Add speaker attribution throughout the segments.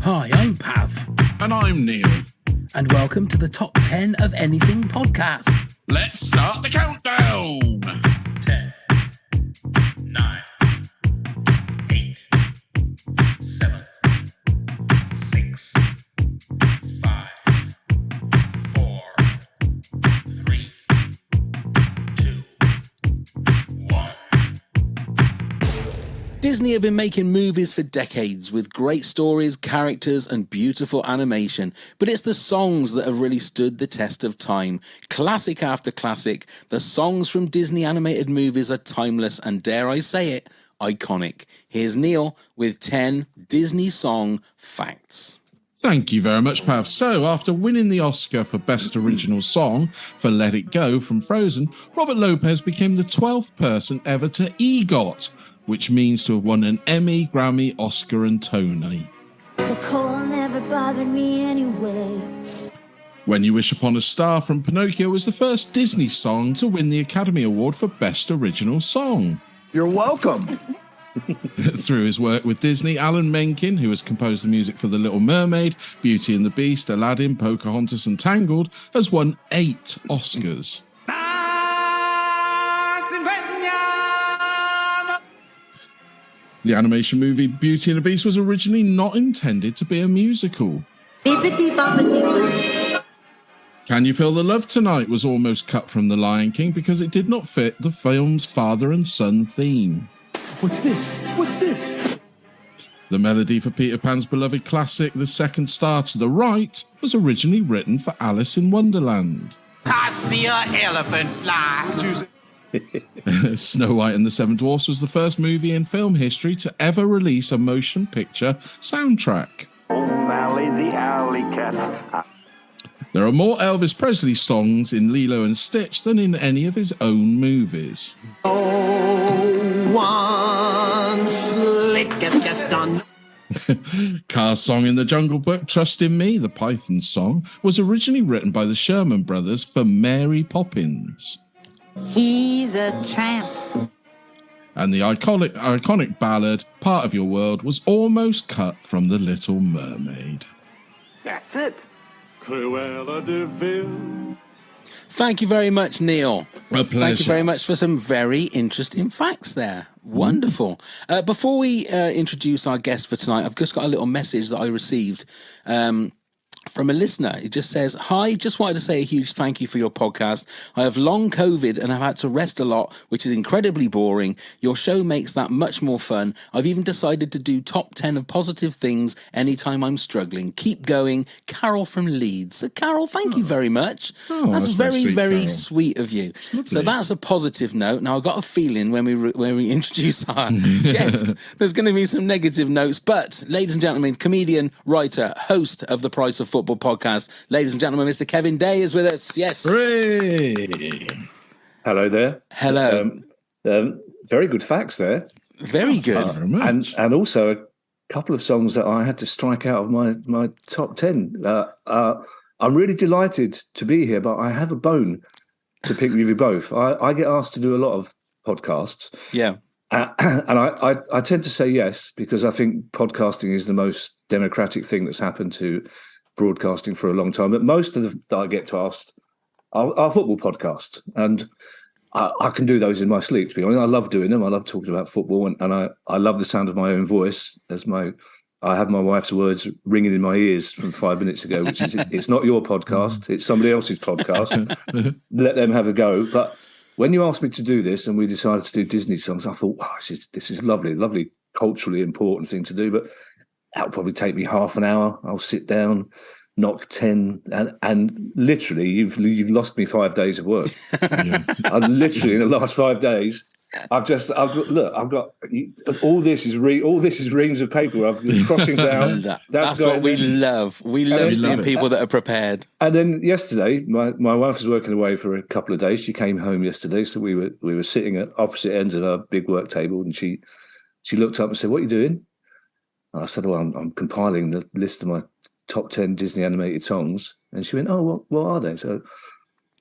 Speaker 1: Hi, I'm Pav.
Speaker 2: And I'm Neil.
Speaker 1: And welcome to the Top 10 of Anything podcast.
Speaker 2: Let's start the countdown.
Speaker 3: 10, 9, 8, 7, 6, 5, 4, 3, 2, 1.
Speaker 1: Disney have been making movies for decades with great stories, characters, and beautiful animation, but it's the songs that have really stood the test of time. Classic after classic, the songs from Disney animated movies are timeless and, dare I say it, iconic. Here's Neil with 10 Disney song facts.
Speaker 2: Thank you very much, Pav. So, after winning the Oscar for Best Original Song for Let It Go from Frozen, Robert Lopez became the 12th person ever to EGOT, which means to have won an Emmy, Grammy, Oscar and Tony.
Speaker 4: The cold never bothered me anyway.
Speaker 2: When You Wish Upon a Star from Pinocchio was the first Disney song to win the Academy Award for Best Original Song.
Speaker 5: You're welcome.
Speaker 2: Through his work with Disney, Alan Menken, who has composed the music for The Little Mermaid, Beauty and the Beast, Aladdin, Pocahontas and Tangled, has won 8 Oscars. The animation movie Beauty and the Beast was originally not intended to be a musical.
Speaker 4: Bibbidy Bobbidy Boo.
Speaker 2: Can You Feel the Love Tonight was almost cut from The Lion King because it did not fit the film's father and son theme.
Speaker 5: What's this? What's this?
Speaker 2: The melody for Peter Pan's beloved classic The Second Star to the Right was originally written for Alice in Wonderland.
Speaker 6: I see an elephant fly.
Speaker 2: Snow White and the Seven Dwarfs was the first movie in film history to ever release a motion picture soundtrack.
Speaker 7: O'Malley the Alley Cat.
Speaker 2: There are more Elvis Presley songs in Lilo and Stitch than in any of his own movies.
Speaker 6: One slick gets done.
Speaker 2: Car's song in the Jungle Book, Trust in Me, the Python song, was originally written by the Sherman Brothers for Mary Poppins.
Speaker 4: He's a tramp.
Speaker 2: And the iconic ballad, Part of Your World, was almost cut from The Little Mermaid.
Speaker 7: That's it.
Speaker 5: Cruella de Vil.
Speaker 1: Thank you very much, Neil.
Speaker 2: A pleasure.
Speaker 1: Thank you very much for some very interesting facts there. Wonderful. Before we introduce our guest for tonight, I've just got a little message that I received from a listener. It just says, "Hi, just wanted to say a huge thank you for your podcast. I have long COVID and I've had to rest a lot, which is incredibly boring. Your show makes that much more fun. I've even decided to do top 10 of positive things anytime I'm struggling. Keep going. Carol from Leeds." So Carol, thank you very much. That's very,
Speaker 2: sweet,
Speaker 1: very
Speaker 2: Carol.
Speaker 1: sweet of you.
Speaker 2: Lovely.
Speaker 1: So that's a positive note. Now, I've got a feeling when we introduce our guest, there's going to be some negative notes. But, ladies and gentlemen, comedian, writer, host of the Price of Football podcast, ladies and gentlemen, Mr. Kevin Day is with us. Yes.
Speaker 2: Hooray!
Speaker 8: Hello there.
Speaker 1: Hello.
Speaker 8: Very good facts there.
Speaker 1: Very good.
Speaker 2: Very much.
Speaker 8: And also a couple of songs that I had to strike out of my top 10. I'm really delighted to be here, but I have a bone to pick with you both. I get asked to do a lot of podcasts.
Speaker 1: Yeah.
Speaker 8: And I tend to say yes, because I think podcasting is the most democratic thing that's happened to broadcasting for a long time. But most of that I get asked are football podcasts. And I can do those in my sleep, to be honest. I love doing them. I love talking about football, and I love the sound of my own voice. I have my wife's words ringing in my ears from 5 minutes ago, which is, it's not your podcast, it's somebody else's podcast. Let them have a go. But when you asked me to do this and we decided to do Disney songs, I thought, this is lovely, culturally important thing to do. But that'll probably take me half an hour. I'll sit down, knock 10, and literally you've lost me 5 days of work. I'm literally in the last 5 days. I've got all this is reams of paper. I've got crossings out.
Speaker 1: That's what we love. We love seeing people that are prepared.
Speaker 8: And then yesterday, my wife was working away for a couple of days. She came home yesterday, so we were sitting at opposite ends of our big work table, and she looked up and said, "What are you doing?" And I said, "Well, I'm compiling the list of my top 10 Disney animated songs." And she went, "Oh, what are they?" So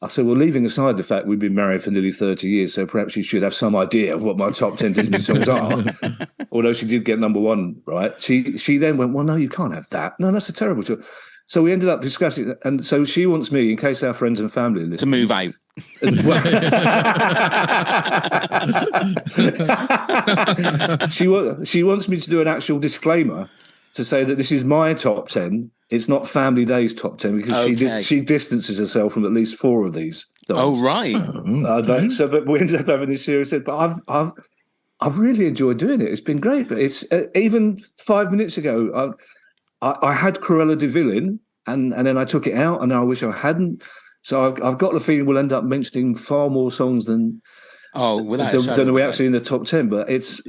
Speaker 8: I said, well, leaving aside the fact we've been married for nearly 30 years, so perhaps you should have some idea of what my top 10 Disney songs are. Although she did get number one, right? She then went, well, no, you can't have that. No, that's a terrible choice. So we ended up discussing, and so she wants me, in case our friends and family listen,
Speaker 1: to move out.
Speaker 8: She wants me to do an actual disclaimer to say that this is my top 10. It's not Family Day's top 10 because she distances herself from at least 4 of these.
Speaker 1: Oh, right.
Speaker 8: But we ended up having this series. But I've really enjoyed doing it. It's been great. But it's even 5 minutes ago, I had Cruella de Vil in, and then I took it out, and I wish I hadn't. So I've got the feeling we'll end up mentioning far more songs than we actually in the top 10. But it's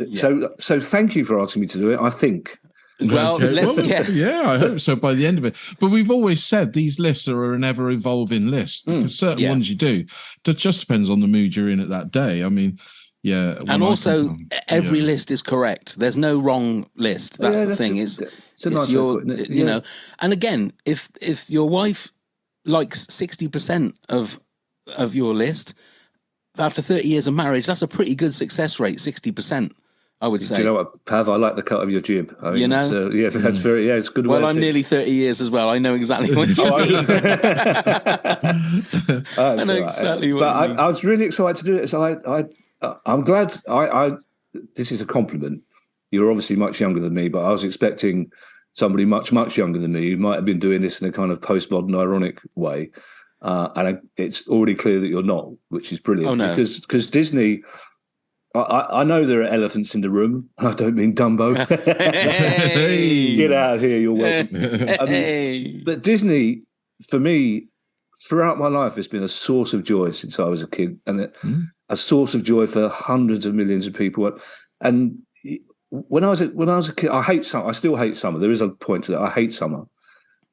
Speaker 8: so. Thank you for asking me to do it. I think.
Speaker 1: Well,
Speaker 2: I hope so by the end of it. But we've always said these lists are an ever-evolving list because certain ones you do. That just depends on the mood you're in at that day. I mean, yeah.
Speaker 1: And also, every list is correct. There's no wrong list. That's the thing. It's
Speaker 8: a nice
Speaker 1: your, you know. And again, if your wife likes 60% of your list after 30 years of marriage, that's a pretty good success rate. 60%. I would say.
Speaker 8: Do you know what, Pav? I like the cut of your jib. I mean,
Speaker 1: that's
Speaker 8: very, it's good.
Speaker 1: Well, I'm nearly 30 years as well. I know exactly what you mean. I know exactly what you mean.
Speaker 8: I was really excited to do it. So I'm glad. This is a compliment. You're obviously much younger than me, but I was expecting somebody much, much younger than me who might have been doing this in a kind of postmodern, ironic way. It's already clear that you're not, which is brilliant.
Speaker 1: Oh, no.
Speaker 8: Because Disney... I know there are elephants in the room. I don't mean Dumbo.
Speaker 1: Hey.
Speaker 8: Get out of here, you're welcome. But Disney, for me, throughout my life, has been a source of joy since I was a kid, and a source of joy for hundreds of millions of people. And when I was a kid, I hate summer. I still hate summer. There is a point to that. I hate summer,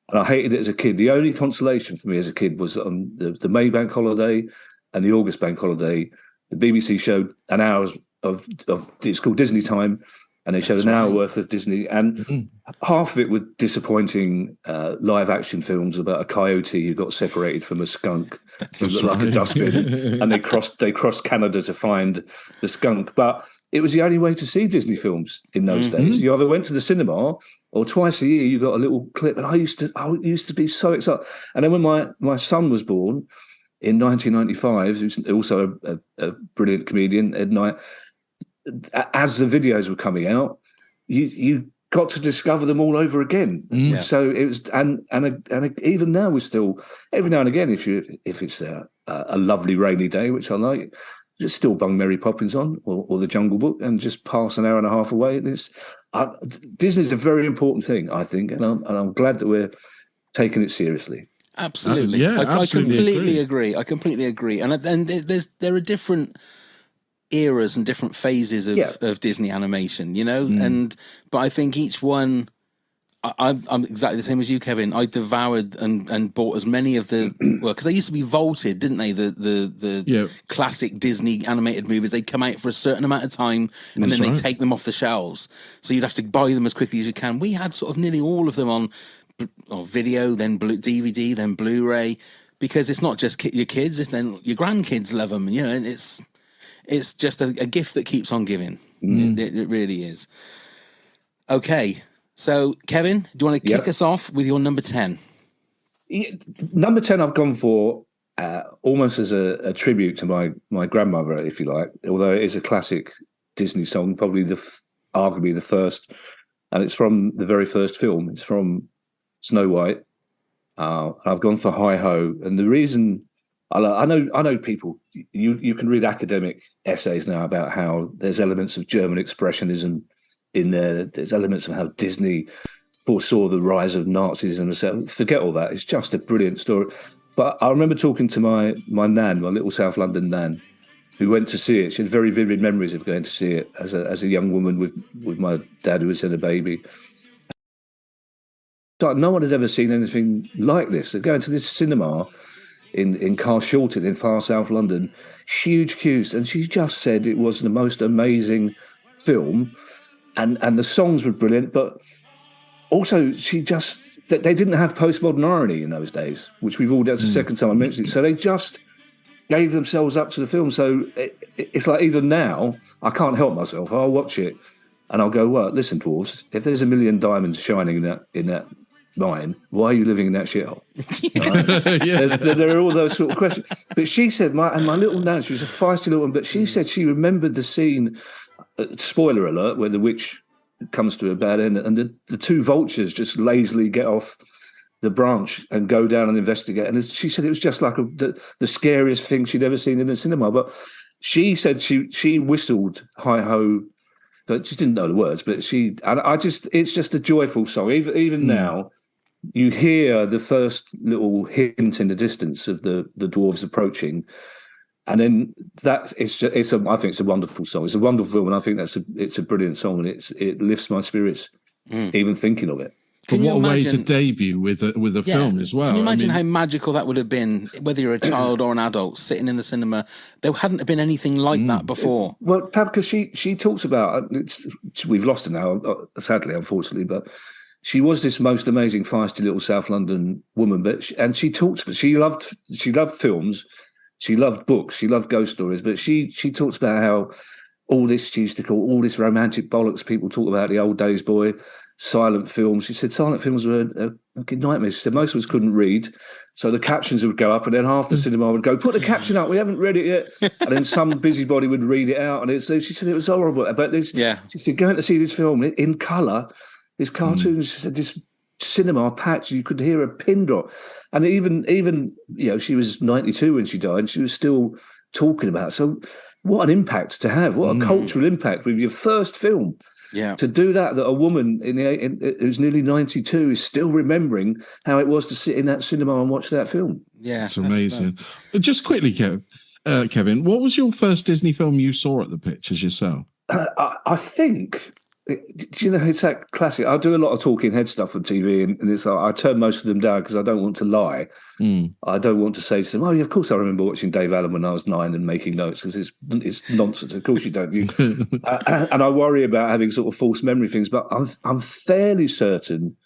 Speaker 8: and I hated it as a kid. The only consolation for me as a kid was on the May bank holiday and the August bank holiday. The BBC showed an hour of it's called Disney Time, and they showed an hour worth of Disney, and half of it were disappointing live action films about a coyote who got separated from a skunk who looked like a dustbin, and they crossed Canada to find the skunk. But it was the only way to see Disney films in those days. You either went to the cinema or twice a year you got a little clip, and I used to be so excited. And then when my son was born. In 1995, who's also a brilliant comedian, Ed Knight, as the videos were coming out, you got to discover them all over again. So it was, and even now we're still every now and again, if it's a lovely rainy day, which I like, just still bung Mary Poppins on or the Jungle Book and just pass an hour and a half away. Disney's a very important thing, I think, and I'm glad that we're taking it seriously.
Speaker 1: Absolutely. I completely agree. I completely agree. And there are different eras and different phases of Disney animation, you know? But I think each one, I'm exactly the same as you, Kevin. I devoured and bought as many of the, because they used to be vaulted, didn't they? The classic Disney animated movies, they'd come out for a certain amount of time and then they take them off the shelves. So you'd have to buy them as quickly as you can. We had sort of nearly all of them on video, then DVD, then Blu-ray, because it's not just your kids, it's then your grandkids love them, you know, and it's just a gift that keeps on giving. It really is. Okay, so Kevin, do you want to kick us off with your number 10?
Speaker 8: Number 10 I've gone for almost as a tribute to my grandmother, if you like, although it is a classic Disney song, probably arguably the first, and it's from the very first film. It's from Snow White. I've gone for Hi Ho, and the reason I know people. You can read academic essays now about how there's elements of German expressionism in there. There's elements of how Disney foresaw the rise of Nazism. Forget all that. It's just a brilliant story. But I remember talking to my nan, my little South London nan, who went to see it. She had very vivid memories of going to see it as a young woman with my dad who was in a baby. No one had ever seen anything like this. They're going to this cinema in Carshalton in far South London, huge queues, and she just said it was the most amazing film, and the songs were brilliant, but also they didn't have postmodern irony in those days, which we've all. That's the second time I mentioned it. So they just gave themselves up to the film. So it's like even now, I can't help myself. I'll watch it and I'll go, well, listen, dwarves, if there's a million diamonds shining in that mine, why are you living in that shithole? There are all those sort of questions. But she said, my little Nan, she was a feisty little one, but she said she remembered the scene, spoiler alert, where the witch comes to a bad end and the two vultures just lazily get off the branch and go down and investigate. And she said it was just like the scariest thing she'd ever seen in the cinema. But she said she whistled hi-ho, but she didn't know the words, but it's just a joyful song. Even now, you hear the first little hint in the distance of the dwarves approaching. And then I think it's a wonderful song. It's a wonderful film, and I think it's a brilliant song, and it lifts my spirits even thinking of it.
Speaker 2: But what a way to debut with a film as well.
Speaker 1: Can you imagine how magical that would have been, whether you're a child or an adult, sitting in the cinema? There hadn't been anything like that before.
Speaker 8: Well, because she talks about, we've lost her now, sadly, unfortunately, but she was this most amazing, feisty little South London woman. She loved films, she loved books, she loved ghost stories, but she talks about how she used to call all this romantic bollocks people talk about the old days, boy. Silent films. She said silent films were a nightmare. She said most of us couldn't read, so the captions would go up, and then half the cinema would go, "Put the caption up. We haven't read it yet." And then some busybody would read it out, and she said it was horrible. But she said going to see this film in colour, this cartoon, she said this cinema patch, you could hear a pin drop, and even she was 92 when she died. She was still talking about it. So what an impact to have! What a cultural impact with your first film. Yeah, to do that a woman who's nearly 92 is still remembering how it was to sit in that cinema and watch that film.
Speaker 1: Yeah,
Speaker 2: it's amazing. Just quickly, Kevin, what was your first Disney film you saw at the pictures yourself?
Speaker 8: I think, it's that classic. I do a lot of talking head stuff on TV, and it's like I turn most of them down because I don't want to lie. I don't want to say to them, "Oh, yeah, of course I remember watching Dave Allen when I was 9 and making notes," because it's nonsense. Of course you don't. And I worry about having sort of false memory things, but I'm fairly certain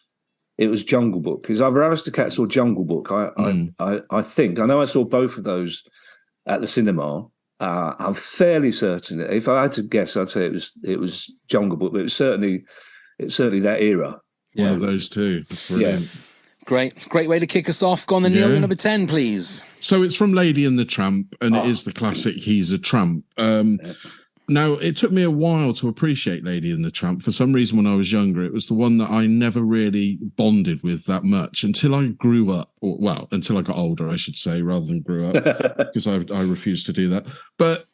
Speaker 8: it was Jungle Book, because either Aristocats or Jungle Book. I think I know I saw both of those at the cinema. I'm fairly certain. If I had to guess, I'd say it was Jungle Book, but it's certainly that era.
Speaker 2: One of those two.
Speaker 8: Yeah.
Speaker 1: Great way to kick us off. Go on, Neil, number 10, please.
Speaker 2: So it's from Lady and the Tramp, and it is the classic He's a Tramp. Now, it took me a while to appreciate Lady and the Tramp. For some reason, when I was younger, it was the one that I never really bonded with that much until I grew up. Until I got older, I should say, rather than grew up, because I refused to do that. But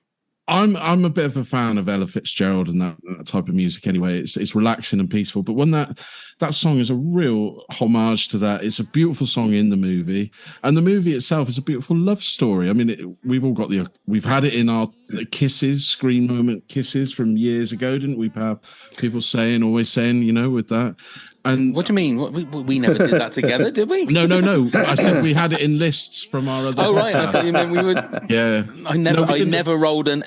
Speaker 2: I'm a bit of a fan of Ella Fitzgerald and that type of music anyway. It's relaxing and peaceful. But when that song is a real homage to that, it's a beautiful song in the movie. And the movie itself is a beautiful love story. I mean, we've had it in our kisses, screen moment kisses from years ago, didn't we, Pav? People always saying, with that. And
Speaker 1: what do you mean? We never did that together, did we?
Speaker 2: No. I said we had it in lists from our other.
Speaker 1: Oh right, I thought you meant we would.
Speaker 2: Yeah,
Speaker 1: I never rolled a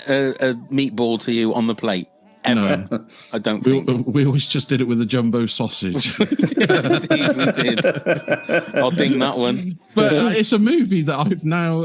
Speaker 1: meatball to you on the plate. Ever. No, I don't think.
Speaker 2: We always just did it with a jumbo sausage.
Speaker 1: we did. I'll ding that one.
Speaker 2: But it's a movie that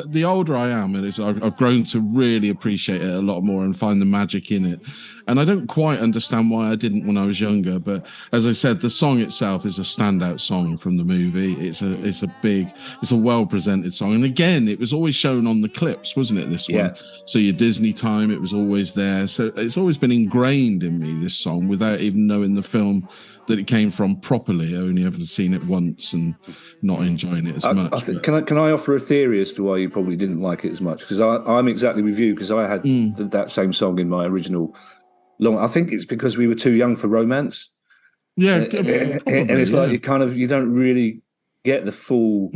Speaker 2: the older I am, I've grown to really appreciate it a lot more and find the magic in it. And I don't quite understand why I didn't when I was younger. But as I said, the song itself is a standout song from the movie. It's a well-presented song. And again, it was always shown on the clips, wasn't it, this one? So your Disney time, it was always there. So it's always been ingrained in me, this song, without even knowing the film that it came from properly. I only ever seen it once and not enjoying it as much.
Speaker 8: Can I offer a theory as to why you probably didn't like it as much? Because I'm exactly with you, because I had that same song in my original... I think it's because we were too young for romance.
Speaker 2: Yeah,
Speaker 8: and it's like you don't really get the full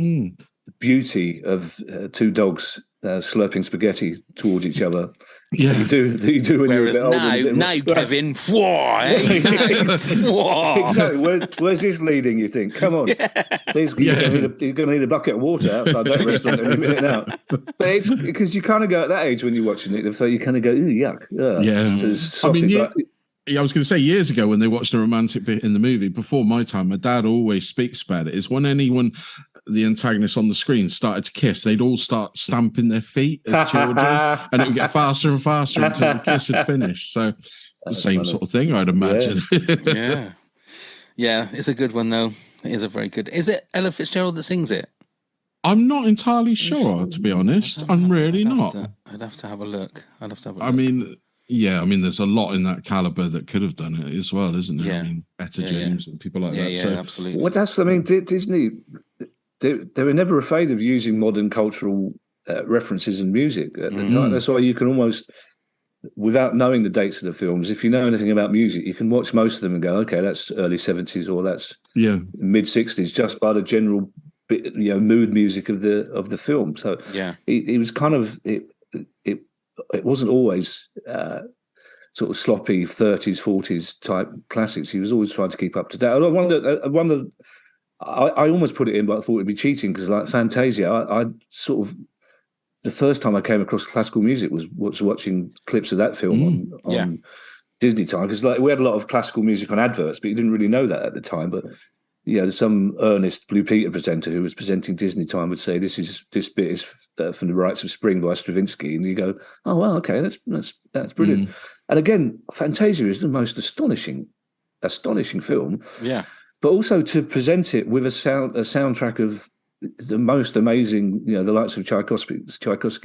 Speaker 8: beauty of two dogs slurping spaghetti towards each other.
Speaker 2: Yeah,
Speaker 8: you do when
Speaker 1: whereas
Speaker 8: you're a bit older.
Speaker 1: Now, Kevin,
Speaker 8: exactly. Where's this leading? You think? Come on, you're going to need a bucket of water outside that restaurant any minute now. But it's because you kind of go at that age when you're watching it, so you kind of go, ooh, yuck.
Speaker 2: I was going to say years ago when they watched the romantic bit in the movie, before my time, my dad always speaks about it, is when anyone the antagonists on the screen started to kiss, they'd all start stamping their feet as children, and it would get faster and faster until the kiss had finished. So the same
Speaker 8: funny.
Speaker 2: sort of thing, I'd imagine.
Speaker 1: Yeah, it's a good one though. It is a very good. Is it Ella Fitzgerald that sings it?
Speaker 2: I'm not entirely sure, to be honest. I'm really not.
Speaker 1: I'd have to have a look.
Speaker 2: I mean, there's a lot in that caliber that could have done it as well, isn't there?
Speaker 1: Yeah.
Speaker 2: I mean, Etta James and people like that.
Speaker 1: Yeah,
Speaker 2: So
Speaker 1: absolutely.
Speaker 8: Well, Disney, they were never afraid of using modern cultural references and music at the time. That's why you can almost, without knowing the dates of the films, if you know anything about music, you can watch most of them and go, okay, that's early 70s or that's mid 60s, just by the general mood music of the film. So it was kind of it wasn't always sort of sloppy 30s 40s type classics. He was always trying to keep up to date. I wonder I almost put it in, but I thought it'd be cheating because like Fantasia, I sort of, the first time I came across classical music was watching clips of that film on Disney time, because like we had a lot of classical music on adverts, but you didn't really know that at the time. But some earnest Blue Peter presenter who was presenting Disney time would say, "This bit is from the Rites of Spring by Stravinsky," and you go, "Oh well, okay, that's brilliant." And again, Fantasia is the most astonishing film.
Speaker 1: Yeah,
Speaker 8: but also to present it with a soundtrack of the most amazing, the likes of Tchaikovsky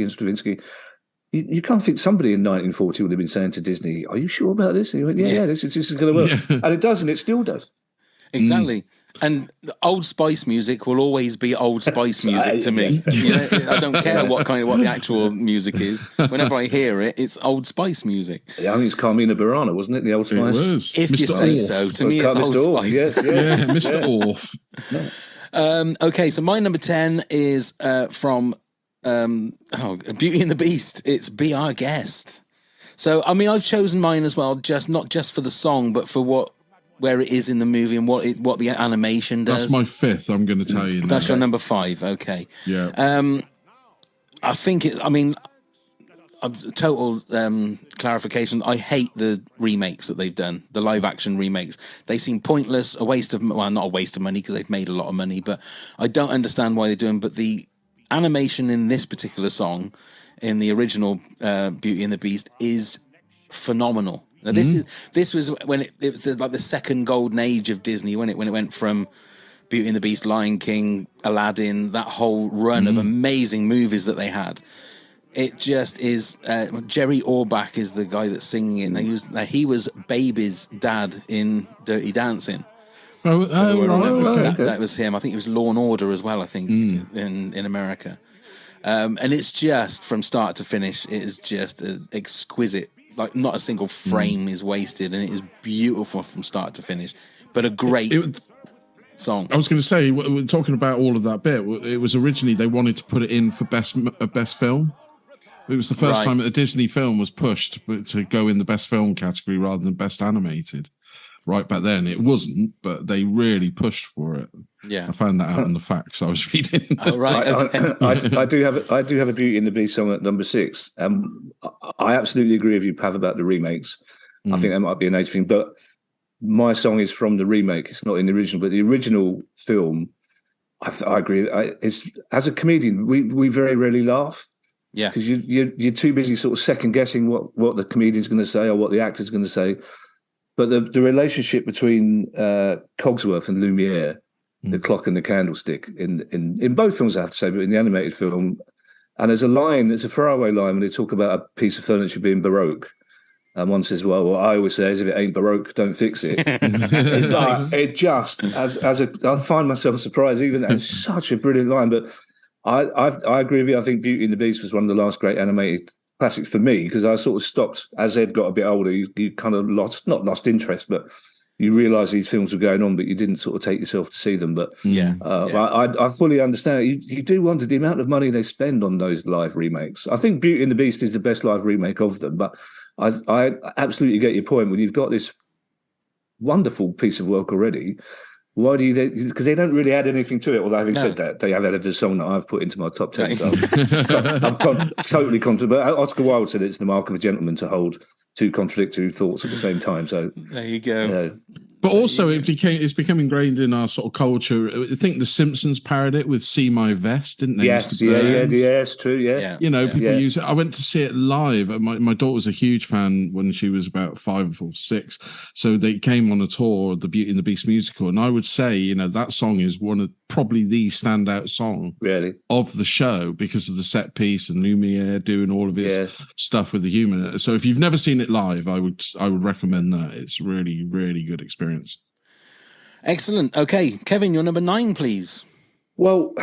Speaker 8: and Stravinsky. You can't think somebody in 1940 would have been saying to Disney, "Are you sure about this?" And he went, "Yeah, this is going to work," and it does, and it still does.
Speaker 1: Exactly. And Old Spice music will always be Old Spice music to me. I don't care what the actual music is. Whenever I hear it, it's Old Spice music.
Speaker 8: Yeah, I think it's Carmina Burana, wasn't it? The Old Spice.
Speaker 2: It was.
Speaker 1: If Mr. you say
Speaker 2: Orff.
Speaker 1: so. To me, it's Old Spice.
Speaker 8: Yes,
Speaker 2: Mr. Orff.
Speaker 1: Okay, so my number 10 is from Beauty and the Beast. It's Be Our Guest. So, I mean, I've chosen mine as well, not just for the song, but for where it is in the movie and what the animation does.
Speaker 2: That's my fifth, I'm going to tell you.
Speaker 1: That's your number 5, okay.
Speaker 2: Yeah.
Speaker 1: I think total clarification, I hate the remakes that they've done, the live action remakes. They seem pointless, not a waste of money because they've made a lot of money, but I don't understand why they're doing. But the animation in this particular song, in the original Beauty and the Beast, is phenomenal. Now, this was when it was like the second golden age of Disney, when it went from Beauty and the Beast, Lion King, Aladdin, that whole run of amazing movies that they had. It just is. Jerry Orbach is the guy that's singing it. Now, he was Baby's dad in Dirty Dancing. That was him. I think it was Law and Order as well. I think in America, and it's just from start to finish. It is just exquisite. Like not a single frame is wasted, and it is beautiful from start to finish. But a great song.
Speaker 2: I was going to say, we're talking about all of that bit. It was originally they wanted to put it in for best film. It was the first time that a Disney film was pushed to go in the best film category rather than best animated. Right back then, it wasn't, but they really pushed for it. Yeah, I found that out in the facts I was reading.
Speaker 1: Oh, right, okay.
Speaker 8: I do have a Beauty and the Beast song at number 6. I absolutely agree with you, Pav, about the remakes. I think that might be an age thing, but my song is from the remake. It's not in the original, but the original film, I agree. As a comedian, we very rarely laugh.
Speaker 1: Yeah,
Speaker 8: because you're too busy sort of second guessing what the comedian's going to say or what the actor's going to say. But the relationship between Cogsworth and Lumiere, the clock and the candlestick, in both films, I have to say, but in the animated film, and there's a throwaway line when they talk about a piece of furniture being Baroque. And one says, well, what I always say is, if it ain't Baroque, don't fix it. It's like, it just, I find myself surprised, even it's such a brilliant line. But I agree with you. I think Beauty and the Beast was one of the last great animated classics for me, because I sort of stopped as Ed got a bit older. You kind of not lost interest, but you realise these films were going on, but you didn't sort of take yourself to see them. But I fully understand. You do wonder the amount of money they spend on those live remakes. I think Beauty and the Beast is the best live remake of them, but I absolutely get your point. When you've got this wonderful piece of work already, why do you? Because they don't really add anything to it. Although having said that, they have added a song that I've put into my top 10. So I'm totally confident. But Oscar Wilde said it's the mark of a gentleman to hold two contradictory thoughts at the same time. So
Speaker 1: there you go.
Speaker 2: But also, it's become ingrained in our sort of culture. I think The Simpsons parodied it with "See My Vest," didn't they?
Speaker 8: Yes, yeah, it's true, yeah.
Speaker 2: You know, people use it. I went to see it live. My daughter was a huge fan when she was about 5 or 6. So they came on a tour of the Beauty and the Beast musical. And I would say, you know, that song is one of probably the standout song of the show because of the set piece and Lumiere doing all of his stuff with the human. So if you've never seen it live, I would recommend that. It's really, really good experience.
Speaker 1: Excellent. Okay, Kevin, your number 9, please.
Speaker 8: Well,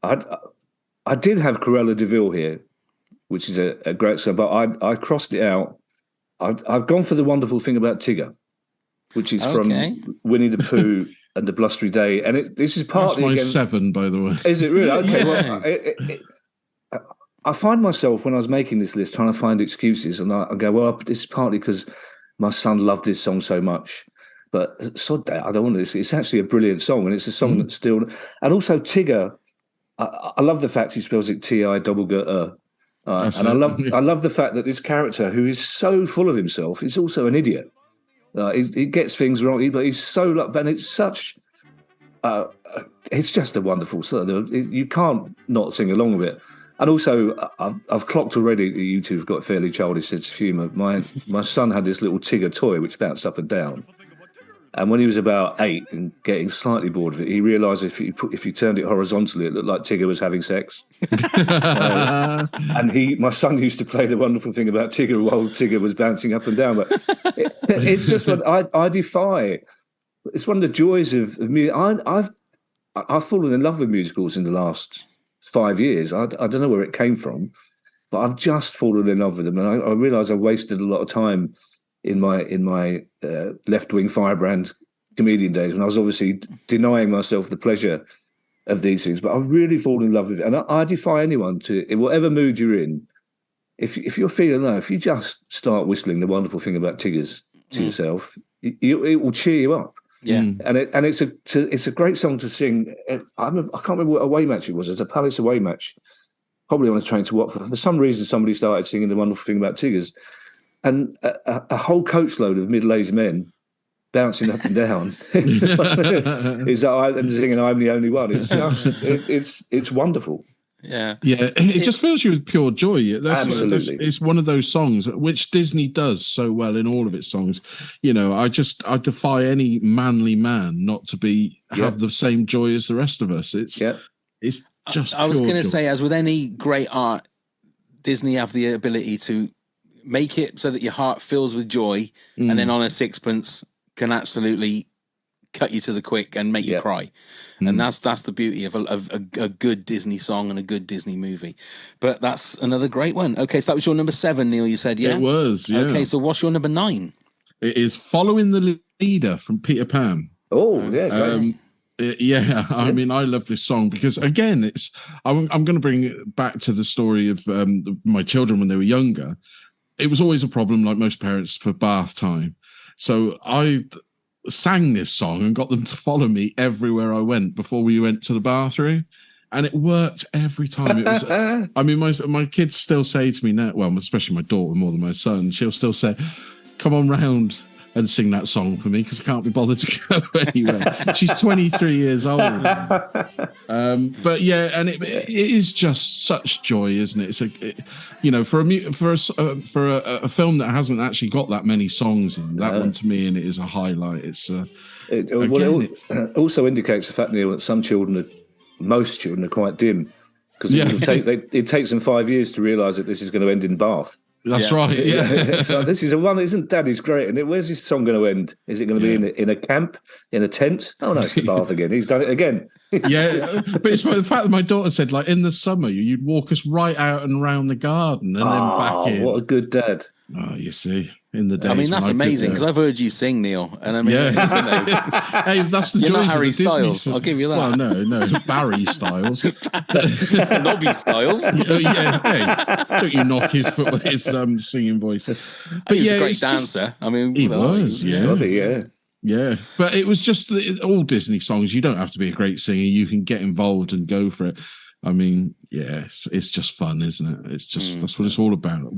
Speaker 8: I did have Cruella de Vil here, which is a great song, but I crossed it out. I've gone for The Wonderful Thing About Tigger, which is from Winnie the Pooh and the Blustery Day, and this is partly
Speaker 2: That's my 7, by the way.
Speaker 8: Is it really? Okay. Well, I find myself when I was making this list trying to find excuses, and I go, well, this is partly because my son loved this song so much. But sod that, I don't want to. It's actually a brilliant song, and it's a song that's still. And also Tigger, I love the fact he spells it T-I-G-G-E. And I love the fact that this character, who is so full of himself, is also an idiot. He gets things wrong, but he's so. And it's such. It's just a wonderful song. You can't not sing along with it. And also, I've clocked already that you two have got a fairly childish sense of humour. My son had this little Tigger toy which bounced up and down. And when he was about 8 and getting slightly bored of it, he realised if he turned it horizontally, it looked like Tigger was having sex. And my son used to play The Wonderful Thing About Tigger while Tigger was bouncing up and down. But it's just what I defy. It's one of the joys of music. I've fallen in love with musicals in the last 5 years. I don't know where it came from, but I've just fallen in love with them, and I realise I've wasted a lot of time in my left-wing firebrand comedian days when I was obviously denying myself the pleasure of these things. But I've really fallen in love with it, and I defy anyone to, in whatever mood you're in, if you're feeling low, if you just start whistling The Wonderful Thing About Tiggers to yourself, it will cheer you up.
Speaker 1: Yeah,
Speaker 8: and it's a great song to sing. I can't remember what away match it was. It's a Palace away match, probably on a train to Watford. For some reason, somebody started singing The Wonderful Thing About Tiggers, and a whole coachload of middle-aged men bouncing up and down is and singing "I'm the Only One." It's just it's wonderful.
Speaker 1: Yeah.
Speaker 2: It just fills you with pure joy.
Speaker 8: Absolutely.
Speaker 2: It's one of those songs which Disney does so well in all of its songs. You know, I defy any manly man not to have the same joy as the rest of us. It's just.
Speaker 1: I was going to say, as with any great art, Disney have the ability to make it so that your heart fills with joy, and then on a sixpence can absolutely cut you to the quick and make you cry. And that's the beauty of a good Disney song and a good Disney movie. But that's another great one. Okay, so that was your number 7, Neil, you said, yeah?
Speaker 2: It was, yeah.
Speaker 1: Okay, so what's your number 9?
Speaker 2: It is Following the Leader from Peter Pan.
Speaker 8: Oh, yeah, great.
Speaker 2: I mean, I love this song because, again, I'm going to bring it back to the story of my children when they were younger. It was always a problem, like most parents, for bath time. So I sang this song and got them to follow me everywhere I went before we went to the bathroom, and it worked every time. It was. I mean, my kids still say to me now, well, especially my daughter more than my son, she'll still say, "Come on round and sing that song for me," because I can't be bothered to go anywhere. She's 23 years old. But yeah, and it is just such joy, isn't it? It's for a film that hasn't actually got that many songs in, that one to me, and it is a highlight.
Speaker 8: It also indicates the fact, Neil, that most children are quite dim, because it takes them 5 years to realise that this is going to end in Bath.
Speaker 2: That's right. Yeah.
Speaker 8: So this is one. Isn't Daddy's great? And where's this song going to end? Is it going to be in a camp, in a tent? Oh no, it's the Bath again. He's done it again.
Speaker 2: Yeah, but it's the fact that my daughter said, like, in the summer, you'd walk us right out and around the garden and then back in.
Speaker 8: What a good dad!
Speaker 2: Oh, you see, in the days.
Speaker 1: I mean, that's amazing, because I've heard you sing, Neil, and I mean,
Speaker 2: hey, that's the joys of
Speaker 1: Harry
Speaker 2: Disney.
Speaker 1: Styles. I'll give you that.
Speaker 2: Well, no, Barry Styles,
Speaker 1: Nobby Styles.
Speaker 2: Hey, don't you knock his singing voice? But
Speaker 1: he was a great dancer. I mean,
Speaker 2: he was,
Speaker 8: yeah.
Speaker 2: Yeah, but it was just all Disney songs. You don't have to be a great singer. You can get involved and go for it. I mean, yeah, it's just fun, isn't it? It's just that's what it's all about.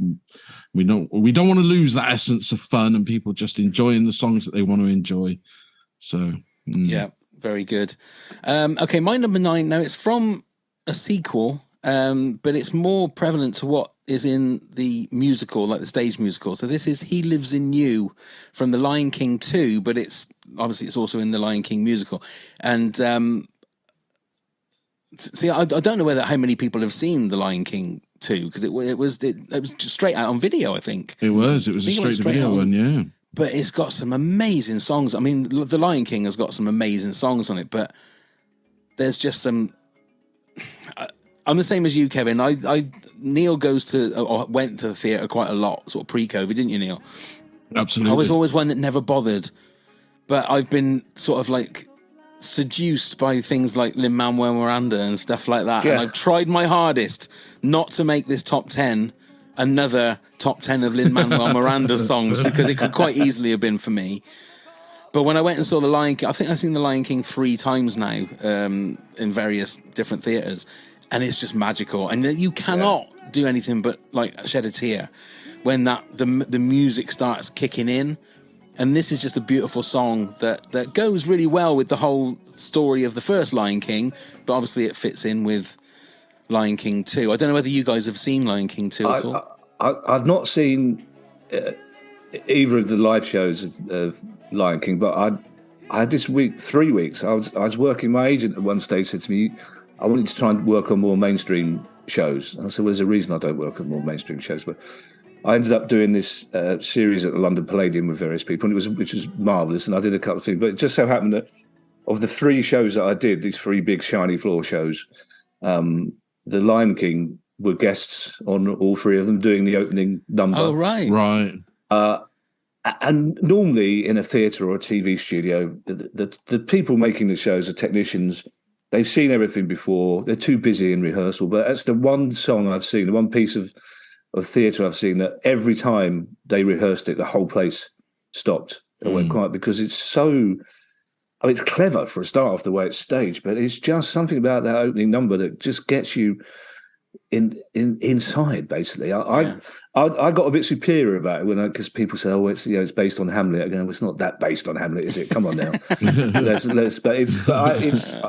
Speaker 2: We don't want to lose that essence of fun and people just enjoying the songs that they want to enjoy. So
Speaker 1: yeah, very good. Okay, my number 9 now. It's from a sequel, but it's more prevalent to what is in the musical, like the stage musical. So this is "He Lives in You" from The Lion King 2, but it's also in the Lion King musical. And see, I don't know how many people have seen The Lion King 2, because it was just straight out on video, I think.
Speaker 2: It was a straight to video one, yeah.
Speaker 1: But it's got some amazing songs. I mean, The Lion King has got some amazing songs on it, but there's just some. I'm the same as you, Kevin. Neil went to the theatre quite a lot, sort of pre-COVID, didn't you, Neil?
Speaker 2: Absolutely.
Speaker 1: I was always one that never bothered, but I've been sort of like seduced by things like Lin-Manuel Miranda and stuff like that.
Speaker 8: Yeah.
Speaker 1: And I've tried my hardest not to make this top 10 another top 10 of Lin-Manuel Miranda songs, because it could quite easily have been for me. But when I went and saw The Lion King, I think I've seen The Lion King 3 times now, in various different theatres, and it's just magical. And you cannot do anything but like shed a tear when the music starts kicking in. And this is just a beautiful song that goes really well with the whole story of the first Lion King, but obviously it fits in with Lion King 2. I don't know whether you guys have seen Lion King 2 at all.
Speaker 8: I've not seen either of the live shows of Lion King, but I had this week, 3 weeks. I was working. My agent at one stage said to me, I wanted to try and work on more mainstream shows. And I said, well, there's a reason I don't work on more mainstream shows. But I ended up doing this series at the London Palladium with various people, and which was marvellous. And I did a couple of things. But it just so happened that of the 3 shows that I did, these 3 big shiny floor shows, the Lion King were guests on all 3 of them, doing the opening number.
Speaker 1: Oh, right.
Speaker 2: Right.
Speaker 8: And normally in a theatre or a TV studio, the people making the shows, the technicians, they've seen everything before. They're too busy in rehearsal. But that's the one song I've seen, the one piece of theatre I've seen that every time they rehearsed it, the whole place stopped and went quiet, because it's so... I mean, it's clever for a start off the way it's staged, but it's just something about that opening number that just gets you inside. Basically, I got a bit superior about it because people say, "Oh, it's based on Hamlet." Again, it's not that based on Hamlet, is it? Come on now.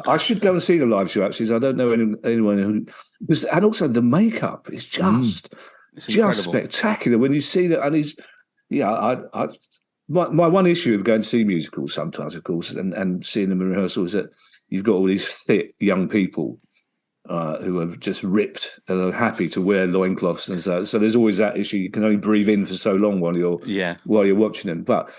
Speaker 8: I should go and see the live show. Actually, so I don't know anyone who. And also the makeup is just spectacular when you see that. And he's My one issue of going to see musicals sometimes, of course, and seeing them in rehearsal is that you've got all these fit young people who are just ripped and are happy to wear loincloths, and so there's always that issue. You can only breathe in for so long while you're watching them. But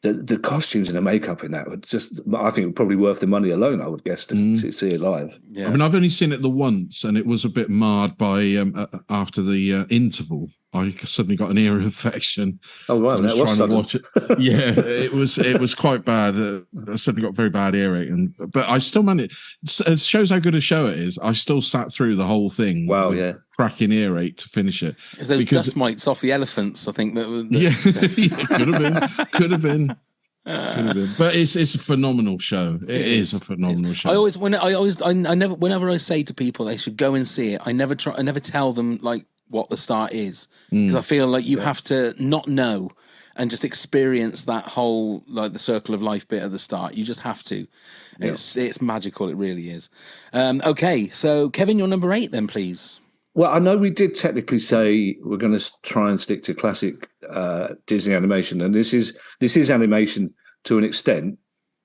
Speaker 8: the costumes and the makeup in that were just, I think, probably worth the money alone, I would guess, to see it live.
Speaker 2: Yeah. I mean, I've only seen it the once, and it was a bit marred by after the interval. I suddenly got an ear infection.
Speaker 8: Oh right,
Speaker 2: I was trying to watch it. Yeah, it was quite bad. I suddenly got very bad earache, but I still managed. It shows how good a show it is. I still sat through the whole thing.
Speaker 8: Wow, yeah,
Speaker 2: cracking earache to finish it.
Speaker 1: It's those dust mites off the elephants, I think.
Speaker 2: Could have been. But it's a phenomenal show. It is a phenomenal show.
Speaker 1: Whenever I say to people they should go and see it, I never tell them like what the start is, because I feel like you have to not know and just experience that whole, like, the circle of life bit at the start. You just have to. It's magical. It really is. Okay, so Kevin, your number 8 then, please.
Speaker 8: Well, I know we did technically say we're going to try and stick to classic Disney animation, and this is animation to an extent,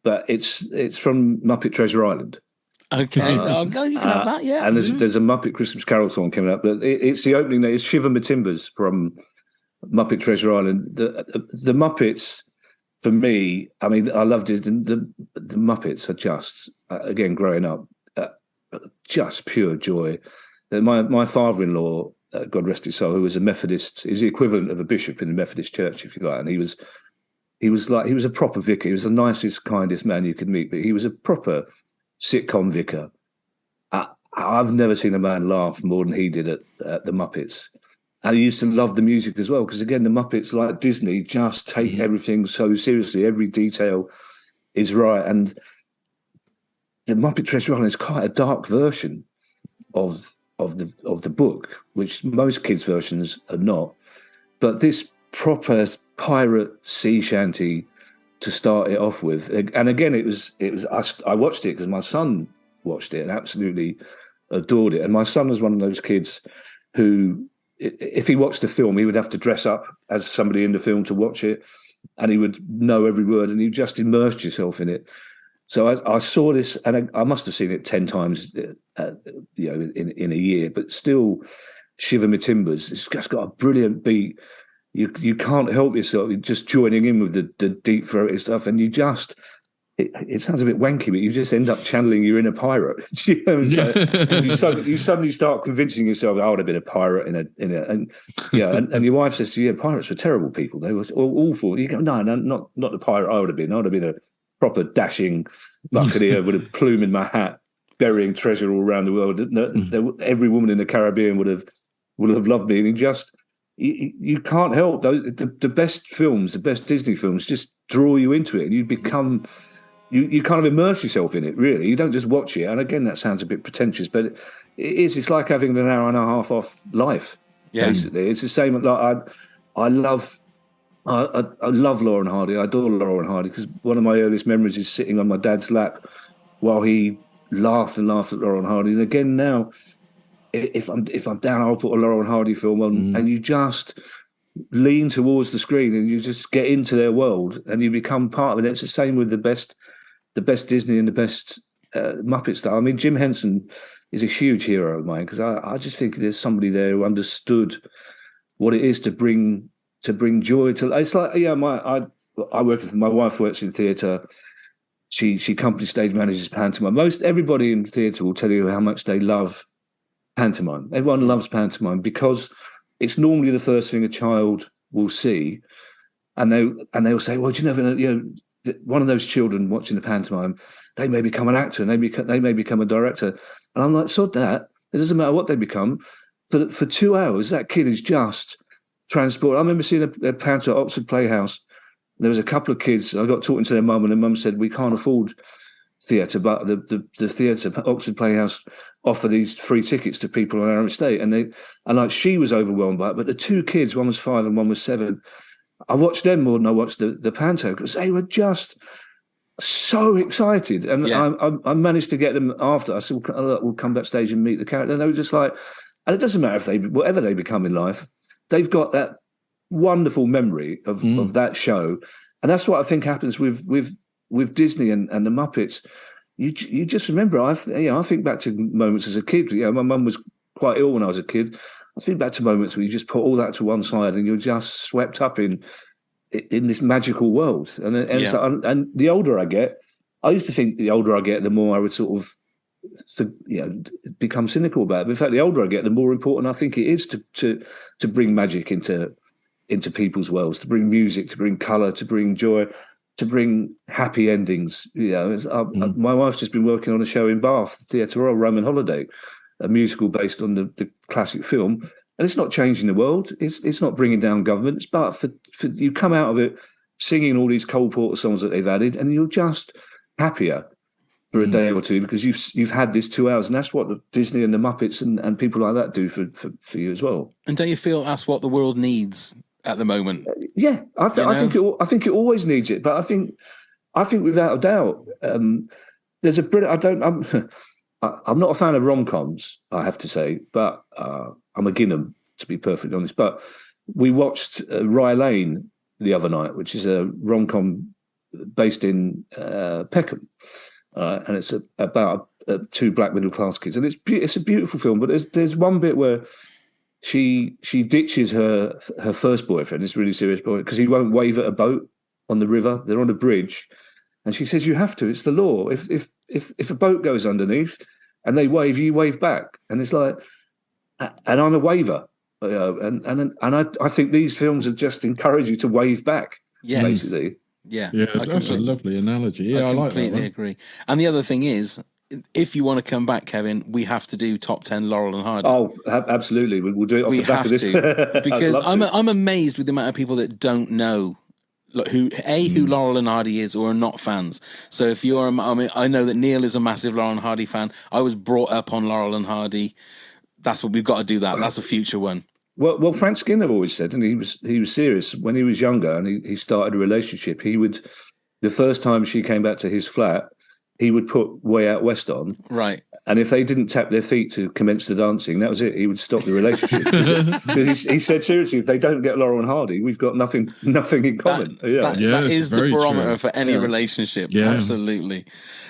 Speaker 8: but it's from Muppet Treasure Island.
Speaker 1: Okay, you can have that, yeah.
Speaker 8: And there's a Muppet Christmas Carol song coming up, but it's the opening. It's Shiver My Timbers from Muppet Treasure Island. The Muppets, for me, I mean, I loved it. The Muppets are just, again, growing up, just pure joy. My father-in-law, God rest his soul, who was a Methodist, he's the equivalent of a bishop in the Methodist Church, if you like, and he was a proper vicar. He was the nicest, kindest man you could meet, but he was a proper sitcom vicar. I've never seen a man laugh more than he did at the Muppets. And he used to love the music as well, because again, the Muppets, like Disney, just take everything so seriously. Every detail is right. And the Muppet Treasure Island is quite a dark version the book, which most kids' versions are not. But this proper pirate sea shanty to start it off with, and again, I watched it because my son watched it and absolutely adored it. And my son was one of those kids who, if he watched the film, he would have to dress up as somebody in the film to watch it, and he would know every word, and you just immersed yourself in it. So I saw this, and I must have seen it 10 times, in a year, but still shiver my timbers. It's just got a brilliant beat. You can't help yourself just joining in with the deep throated stuff, and you just. It sounds a bit wanky, but you just end up channeling your inner pirate. You suddenly start convincing yourself, I would have been a pirate and your wife says to you, pirates were terrible people. They were awful. You go, no, not the pirate I would have been. I would have been a proper dashing buccaneer with a plume in my hat, burying treasure all around the world. Every woman in the Caribbean would have loved me. And you can't help the best films, the best Disney films, just draw you into it, and you become. You kind of immerse yourself in it, really. You don't just watch it. And again, that sounds a bit pretentious, but it is. It's like having an hour and a half off life, basically. It's the same. Like I love Lauren Hardy. I adore Lauren Hardy because one of my earliest memories is sitting on my dad's lap while he laughed and laughed at Lauren Hardy. And again, now, if I'm down, I'll put a Lauren Hardy film on, and you just lean towards the screen and you just get into their world and you become part of it. It's the same with the best Disney and the best Muppet stuff. I mean, Jim Henson is a huge hero of mine because I just think there's somebody there who understood what it is to bring joy to. It's like I work with my wife works in theatre. She company stage manages pantomime. Most everybody in theatre will tell you how much they love pantomime. Everyone loves pantomime because it's normally the first thing a child will see, and they'll say, "Well, do you never one of those children watching the pantomime, they may become an actor, and they may become a director." And I'm like, "Sod that! It doesn't matter what they become. For 2 hours, that kid is just transported." I remember seeing a panto at Oxford Playhouse. There was a couple of kids. I got talking to their mum, and their mum said, "We can't afford theatre, but the theatre, Oxford Playhouse, offer these free tickets to people on our estate." And she was overwhelmed by it. But the two kids, one was 5 and one was 7, I watched them more than I watched the panto because they were just so excited. And I managed to get them after. I said, we'll come backstage and meet the character. And they were just like, and it doesn't matter if whatever they become in life, they've got that wonderful memory of that show. And that's what I think happens with Disney and the Muppets. You just remember. I think back to moments as a kid. My mum was quite ill when I was a kid. I think back to moments where you just put all that to one side and you're just swept up in this magical world. And and the older I get, I used to think the older I get, the more I would sort of become cynical about it. But in fact, the older I get, the more important I think it is to bring magic into people's worlds, to bring music, to bring colour, to bring joy, to bring happy endings. My wife's just been working on a show in Bath, Theatre Royal, Roman Holiday, a musical based on the classic film, and it's not changing the world. It's not bringing down governments, but for you come out of it singing all these Cole Porter songs that they've added, and you're just happier for a day or two because you've had this 2 hours, and that's what the Disney and the Muppets and people like that do for you as well.
Speaker 1: And don't you feel that's what the world needs at the moment?
Speaker 8: Yeah, I think it always needs it, but I think without a doubt, there's a brilliant. I'm not a fan of rom-coms, I have to say, but I'm a Gingham, to be perfectly honest. But we watched Rye Lane the other night, which is a rom-com based in Peckham, and it's about two black middle-class kids, and it's a beautiful film. But there's one bit where she ditches her first boyfriend, this really serious boy, because he won't wave at a boat on the river. They're on a bridge, and she says, "You have to. It's the law. If a boat goes underneath and they wave, you wave back." And it's like, and I'm a waver, and I think these films just encourage you to wave back. Yes. Basically.
Speaker 1: Yeah,
Speaker 2: that's a lovely analogy. Yeah, I like that.
Speaker 1: Completely agree. And the other thing is, if you want to come back, Kevin, we have to do top 10 Laurel and Hardy.
Speaker 8: Oh, absolutely. We'll do it off the back of this.
Speaker 1: Because I'm amazed with the amount of people that don't know who Laurel and Hardy is or are not fans. So if you're, I know that Neil is a massive Laurel and Hardy fan. I was brought up on Laurel and Hardy. That's what we've got to do. That's a future one.
Speaker 8: Well, Frank Skinner always said, and he was serious when he was younger, and he started a relationship. He would, the first time she came back to his flat, he would put Way Out West on,
Speaker 1: right?
Speaker 8: And if they didn't tap their feet to commence the dancing, that was it. He would stop the relationship because he said seriously, if they don't get Laurel and Hardy, we've got nothing in common.
Speaker 1: That is the barometer for any relationship. Yeah. Absolutely.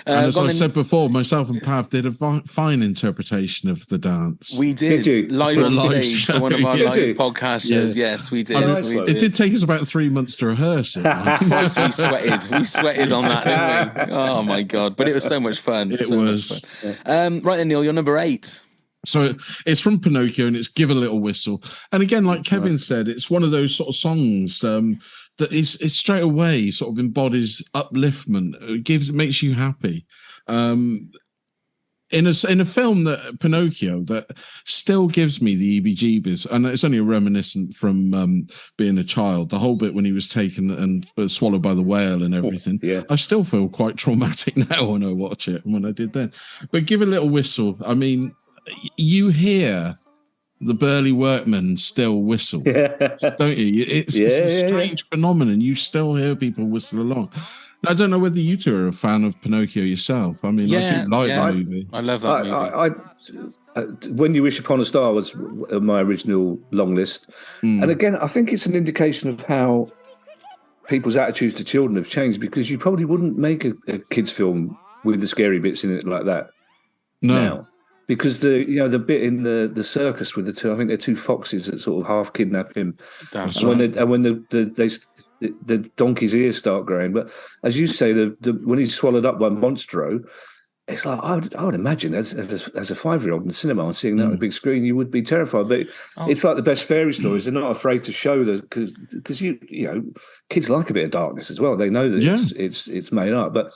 Speaker 2: And as I've said before, myself and Pav did a fine interpretation of the dance.
Speaker 1: We did live on stage for one of our live podcast shows.
Speaker 2: Yeah.
Speaker 1: Yes, we did.
Speaker 2: It did take us about 3 months to rehearse it.
Speaker 1: Christ, we sweated on that, didn't we? Oh my God! But it was so much fun.
Speaker 2: It was.
Speaker 1: Right then, Neil, you're number 8.
Speaker 2: So it's from Pinocchio, and it's Give a Little Whistle. And again, like Kevin said, it's one of those sort of songs that is straight away sort of embodies upliftment. It makes you happy. In a film that Pinocchio that still gives me the EBGBs, and it's only a reminiscent from being a child. The whole bit when he was taken and swallowed by the whale and everything.
Speaker 8: Yeah.
Speaker 2: I still feel quite traumatic now when I watch it and when I did then. But Give a Little Whistle. I mean, you hear the burly workman still whistle, don't you? It's a strange phenomenon. You still hear people whistle along. I don't know whether you two are a fan of Pinocchio yourself. I mean, I do like the movie.
Speaker 1: I love that movie.
Speaker 8: When You Wish Upon a Star was my original long list. And again, I think it's an indication of how people's attitudes to children have changed, because you probably wouldn't make a kids' film with the scary bits in it like that now. Because the bit in the circus with I think they're 2 foxes that sort of half kidnap him.
Speaker 1: That's
Speaker 8: when
Speaker 1: right.
Speaker 8: the donkey's ears start growing. But as you say, when he's swallowed up by Monstro, it's like I would imagine as a 5-year-old in the cinema and seeing that on the big screen, you would be terrified. But it's like the best fairy stories; they're not afraid to show that because you know kids like a bit of darkness as well. They know that it's made up. But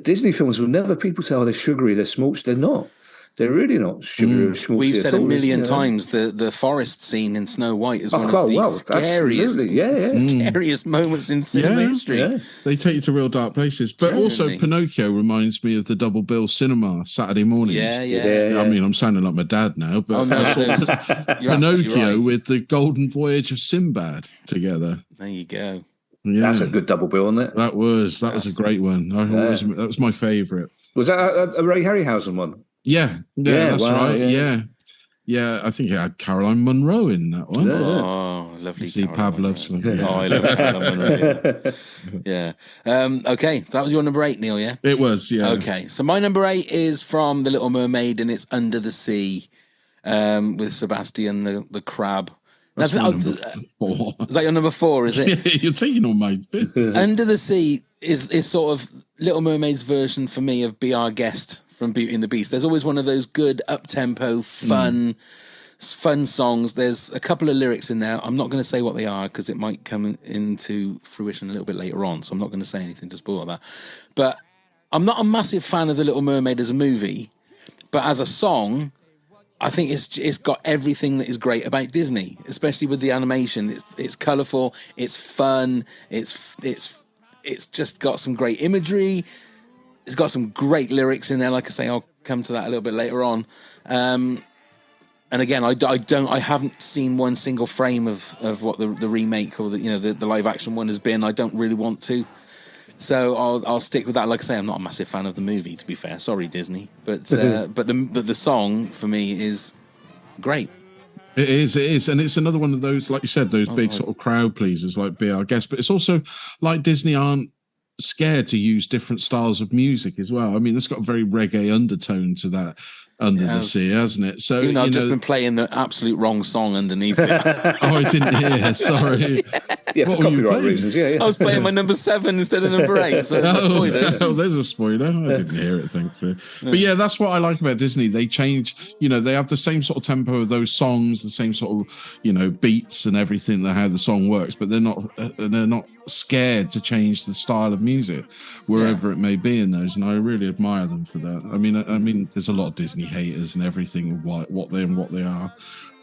Speaker 8: Disney films will never. People say, "Oh, they're sugary, they're smooch." They're not. They're really not sugary or schmaltzy.
Speaker 1: We've said a million times the forest scene in Snow White is one of the scariest moments in cinema history. Yeah.
Speaker 2: They take you to real dark places. But also Pinocchio reminds me of the Double Bill cinema Saturday mornings.
Speaker 1: Yeah.
Speaker 2: I mean, I'm sounding like my dad now, but Pinocchio with the Golden Voyage of Sinbad together.
Speaker 1: There you go.
Speaker 2: Yeah.
Speaker 8: That's a good double bill, isn't it?
Speaker 2: That was a great one. That was my favourite.
Speaker 8: Was that a Ray Harryhausen one?
Speaker 2: Yeah, that's right. Yeah. I think it had Caroline Munro in that one.
Speaker 1: Oh, lovely.
Speaker 2: See, Pav loves them.
Speaker 1: Oh, I love Caroline Munro. Yeah. Okay, so that was your number 8, Neil. Yeah,
Speaker 2: it was. Yeah.
Speaker 1: Okay, so my number 8 is from The Little Mermaid, and it's Under the Sea, with Sebastian the crab.
Speaker 2: That's number 4.
Speaker 1: Is that your number 4? Is it?
Speaker 2: You're taking all my bits.
Speaker 1: Under the Sea is sort of Little Mermaid's version for me of Be Our Guest from Beauty and the Beast. There's always one of those good up-tempo, fun songs. There's a couple of lyrics in there. I'm not going to say what they are because it might come into fruition a little bit later on, so I'm not going to say anything to spoil that. But I'm not a massive fan of The Little Mermaid as a movie, but as a song, I think it's got everything that is great about Disney, especially with the animation. It's colourful, it's fun, it's just got some great imagery. It's got some great lyrics in there. Like I say, I'll come to that a little bit later on. And again, I haven't seen one single frame of what the remake or the live action one has been. I don't really want to, so I'll stick with that. Like I say, I'm not a massive fan of the movie, to be fair. Sorry, Disney, but the song for me is great.
Speaker 2: It is, and it's another one of those, like you said, those big sort of crowd pleasers, like Be Our Guest. But it's also like Disney aren't scared to use different styles of music as well. I mean, it's got a very reggae undertone to that Under the Sea, hasn't it? So
Speaker 1: even though I've just been playing the absolute wrong song underneath it.
Speaker 2: Oh, I didn't hear. Sorry.
Speaker 8: Yeah, for copyright reasons. Yeah.
Speaker 1: I was playing my number 7 instead of number 8. So
Speaker 2: there's a spoiler. I didn't hear it, thankfully. But yeah, that's what I like about Disney. They change. They have the same sort of tempo of those songs, the same sort of beats and everything. How the song works, but they're not scared to change the style of music wherever it may be in those. And I really admire them for that. I mean, there's a lot of Disney haters and everything, what they are.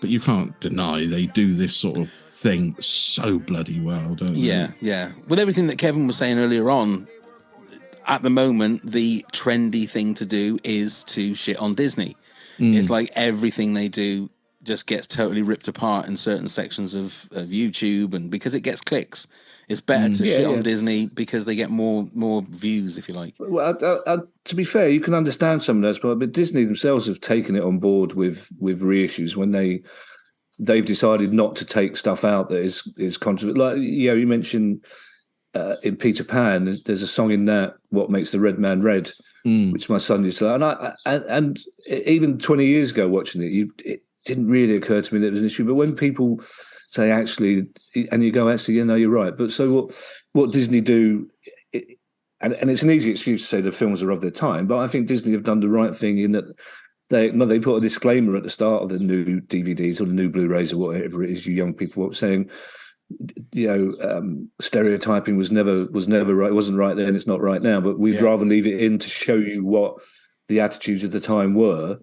Speaker 2: but you can't deny they do this sort of thing so bloody well, don't they?
Speaker 1: Yeah. With everything that Kevin was saying earlier on, at the moment, the trendy thing to do is to shit on Disney. It's like everything they do just gets totally ripped apart in certain sections of YouTube, and because it gets clicks, it's better to shit on Disney because they get more views, if you like.
Speaker 8: Well, to be fair, you can understand some of those, but Disney themselves have taken it on board with reissues when they've decided not to take stuff out that is controversial. Like, you mentioned in Peter Pan, there's a song in that, "What Makes the Red Man Red," which my son used to like. And even 20 years ago, watching it didn't really occur to me that it was an issue. But when people say, actually, and you go, actually, you're right. But so what Disney do, and it's an easy excuse to say the films are of their time, but I think Disney have done the right thing in that they put a disclaimer at the start of the new DVDs or the new Blu-rays or whatever it is, you young people, saying, stereotyping was never right. It wasn't right then. It's not right now. But we'd rather leave it in to show you what the attitudes of the time were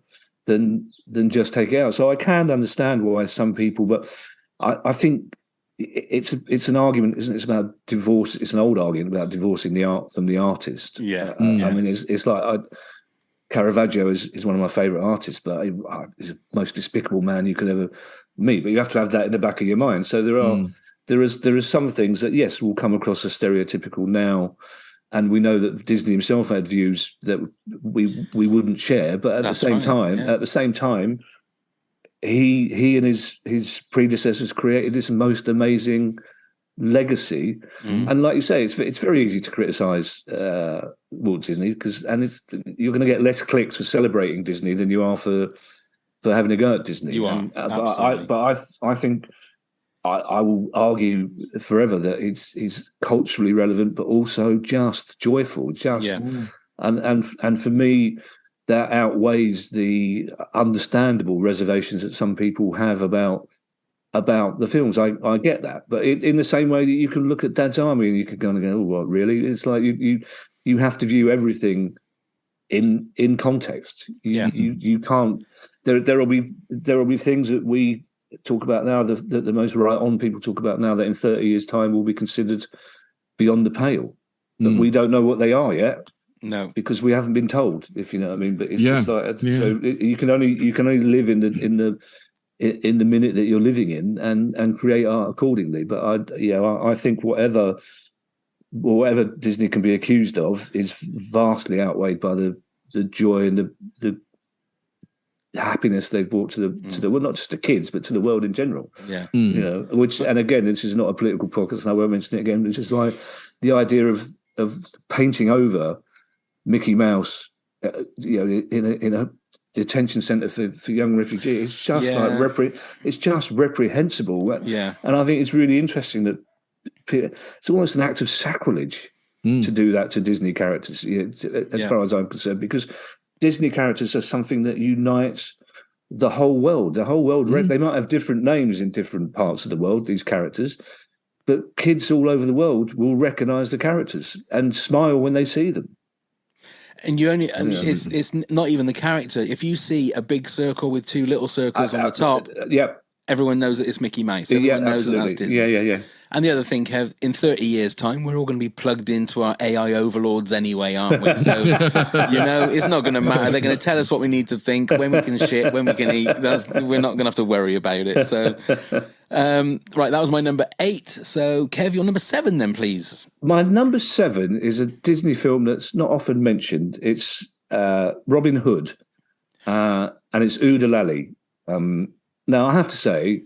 Speaker 8: than just take it out. So I can understand why some people, but I think it's an argument, isn't it? It's about divorce. It's an old argument about divorcing the art from the artist. I mean, it's like Caravaggio is one of my favourite artists, but he's the most despicable man you could ever meet. But you have to have that in the back of your mind. So there is some things that, yes, will come across as stereotypical now, and we know that Disney himself had views that we wouldn't share. But at the same time, he and his predecessors created this most amazing legacy. And like you say, it's very easy to criticise Walt Disney you're going to get less clicks for celebrating Disney than you are for having a go at Disney.
Speaker 1: You are,
Speaker 8: but I think I will argue forever that it's culturally relevant, but also just joyful. And for me, that outweighs the understandable reservations that some people have about the films. I get that, but in the same way that you can look at Dad's Army and you can kind of go, "Oh, what, really?" It's like you have to view everything in context. You can't. There will be things that we talk about now that the most right on people talk about now that in 30 years' time will be considered beyond the pale. But we don't know what they are yet.
Speaker 1: No,
Speaker 8: because we haven't been told. If you know what I mean. But it's just like so you can only live in the minute that you're living in and create art accordingly. But I think whatever Disney can be accused of is vastly outweighed by the joy and the happiness they've brought to the well, not just to kids, but to the world in general. Which, and again, this is not a political podcast, and I won't mention it again. It's just like the idea of painting over Mickey Mouse, in a detention centre for young refugees. It's just it's just reprehensible. And I think it's really interesting that it's almost an act of sacrilege to do that to Disney characters, as far as I'm concerned, because Disney characters are something that unites the whole world. The whole world, they might have different names in different parts of the world, these characters, but kids all over the world will recognise the characters and smile when they see them.
Speaker 1: And it's not even the character. If you see a big circle with two little circles on the top, everyone knows that it's Mickey Mouse. Everyone knows that that's Disney.
Speaker 8: Yeah.
Speaker 1: And the other thing, Kev, in 30 years' time, we're all going to be plugged into our AI overlords anyway, aren't we? So, it's not going to matter. They're going to tell us what we need to think, when we can shit, when we can eat. We're not going to have to worry about it. So, right, that was my number 8. So, Kev, your number 7 then, please.
Speaker 8: My number 7 is a Disney film that's not often mentioned. It's Robin Hood, and it's Oodalali. Now, I have to say,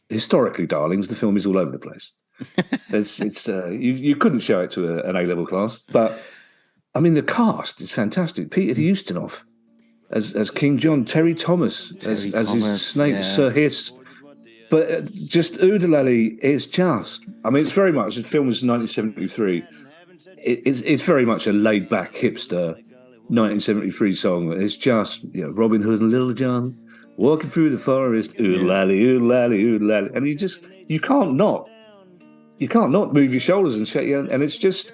Speaker 8: historically, darlings, the film is all over the place. You couldn't show it to an A-level class, but I mean the cast is fantastic. Peter Ustinov as King John, Terry Thomas as his snake, Sir Hiss. But just Oodalali is just. I mean, it's very much. The film was 1973. It's very much a laid-back hipster 1973 song. It's just Robin Hood and Little John walking through the forest, oodalali, oodalali, oodalali, and you can't not move your shoulders and shake your. And it's just,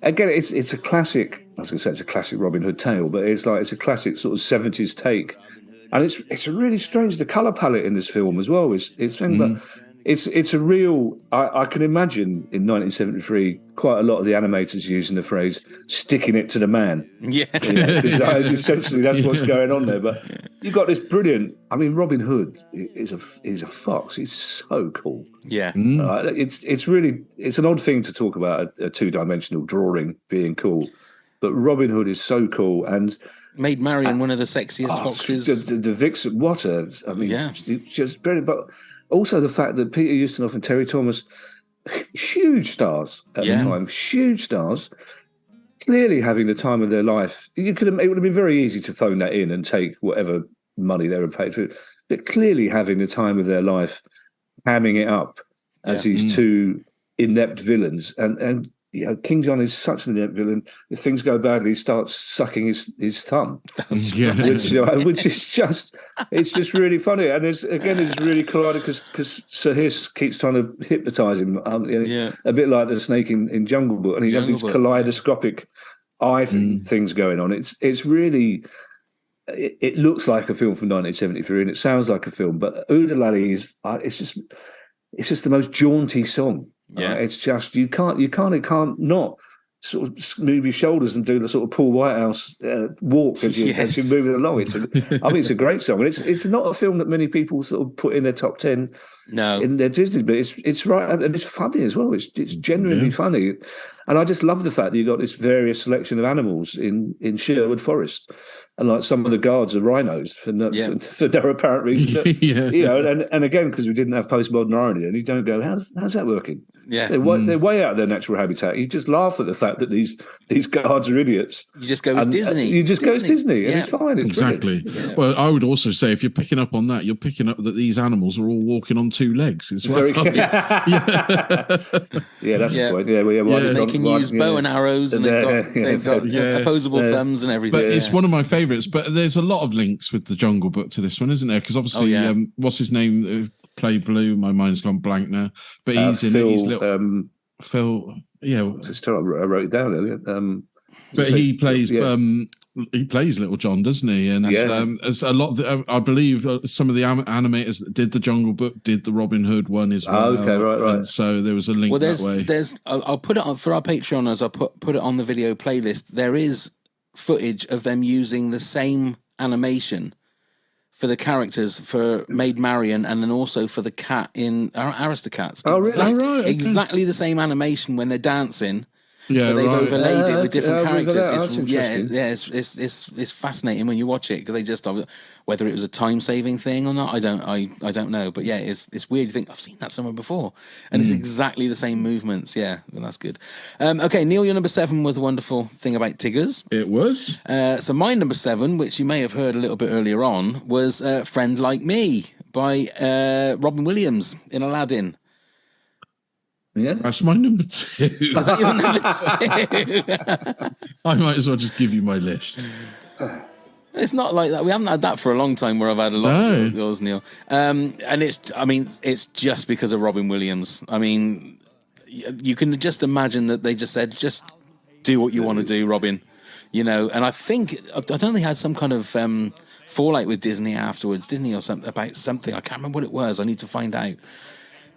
Speaker 8: again, it's a classic. I was going to say it's a classic Robin Hood tale, but it's a classic sort of 70s take and it's really strange. The color palette in this film as well is but it's a real. I can imagine in 1973 quite a lot of the animators using the phrase "sticking it to the man."
Speaker 1: Yeah,
Speaker 8: because essentially that's what's going on there. But you've got this brilliant. I mean, Robin Hood is a fox. He's so cool.
Speaker 1: yeah.
Speaker 8: It's really an odd thing to talk about a two-dimensional drawing being cool, but Robin Hood is so cool and
Speaker 1: Made Marion one of the sexiest foxes.
Speaker 8: The vixen, just brilliant. But also the fact that Peter Ustinov and Terry Thomas, huge stars at the time, huge stars, clearly having the time of their life. It would have been very easy to phone that in and take whatever money they were paid for, but clearly having the time of their life, hamming it up as these two inept villains. And King John is such an inept villain. If things go badly, he starts sucking his thumb, which is just really funny. And it's really collided because Sir Hiss keeps trying to hypnotise him, a bit like the snake in Jungle Book, and he has these kaleidoscopic eye things going on. It's really. It looks like a film from 1973, and it sounds like a film, but Oodalali is it's just the most jaunty song.
Speaker 1: Yeah,
Speaker 8: it's just you can't not sort of move your shoulders and do the sort of Paul Whitehouse walk as you're moving along. It's a great song, and it's not a film that many people sort of put in their top 10 in their Disney, but it's right, and it's funny as well. It's genuinely funny, and I just love the fact that you got this various selection of animals in Sherwood Forest, and like some of the guards are rhinos for no apparent reason. And again, because we didn't have postmodern irony, and you don't go, how's that working?
Speaker 1: Yeah,
Speaker 8: they're way out of their natural habitat. You just laugh at the fact that these guards are idiots.
Speaker 1: You just go, it's Disney.
Speaker 8: You just go, it's Disney, and it's fine. It's
Speaker 2: exactly.
Speaker 8: Yeah.
Speaker 2: Well, I would also say if you're picking up on that, you're picking up that these animals are all walking on two legs as well.
Speaker 8: That's the point.
Speaker 1: They can use bow and arrows, and they've got opposable thumbs and everything.
Speaker 2: But it's one of my favourites. But there's a lot of links with the Jungle Book to this one, isn't there? Because obviously, what's his name? Played Blue. My mind's gone blank now. But he's in Phil, Phil. Yeah,
Speaker 8: I wrote it down earlier.
Speaker 2: But he plays. He plays Little John, doesn't he? And as a lot of I believe some of the animators that did the Jungle Book did the Robin Hood one as well.
Speaker 8: Okay, right.
Speaker 2: And so there was a link that way.
Speaker 1: I'll put it on for our Patreoners. I'll put it on the video playlist. There is footage of them using the same animation for the characters for Maid Marian, and then also for the cat in Aristocats.
Speaker 8: Oh, really?
Speaker 2: Right.
Speaker 1: Exactly the same animation when they're dancing.
Speaker 2: Yeah,
Speaker 1: but they've overlaid it with different characters. It's fascinating when you watch it, because they just, whether it was a time saving thing or not, I don't know. But yeah, it's weird. You think I've seen that somewhere before, and it's exactly the same movements. Yeah, well, that's good. Okay, Neil, your number 7 was a wonderful thing about Tiggers.
Speaker 2: It was.
Speaker 1: So my number 7, which you may have heard a little bit earlier on, was "Friend Like Me" by Robin Williams in Aladdin.
Speaker 8: Yeah,
Speaker 2: that's my number 2.
Speaker 1: Is that your number 2?
Speaker 2: I might as well just give you my list.
Speaker 1: It's not like that. We haven't had that for a long time, where I've had a lot of yours, Neil. And it's just because of Robin Williams. I mean, you can just imagine that they just said, just do what you want to do, Robin. And I don't think he had some kind of fallout with Disney afterwards, didn't he, or something about something? I can't remember what it was. I need to find out.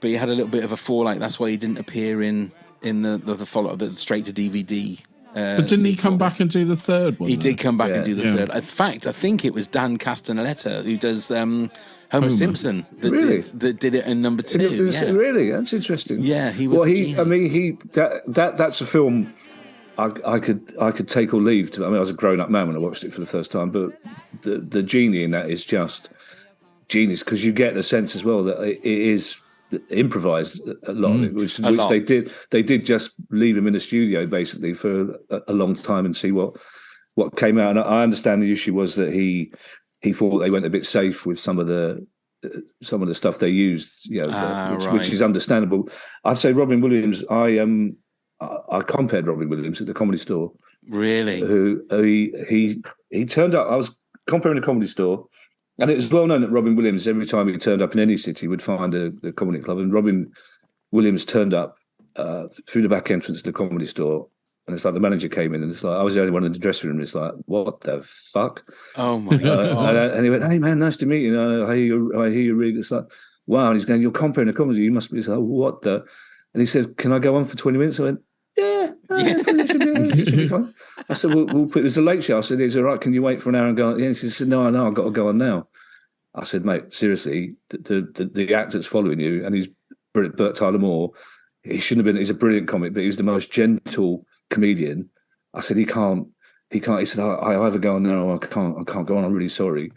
Speaker 1: But he had a little bit of a fallout. That's why he didn't appear in the follow-up, the straight to DVD.
Speaker 2: But didn't he come back and do the third one?
Speaker 1: He did come back and do the third. In fact, I think it was Dan Castellaneta who does Homer Simpson that did it in number 2.
Speaker 8: Really, that's interesting.
Speaker 1: Yeah, he was.
Speaker 8: Well, that's a film I could take or leave. I was a grown-up man when I watched it for the first time, but the genie in that is just genius, because you get the sense as well that it is improvised a lot, which they did just leave him in the studio basically for a long time and see what came out. And I understand the issue was that he thought they went a bit safe with some of the stuff they used, which is understandable. I'd say Robin Williams. I compared Robin Williams at the Comedy Store.
Speaker 1: Really?
Speaker 8: Who he turned up. I was comparing the Comedy Store. And it was well known that Robin Williams, every time he turned up in any city, would find a comedy club. And Robin Williams turned up through the back entrance to the Comedy Store And it's like the manager came in, and it's like I was the only one in the dressing room. It's like, what the fuck?
Speaker 1: Oh my God.
Speaker 8: And he went, "Hey man, nice to meet you. I hear you read." It's like, wow. And he's going, "You're comparing a comedy. You must be." It's like, what the? And he says, "Can I go on for 20 minutes?" I went, "Yeah, it should be fine." I said, "We'll put." It was the late show. I said, "Is it all right? Can you wait for an hour and go on?" Yeah. He said, "No, I've got to go on now." I said, "Mate, seriously, the actor that's following you, and he's brilliant, Bert Tyler Moore. He shouldn't have been. He's a brilliant comic, but he's the most gentle comedian." I said, he can't. He said, I either go on there or I can't go on. I'm really sorry.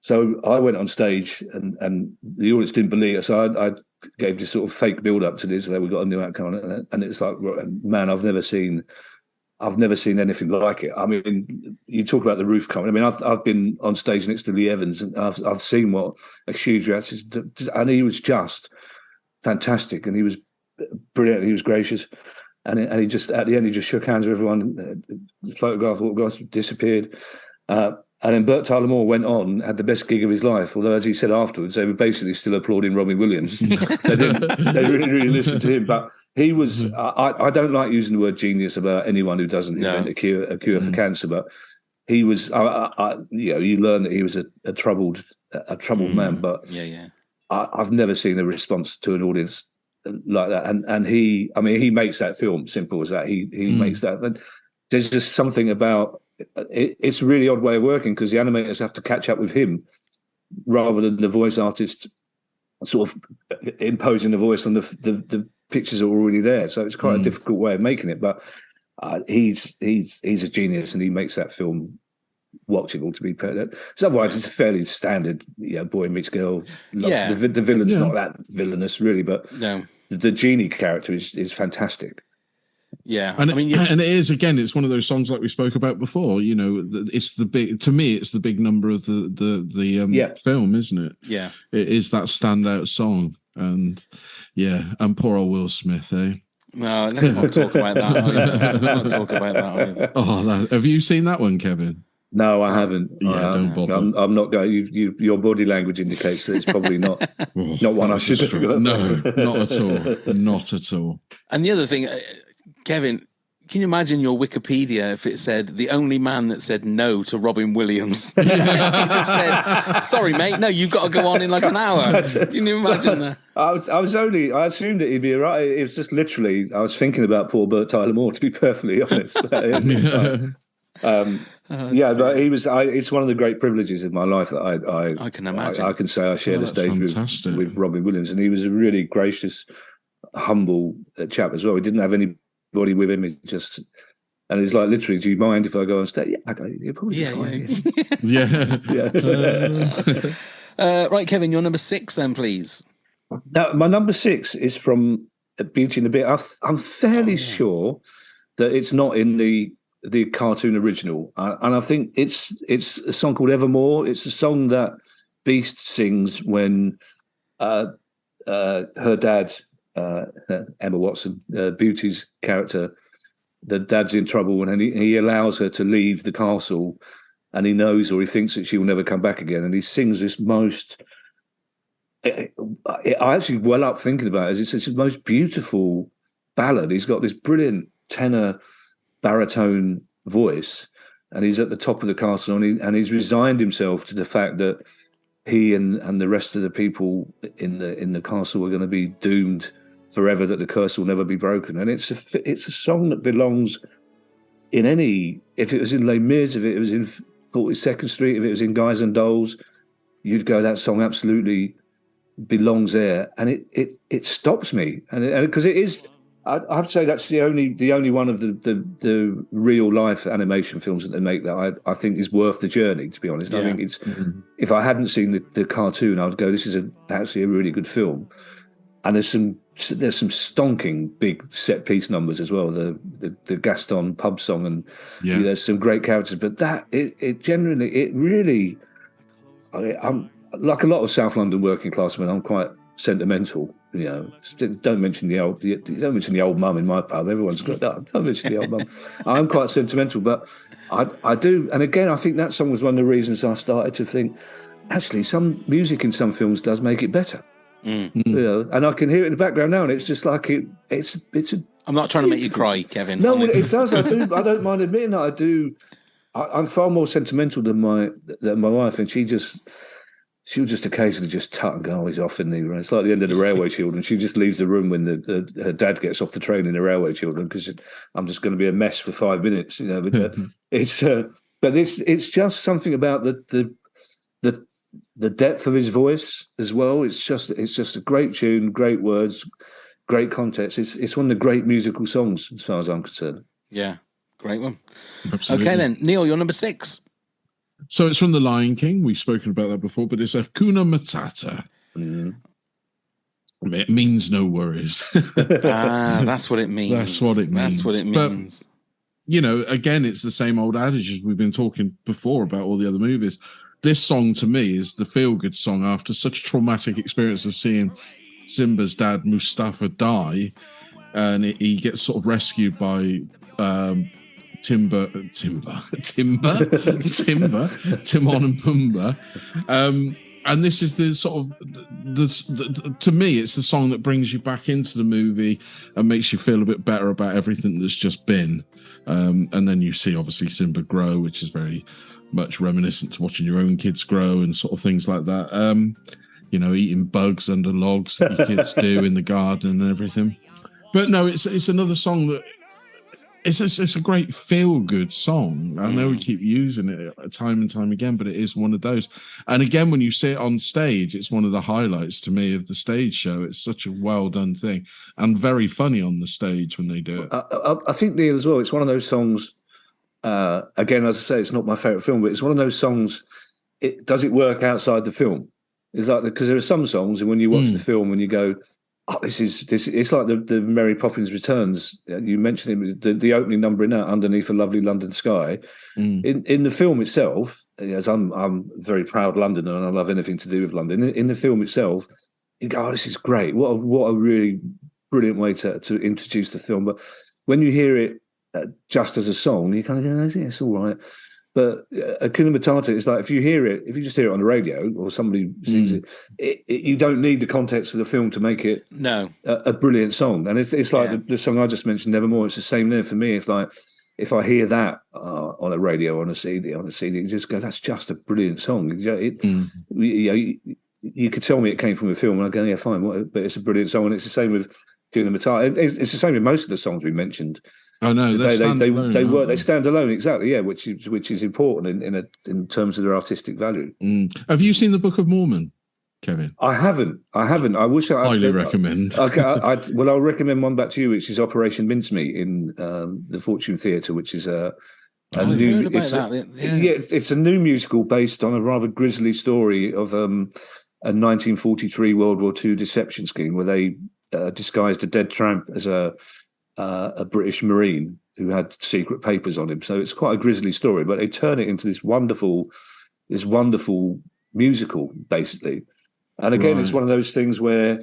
Speaker 8: So I went on stage, and the audience didn't believe it. So I gave this sort of fake build up to this, that we got a new outcome, and it's like, man, I've never seen anything like it. I mean, you talk about the roof coming. I mean, I've been on stage next to Lee Evans, and I've seen what a huge reaction, and he was just fantastic, and he was brilliant. He was gracious. And he just, at the end, he just shook hands with everyone. Autographs disappeared. And then Bert Tyler Moore went on, had the best gig of his life. Although, as he said afterwards, they were basically still applauding Robin Williams. They really listened to him. But he was, I don't like using the word genius about anyone who doesn't invent a cure for cancer. But he was, you learn that he was a troubled man. But I've never seen a response to an audience like that, and he makes that film, simple as that. He makes that. And there's just something about it. It's a really odd way of working, because the animators have to catch up with him rather than the voice artist sort of imposing the voice on the pictures are already there. So it's quite a difficult way of making it. But he's a genius, and he makes that film watchable, to be fair. So otherwise, it's a fairly standard, boy meets girl. The villain's not that villainous, really, but the genie character is fantastic.
Speaker 1: Yeah,
Speaker 2: and and it is, again, it's one of those songs like we spoke about before. It's the big, to me, it's the big number of the film, isn't it?
Speaker 1: Yeah,
Speaker 2: it is that standout song, and poor old Will Smith, eh?
Speaker 1: No, let's not talk about that.
Speaker 2: Oh, have you seen that one, Kevin?
Speaker 8: No, I haven't.
Speaker 2: Yeah, don't bother.
Speaker 8: I'm not going. Your body language indicates that it's probably not one I should have.
Speaker 2: No, not at all. Not at all.
Speaker 1: And the other thing, Kevin, can you imagine your Wikipedia if it said the only man that said no to Robin Williams? You'd have said, "Sorry, mate, no, you've got to go on in like an hour." Can you imagine that?
Speaker 8: I assumed that he'd be right. It was just literally, I was thinking about poor Bert Tyler Moore, to be perfectly honest. But he was. It's one of the great privileges of my life that I can imagine. I can say I shared a stage with Robin Williams, and he was a really gracious, humble chap as well. He didn't have anybody with him. And he's like, literally, "Do you mind if I go on stage?" Yeah, okay, you're probably fine.
Speaker 1: Right, Kevin, your number 6 then, please.
Speaker 8: Now, my number 6 is from Beauty and the Beast. I'm fairly sure that it's not in the cartoon original, and I think it's a song called Evermore. It's a song that Beast sings when her dad, Emma Watson, Beauty's character, the dad's in trouble, and he allows her to leave the castle, and he knows, or he thinks, that she will never come back again, and he sings this most. I actually well up thinking about it. It's the most beautiful ballad. He's got this brilliant tenor, baritone voice, and he's at the top of the castle, and he's resigned himself to the fact that he and the rest of the people in the castle are going to be doomed forever, that the curse will never be broken. And it's a song that belongs in any, if it was in Les Mis, if it was in 42nd Street, if it was in Guys and Dolls, you'd go, that song absolutely belongs there. And it stops me, and because it is, I have to say, that's the only one of the real life animation films that they make that I think is worth the journey, to be honest. I think it's, if I hadn't seen the cartoon, I would go, this is actually a really good film. And there's some stonking big set piece numbers as well. The Gaston pub song, and there's some great characters. But I'm like a lot of South London working class men. I'm quite sentimental. Don't mention the old mum in my pub. Everyone's got that. Don't mention the old mum. I'm quite sentimental, but I do. And again, I think that song was one of the reasons I started to think, actually, some music in some films does make it better. And I can hear it in the background now, and it's just like it's a.
Speaker 1: I'm not trying to make you cry, Kevin.
Speaker 8: No,
Speaker 1: honestly.
Speaker 8: it does. I do. I don't mind admitting that I do. I'm far more sentimental than my wife, and she'll just occasionally just tut and go, "Oh, he's off in the." It's like the end of the Railway Children. She just leaves the room when her dad gets off the train in the Railway Children because I'm just going to be a mess for 5 minutes, you know. But it's just something about the depth of his voice as well. It's just a great tune, great words, great context. It's one of the great musical songs as far as I'm concerned.
Speaker 1: Yeah, great one.
Speaker 2: Absolutely.
Speaker 1: Okay, then Neil, you're number 6.
Speaker 2: So it's from The Lion King. We've spoken about that before, but it's Hakuna Matata. It means no worries.
Speaker 1: That's what it means.
Speaker 2: That's what it means.
Speaker 1: That's what it means.
Speaker 2: But, you know, again, it's the same old adage as we've been talking before about all the other movies. This song, to me, is the feel-good song after such a traumatic experience of seeing Simba's dad, Mustafa, die. And he gets sort of rescued by Timon and Pumbaa. And this is the sort of, to me, it's the song that brings you back into the movie and makes you feel a bit better about everything that's just been. And then you see, obviously, Simba grow, which is very much reminiscent to watching your own kids grow and sort of things like that. You know, eating bugs under logs that your kids do in the garden and everything. But no, it's another song that it's a great feel-good song. I know we keep using it time and time again, but it is one of those. And again, when you see it on stage, it's one of the highlights to me of the stage show. It's such a well-done thing and very funny on the stage when they do it.
Speaker 8: I think, Neil, as well, it's one of those songs, again, as I say, it's not my favourite film, but it's one of those songs, does it work outside the film? It's like, because there are some songs, and when you watch the film and you go, oh, this it's like the Mary Poppins Returns. You mentioned it, the opening number in that, Underneath a Lovely London Sky. In the film itself, as I'm very proud Londoner and I love anything to do with London, in the film itself, you go, oh, this is great. What a really brilliant way to introduce the film. But when you hear it just as a song, you kind of go, yeah, it's all right. But Hakuna Matata is like, if you just hear it on the radio or somebody sings it, you don't need the context of the film to make it a brilliant song. And it's like the song I just mentioned, Nevermore. It's the same there for me. It's like, if I hear that on a radio, on a CD, you just go, that's just a brilliant song. You could tell me it came from a film, and I go, yeah, fine, but it's a brilliant song. And it's the same with Hakuna Matata. It's the same with most of the songs we mentioned.
Speaker 2: Oh no,
Speaker 8: they stand alone, exactly, yeah, which is important in terms of their artistic value.
Speaker 2: Have you seen the Book of Mormon, Kevin?
Speaker 8: I haven't. I wish I
Speaker 2: highly recommend.
Speaker 8: Okay, I'll recommend one back to you, which is Operation Mincemeat in the Fortune Theatre, which is it's a new musical based on a rather grisly story of a 1943 World War II deception scheme where they disguised a dead tramp as a British Marine who had secret papers on him. So it's quite a grisly story, but they turn it into this wonderful musical, basically. And again, It's one of those things where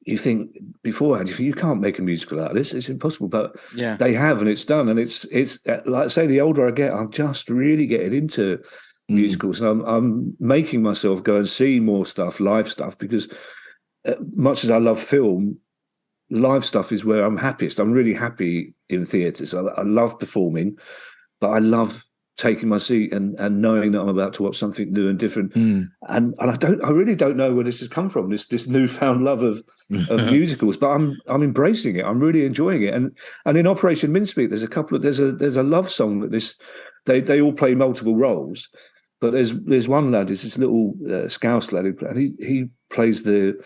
Speaker 8: you think beforehand, you can't make a musical out of this. It's impossible, but they have, and it's done. And it's like I say, the older I get, I'm just really getting into musicals, and I'm making myself go and see more stuff, live stuff, because much as I love film, live stuff is where I'm happiest. I'm really happy in theatres. I love performing, but I love taking my seat and knowing that I'm about to watch something new and different. And I really don't know where this has come from, this newfound love of musicals, but I'm embracing it. I'm really enjoying it. And in Operation Mincemeat, there's a love song that they all play multiple roles, but there's one lad, it's this little Scouse lad, and he plays the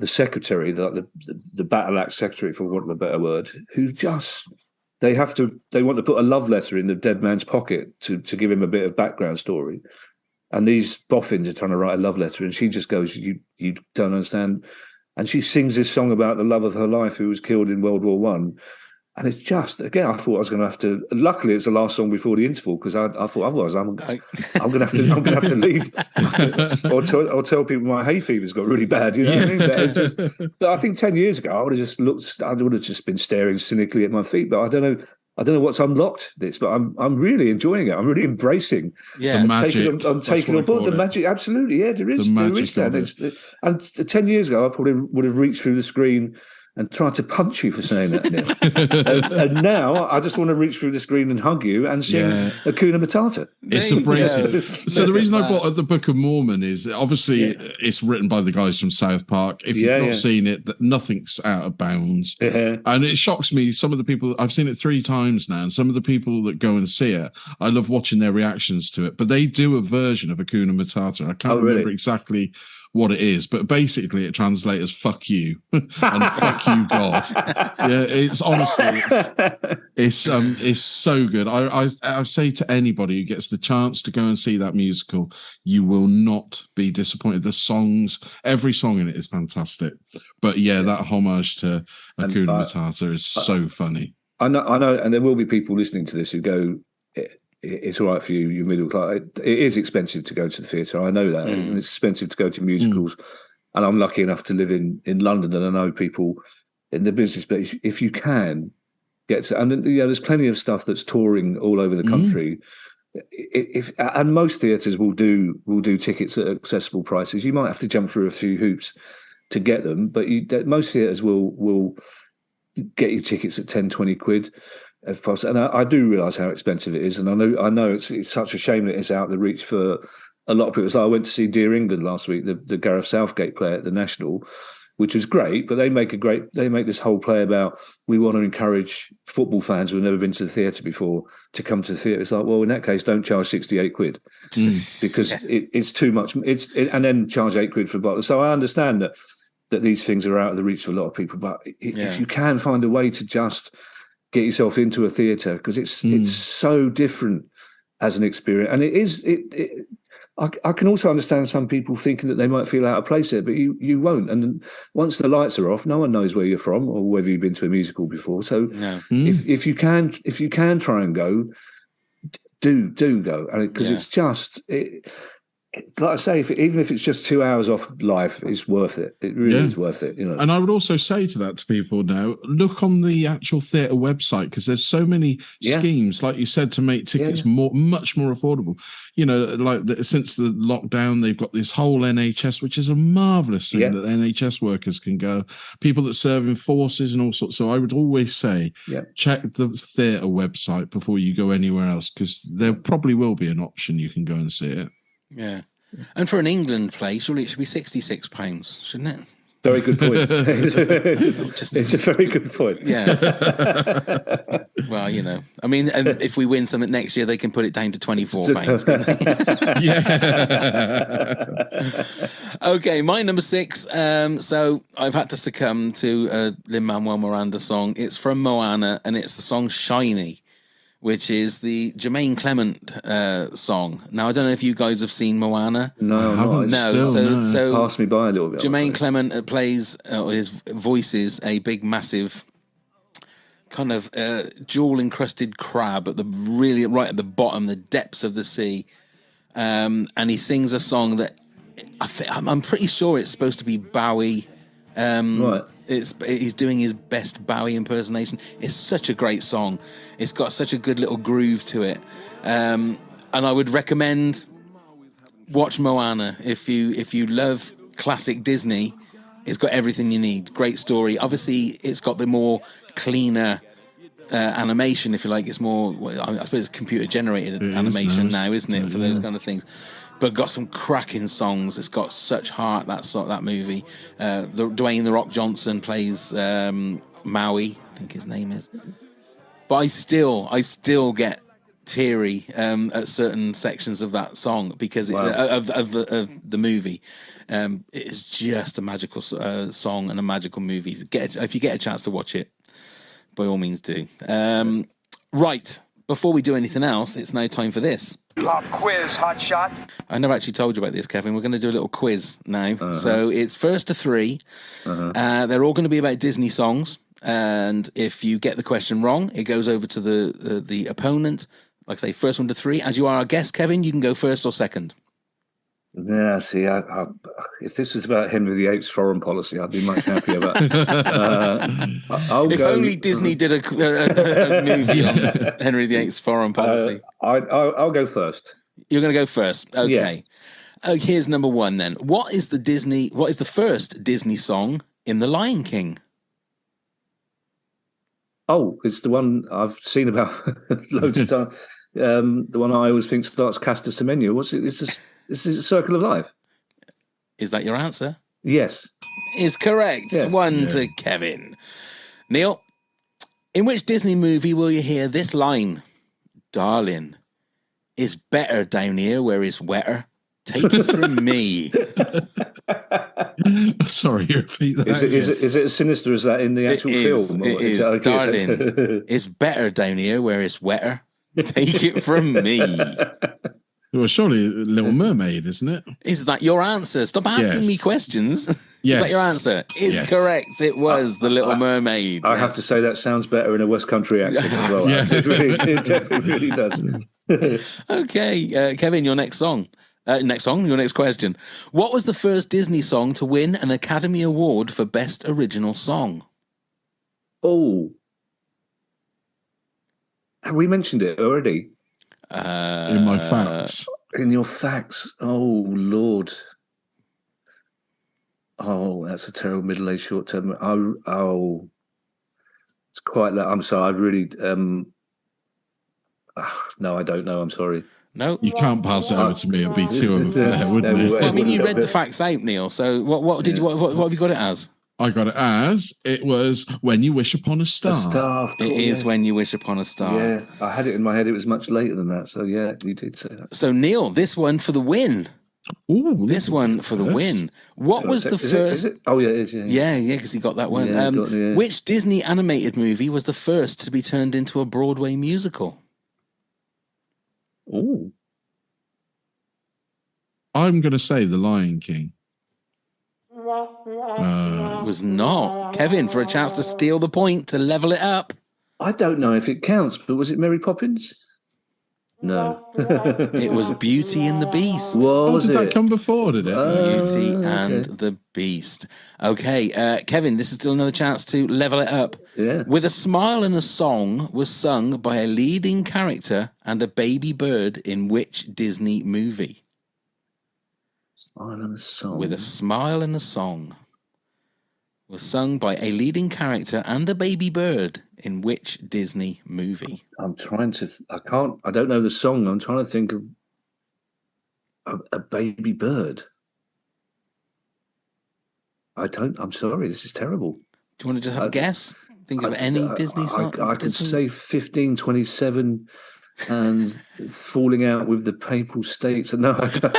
Speaker 8: secretary, the battle axe secretary, for want of a better word, who just they want to put a love letter in the dead man's pocket to give him a bit of background story, and these boffins are trying to write a love letter, and she just goes, you don't understand, and she sings this song about the love of her life who was killed in World War One. And it's just, again, I thought I was going to have to. Luckily, it's the last song before the interval, because I thought otherwise I'm going to have to leave or tell people my hay fever's got really bad. You know what I mean? But I think 10 years ago I would have just been staring cynically at my feet. But I don't know. I don't know what's unlocked this, but I'm really enjoying it. I'm really embracing.
Speaker 1: Yeah,
Speaker 2: the magic.
Speaker 8: I'm taking on board the magic. Absolutely, yeah, there is that. And 10 years ago, I probably would have reached through the screen and tried to punch you for saying that, Neil. and now I just want to reach through the screen and hug you and sing Hakuna Matata.
Speaker 2: It's abrasive. So the reason I brought up the Book of Mormon is obviously it's written by the guys from South Park. If you've not seen it, nothing's out of bounds. And it shocks me. Some of the people, I've seen it 3 times now, and some of the people that go and see it, I love watching their reactions to it. But they do a version of Hakuna Matata. I can't remember exactly what it is, but basically it translates as "fuck you" and "fuck you, God." Yeah, it's honestly, it's so good. I say to anybody who gets the chance to go and see that musical, you will not be disappointed. The songs, every song in it is fantastic. But that homage to Hakuna Matata is so funny.
Speaker 8: I know, and there will be people listening to this who go, it's all right for you, you're middle class. It is expensive to go to the theatre. I know that. And it's expensive to go to musicals. And I'm lucky enough to live in London, and I know people in the business. But if you can get to, and there's plenty of stuff that's touring all over the country. And most theatres will do tickets at accessible prices. You might have to jump through a few hoops to get them, but most theatres will get you tickets at 10, 20 quid. If possible. And I do realise how expensive it is, and I know it's such a shame that it's out of the reach for a lot of people. So I went to see Dear England last week, the Gareth Southgate play at the National, which was great. But they make this whole play about we want to encourage football fans who have never been to the theatre before to come to the theatre. It's like, well, in that case, don't charge 68 quid because it's too much. And then charge 8 quid for a bottle. So I understand that these things are out of the reach for a lot of people. But if you can find a way to just get yourself into a theatre, because it's so different as an experience, and it is. I can also understand some people thinking that they might feel out of place there, but you won't. And once the lights are off, no one knows where you're from or whether you've been to a musical before. So if you can try and go, do go, because it's just. Like I say, even if it's just 2 hours off life, it's worth it. It really is worth it,
Speaker 2: And I would also say to that to people now, look on the actual theatre website, because there's so many schemes, like you said, to make tickets much more affordable. Since the lockdown, they've got this whole NHS, which is a marvellous thing that NHS workers can go. People that serve in forces and all sorts. So I would always say, check the theatre website before you go anywhere else, because there probably will be an option you can go and see it.
Speaker 1: Yeah. And for an England play, surely it should be £66, shouldn't it?
Speaker 8: Very good point. It's a very good point.
Speaker 1: Yeah. Well, I mean, and if we win something next year, they can put it down to £24. Yeah. Okay, my number 6. So I've had to succumb to Lin-Manuel Miranda song. It's from Moana, and it's the song "Shiny," which is the Jermaine Clement song. Now, I don't know if you guys have seen Moana.
Speaker 8: No,
Speaker 1: So
Speaker 8: passed me by a little bit.
Speaker 1: Jermaine Clement plays, his voices a big, massive kind of jewel-encrusted crab right at the bottom, the depths of the sea. And he sings a song that I'm pretty sure it's supposed to be Bowie. Right. He's doing his best Bowie impersonation. It's such a great song. It's got such a good little groove to it. And I would recommend watch Moana if you love classic Disney. It's got everything you need. Great story. Obviously, it's got the more cleaner animation, if you like. It's more, I suppose, computer generated animation now, isn't it, for those kind of things? But got some cracking songs. It's got such heart, that movie. Dwayne "The Rock" Johnson plays Maui, I think his name is. But I still get teary at certain sections of that song because of the movie. It's just a magical song and a magical movie. If you get a chance to watch it, by all means do. Right, before we do anything else, it's now time for this.
Speaker 6: Pop quiz, hot shot.
Speaker 1: I never actually told you about this, Kevin. We're going to do a little quiz now. So it's first to 3. They're all going to be about Disney songs. And if you get the question wrong, it goes over to the opponent. Like I say, first one to 3. As you are our guest, Kevin, you can go first or second.
Speaker 8: Yeah, see, if this was about Henry VIII's foreign policy, I'd be much happier. But
Speaker 1: If only Disney did a movie on Henry VIII's foreign policy.
Speaker 8: I'll go first.
Speaker 1: You're going to go first. Okay. Here's number one then. What is the first Disney song in The Lion King?
Speaker 8: Oh, it's the one I've seen about loads of times. The one I always think starts Castor Semenya. What's it? This is a Circle of Life.
Speaker 1: Is that your answer?
Speaker 8: Yes.
Speaker 1: Is correct.
Speaker 8: Yes.
Speaker 1: One to Kevin. Neil, in which Disney movie will you hear this line? Darling, it's better down here where it's wetter. Take it from me.
Speaker 2: Sorry, repeat that.
Speaker 8: Is it as sinister as that in the actual film?
Speaker 1: It is.
Speaker 8: Okay.
Speaker 1: Darling, it's better down here where it's wetter. Take it from me.
Speaker 2: Well, surely Little Mermaid, isn't it?
Speaker 1: Is that your answer? Stop asking me questions.
Speaker 2: Yes.
Speaker 1: Is that your answer? Is correct. It was The Little Mermaid.
Speaker 8: I have to say that sounds better in a West Country accent as well.
Speaker 2: Yeah.
Speaker 8: It definitely really does.
Speaker 1: Okay, Kevin, your next song. Your next question. What was the first Disney song to win an Academy Award for Best Original Song?
Speaker 8: Oh. Have we mentioned it already?
Speaker 2: In my facts.
Speaker 8: In your facts. Oh, Lord. Oh, that's a terrible middle-aged short-term. Oh. It's quite that. I'm sorry. I really... no, I don't know. I'm sorry.
Speaker 1: No,
Speaker 2: You can't pass it over to me. It'd be too unfair, wouldn't it?
Speaker 1: Well, I mean, you read the facts out, Neil. So what have you got it as?
Speaker 2: I got it as it was When You Wish Upon a Star.
Speaker 8: A star.
Speaker 1: It is When You Wish Upon a Star.
Speaker 8: Yeah, I had it in my head. It was much later than that. So yeah, you did say that.
Speaker 1: So Neil, this one for the win.
Speaker 2: Ooh,
Speaker 1: This one for the win. What was the first?
Speaker 8: Is it? Oh yeah, it is.
Speaker 1: Yeah, because he got that one.
Speaker 8: Yeah,
Speaker 1: Which Disney animated movie was the first to be turned into a Broadway musical?
Speaker 8: Oh.
Speaker 2: I'm going to say The Lion King.
Speaker 1: It was not. Kevin, for a chance to steal the point, to level it up.
Speaker 8: I don't know if it counts, but was it Mary Poppins? No.
Speaker 1: It was Beauty and the Beast.
Speaker 2: Did that come before, did it?
Speaker 1: Beauty and the Beast. Okay, Kevin, this is still another chance to level it up.
Speaker 8: Yeah.
Speaker 1: With a Smile and a Song was sung by a leading character and a baby bird in which Disney movie?
Speaker 8: Smile and a Song.
Speaker 1: With a Smile and a Song was sung by a leading character and a baby bird in which Disney movie?
Speaker 8: I'm trying to... I don't know the song. I'm trying to think of a baby bird. I'm sorry. This is terrible.
Speaker 1: Do you want to just have a guess? Think of any Disney song?
Speaker 8: I could say 1527 and falling out with the Papal States. No, I don't.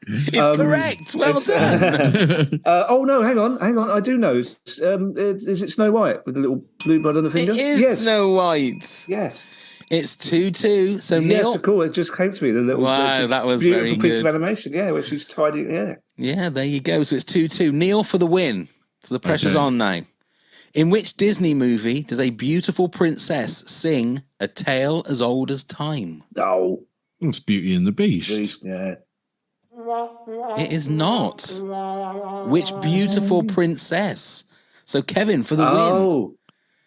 Speaker 1: It's correct. Well done.
Speaker 8: Oh no, hang on. I do know. Is it Snow White with the little blue blood on the finger?
Speaker 1: It is Snow White.
Speaker 8: Yes.
Speaker 1: It's 2-2. So
Speaker 8: yes,
Speaker 1: Neil,
Speaker 8: of course. It just came to me. The little
Speaker 1: that was
Speaker 8: beautiful
Speaker 1: very
Speaker 8: piece
Speaker 1: good.
Speaker 8: of animation. Yeah, where she's tidy. Yeah.
Speaker 1: Yeah, there you go. So it's 2-2. Neil for the win. So the pressure's on now. In which Disney movie does a beautiful princess sing A Tale as Old as Time?
Speaker 8: Oh,
Speaker 2: it's Beauty and the Beast.
Speaker 8: Yeah.
Speaker 1: It is not. Which beautiful princess? So Kevin for the win.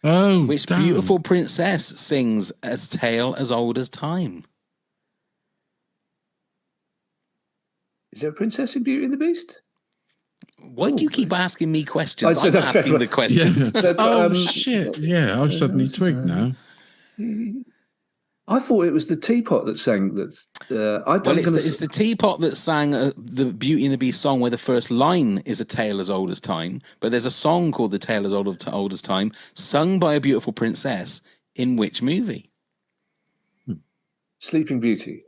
Speaker 2: Oh,
Speaker 1: which beautiful princess sings A Tale as Old as Time?
Speaker 8: Is there a princess in Beauty and the Beast?
Speaker 1: Why do you keep asking me questions? I'm asking the questions.
Speaker 2: Yeah. Shit. Yeah, I've suddenly twigged now.
Speaker 8: I thought it was the teapot that sang that.
Speaker 1: It's the teapot that sang the Beauty and the Beast song where the first line is A Tale as Old as Time, but there's a song called The Tale as Old as Time, sung by a beautiful princess in which movie?
Speaker 8: Sleeping Beauty.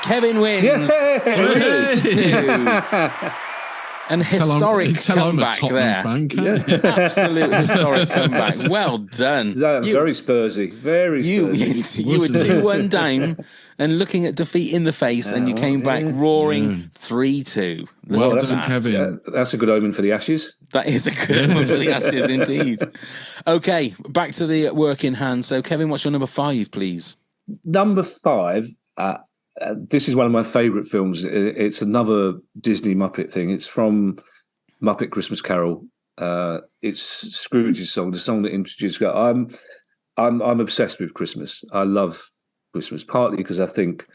Speaker 1: Kevin wins 3-2. An historic comeback there. Absolute historic comeback. Well done.
Speaker 8: Very Spursy. Very Spursy.
Speaker 1: You were 2-1 down and looking at defeat in the face, and you came back roaring 3-2.
Speaker 2: Well done, Kevin.
Speaker 8: That's a good omen for the Ashes.
Speaker 1: That is a good omen for the Ashes, indeed. Okay, back to the work in hand. So, Kevin, what's your number 5, please?
Speaker 8: Number 5. This is one of my favourite films. It's another Disney Muppet thing. It's from Muppet Christmas Carol. It's Scrooge's song, the song that introduced. I'm obsessed with Christmas. I love Christmas, partly because I think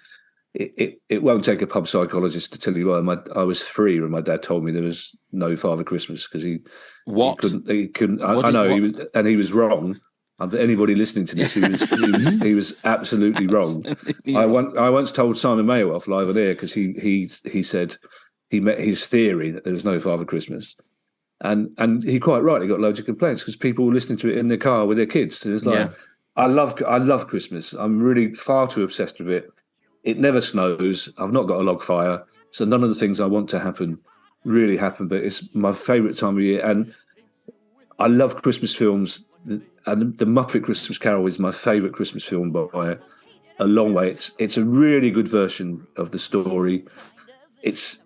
Speaker 8: it won't take a pub psychologist to tell you why. I was 3 when my dad told me there was no Father Christmas because he couldn't. I know. He was wrong. Anybody listening to this, he was absolutely wrong. I once told Simon Mayo off live on air because he said he met his theory that there was no Father Christmas, and he quite rightly got loads of complaints because people were listening to it in their car with their kids. So it's like I love Christmas. I'm really far too obsessed with it. It never snows. I've not got a log fire, so none of the things I want to happen really happen. But it's my favourite time of year, and I love Christmas films. And the Muppet Christmas Carol is my favourite Christmas film by a long way. It's a really good version of the story. It's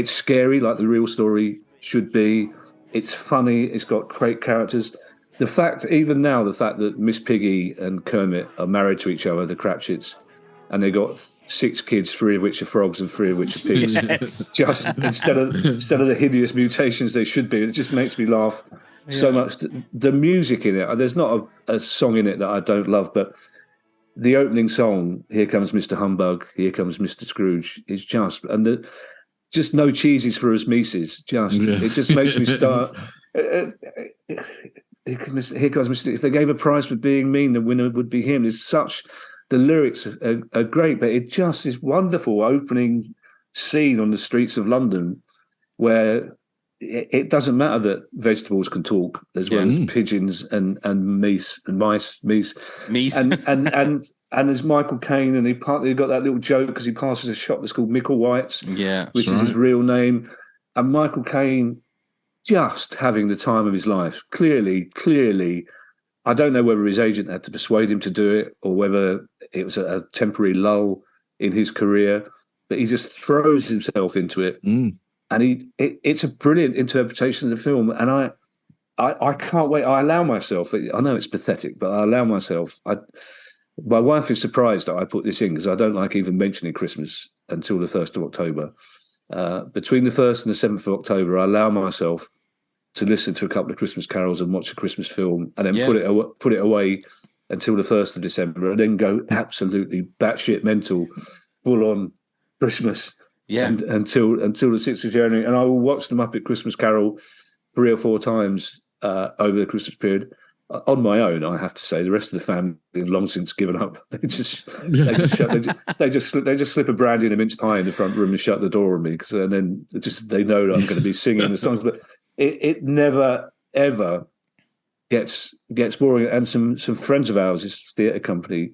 Speaker 8: scary like the real story should be. It's funny. It's got great characters. The fact that Miss Piggy and Kermit are married to each other, the Cratchits, and they got 6 kids, 3 of which are frogs and 3 of which are pigs.
Speaker 1: Yes.
Speaker 8: Just instead of the hideous mutations they should be, it just makes me laugh. So much. The music in it, there's not a song in it that I don't love, but the opening song, Here Comes Mr. Humbug, Here Comes Mr. Scrooge, is just, and just no cheesies for us Mises. It just makes me start. Here comes Mr. If they gave a prize for being mean, the winner would be him. The lyrics are great, but it just is wonderful opening scene on the streets of London where it doesn't matter that vegetables can talk as well as pigeons and mice. And there's Michael Caine, and he got that little joke because he passes a shop that's called Mickle White's, which is his real name. And Michael Caine just having the time of his life. Clearly, I don't know whether his agent had to persuade him to do it or whether it was a temporary lull in his career, but he just throws himself into it. And it's a brilliant interpretation of the film. And I can't wait. I allow myself, I know it's pathetic, but I allow myself. My wife is surprised that I put this in because I don't like even mentioning Christmas until the 1st of October. Between the 1st and the 7th of October, I allow myself to listen to a couple of Christmas carols and watch a Christmas film and then put it away until the 1st of December and then go absolutely batshit mental, full on Christmas. And until the 6th of January. And I will watch the Muppet Christmas Carol 3 or 4 times over the Christmas period on my own, I have to say. The rest of the family have long since given up. They just slip a brandy and a mince pie in the front room and shut the door on me and then they know that I'm going to be singing the songs. But it never, ever gets boring. And some friends of ours, this theatre company,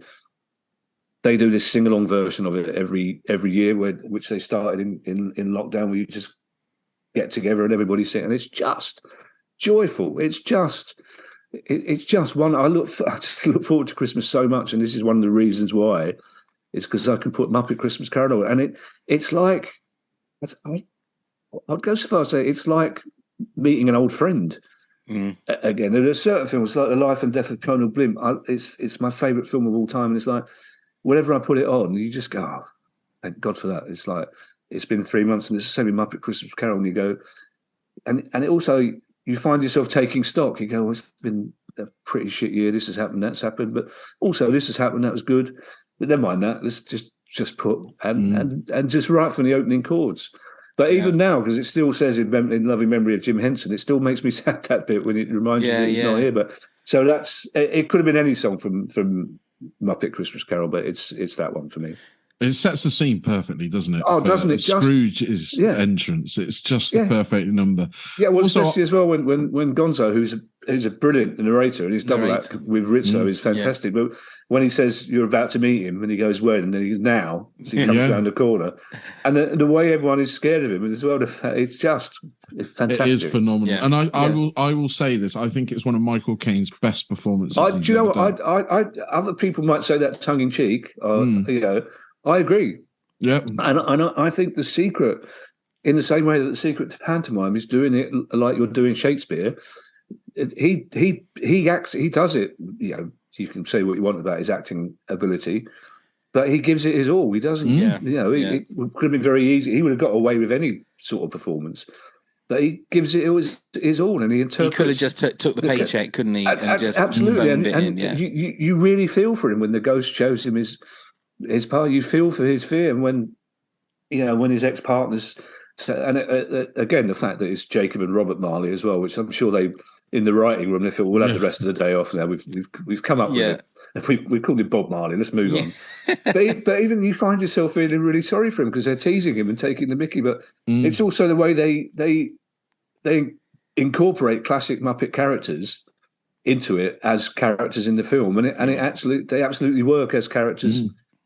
Speaker 8: they do this sing-along version of it every year, which they started in lockdown, where you just get together and everybody sing, and it's just joyful. It's just one. I just look forward to Christmas so much, and this is one of the reasons why. It's because I can put Muppet Christmas Carol on, and it's like I'd go so far as to say it's like meeting an old friend. Again, there are certain films like The Life and Death of Colonel Blimp. It's my favourite film of all time, and it's like, whenever I put it on, you just go, oh, thank God for that. It's like, it's been 3 months and it's the same with Muppet Christmas Carol, and you go, and it also, you find yourself taking stock. You go, oh, it's been a pretty shit year. This has happened, that's happened, but also this has happened, that was good. But never mind that. Let's just put, and just right from the opening chords. But even now, because it still says in loving memory of Jim Henson, it still makes me sad that bit when it reminds you that he's not here. But so it could have been any song from Muppet Christmas Carol, but it's that one for me.
Speaker 2: It sets the scene perfectly, doesn't it?
Speaker 8: Oh, doesn't it?
Speaker 2: Scrooge's entrance. It's just the perfect number.
Speaker 8: Yeah, well, also, especially as well when Gonzo, who's a brilliant narrator, and his double act with Rizzo is fantastic. But when he says you're about to meet him, and he goes when, and then he goes now, as he comes around the corner, and the way everyone is scared of him as well, it's fantastic.
Speaker 2: It is phenomenal. Yeah. And I will say this: I think it's one of Michael Caine's best performances.
Speaker 8: Do you know what? Other people might say that tongue in cheek. You know, I agree.
Speaker 2: Yeah,
Speaker 8: and I think The Secret, in the same way that The Secret to pantomime is doing it like you're doing Shakespeare. He acts. He does it. You know, you can say what you want about his acting ability, but he gives it his all. He doesn't.
Speaker 1: Yeah.
Speaker 8: It could have been very easy. He would have got away with any sort of performance, but he gives it his all, and he interprets.
Speaker 1: He could have just took the paycheck, couldn't he? And just
Speaker 8: absolutely,
Speaker 1: phoned it
Speaker 8: and
Speaker 1: in,
Speaker 8: you really feel for him when the ghost shows him his part. You feel for his fear, and when his ex-partners, and again the fact that it's Jacob and Robert Marley as well, which I'm sure they in the writing room they thought we'll have the rest of the day off now. We've come up with it. We called him Bob Marley. Let's move on. But even you find yourself feeling really sorry for him because they're teasing him and taking the mickey. But it's also the way they incorporate classic Muppet characters into it as characters in the film, and they absolutely work as characters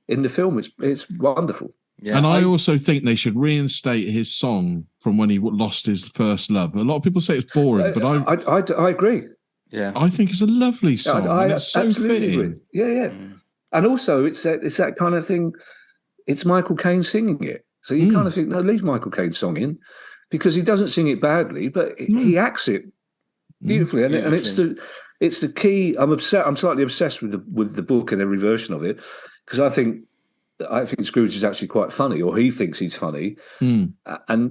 Speaker 8: in the film. It's wonderful.
Speaker 2: Yeah, and I also think they should reinstate his song from when he lost his first love. A lot of people say it's boring, but
Speaker 8: I agree.
Speaker 1: Yeah,
Speaker 2: I think it's a lovely song.
Speaker 8: I
Speaker 2: it's so fitting. Agree.
Speaker 8: Yeah. And also, it's that kind of thing. It's Michael Caine singing it, so you kind of think, no, leave Michael Caine's song in because he doesn't sing it badly, but he acts it beautifully, and it's the key. I'm slightly obsessed with the book and every version of it because I think Scrooge is actually quite funny, or he thinks he's funny, and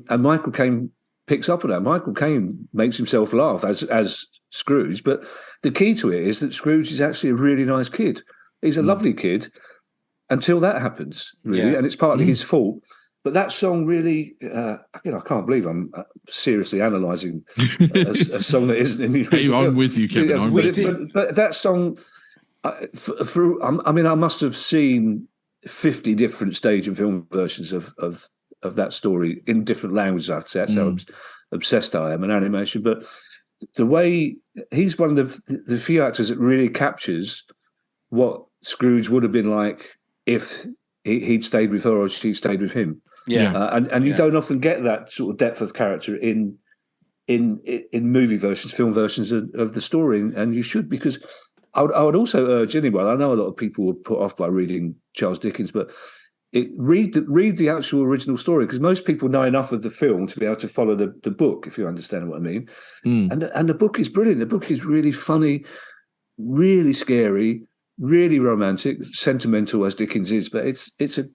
Speaker 8: Michael Caine picks up on that. Michael Caine makes himself laugh as Scrooge, but the key to it is that Scrooge is actually a really nice kid. He's a lovely kid until that happens, really, and it's partly his fault. But that song really, I can't believe I'm seriously analysing a song that isn't in the original.
Speaker 2: I'm with you, Kevin.
Speaker 8: But that song, I must have seen 50 different stage and film versions of that story in different languages. I have to say that's how obsessed I am in animation. But the way he's one of the few actors that really captures what Scrooge would have been like if he'd stayed with her or she stayed with him. And you don't often get that sort of depth of character in movie versions, film versions of the story, and you should, because I would also urge anyone. I know a lot of people were put off by reading Charles Dickens, but read the actual original story, because most people know enough of the film to be able to follow the book, if you understand what I mean. And the book is brilliant. The book is really funny, really scary, really romantic, sentimental as Dickens is. But it's a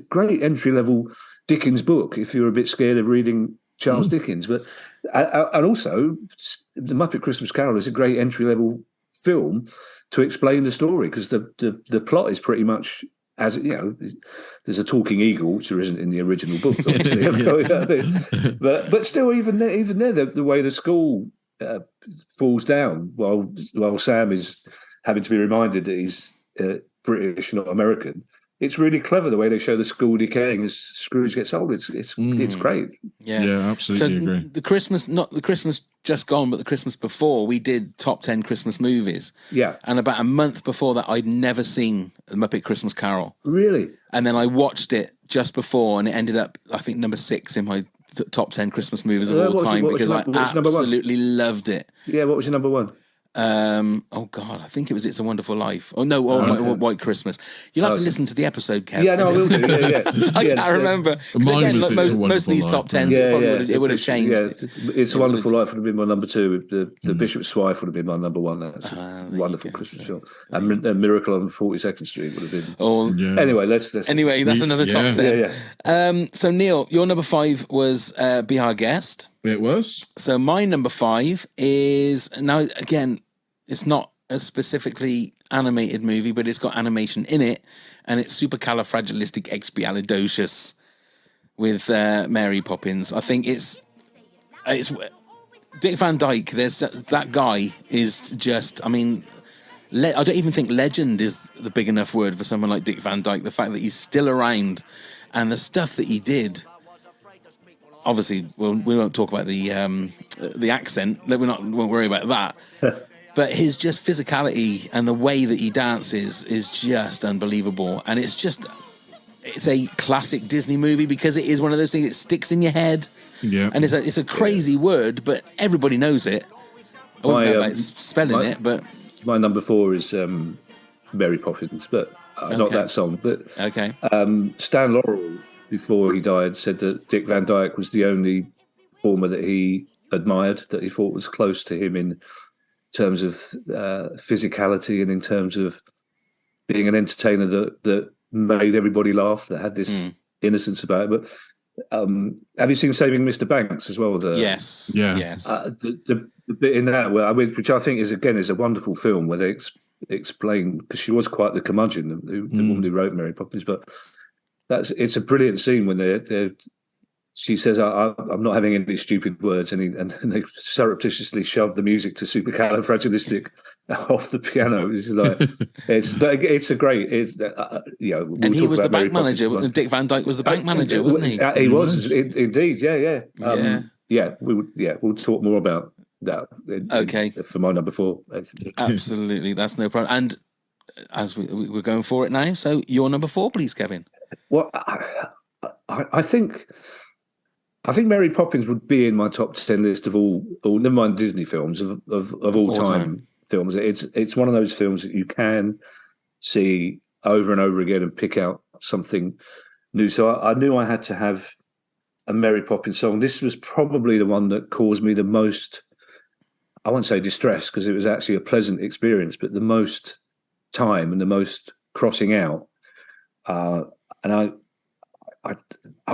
Speaker 8: great entry level Dickens book if you're a bit scared of reading Charles Dickens. But and also, The Muppet Christmas Carol is a great entry level film to explain the story, because the plot is pretty much, as you know, there's a talking eagle, which there isn't in the original book, obviously. but still, even there, the way the school falls down while Sam is having to be reminded that he's British, not American. It's really clever the way they show the school decaying as Scrooge gets old. It's great.
Speaker 2: Yeah, absolutely agree.
Speaker 1: The Christmas, not the Christmas just gone, but the Christmas before, we did top 10 Christmas movies.
Speaker 8: Yeah.
Speaker 1: And about a month before that, I'd never seen The Muppet Christmas Carol.
Speaker 8: Really?
Speaker 1: And then I watched it just before, and it ended up, I think, number 6 in my top 10 Christmas movies of all time, because I absolutely loved it.
Speaker 8: Yeah, what was your number one?
Speaker 1: Oh God, I think it was It's a Wonderful Life. Oh no, White Christmas. You'll have to listen to the episode, Kev.
Speaker 8: Yeah, no, I will do. Yeah.
Speaker 1: I can't remember.
Speaker 2: Mine
Speaker 1: again,
Speaker 2: was
Speaker 1: most of these top 10s, it would have changed.
Speaker 8: Yeah. It's a Wonderful Life would have been my number 2. The Bishop's Wife would have been my number 1. That's a wonderful Christmas film. And Miracle on 42nd Street would have been. Anyway, let's
Speaker 1: Anyway, that's another top 10.
Speaker 8: Yeah.
Speaker 1: So Neil, your number 5 was Be Our Guest.
Speaker 2: It was.
Speaker 1: So my number 5 is, now again, it's not a specifically animated movie, but it's got animation in it, and it's Supercalifragilisticexpialidocious with Mary Poppins. I think it's Dick Van Dyke. That guy is just, I mean, I don't even think legend is the big enough word for someone like Dick Van Dyke. The fact that he's still around and the stuff that he did. Obviously, we won't talk about the accent. We won't worry about that. But his just physicality and the way that he dances is just unbelievable. And it's a classic Disney movie, because it is one of those things that sticks in your head.
Speaker 2: Yeah.
Speaker 1: And it's a crazy word, but everybody knows it. I wouldn't know about spelling it, but
Speaker 8: my number 4 is Mary Poppins, but not that song. But Stan Laurel, before he died, said that Dick Van Dyke was the only performer that he admired, that he thought was close to him in terms of physicality and in terms of being an entertainer that made everybody laugh, that had this innocence about it. But have you seen Saving Mr. Banks as well?
Speaker 1: Yes.
Speaker 2: Yeah.
Speaker 1: Yes.
Speaker 8: The bit in that which I think is a wonderful film where they explain, because she was quite the curmudgeon, the woman who wrote Mary Poppins, but it's a brilliant scene when she says, I'm not having any stupid words, and they surreptitiously shove the music to Supercalifragilistic off the piano. It's like it's a great. We'll
Speaker 1: and he was the
Speaker 8: Mary
Speaker 1: bank manager.
Speaker 8: Poppins,
Speaker 1: Dick Van Dyke was the bank manager, wasn't he?
Speaker 8: He was indeed. Yeah. We'll talk more about that.
Speaker 1: Okay.
Speaker 8: For my number 4.
Speaker 1: Absolutely, that's no problem. And as we're going for it now, so your number 4, please, Kevin.
Speaker 8: Well, I think Mary Poppins would be in my top 10 list of all never mind Disney films of all time films. It's one of those films that you can see over and over again and pick out something new. So I knew I had to have a Mary Poppins song. This was probably the one that caused me the most, I won't say distress, because it was actually a pleasant experience, but the most time and the most crossing out. And I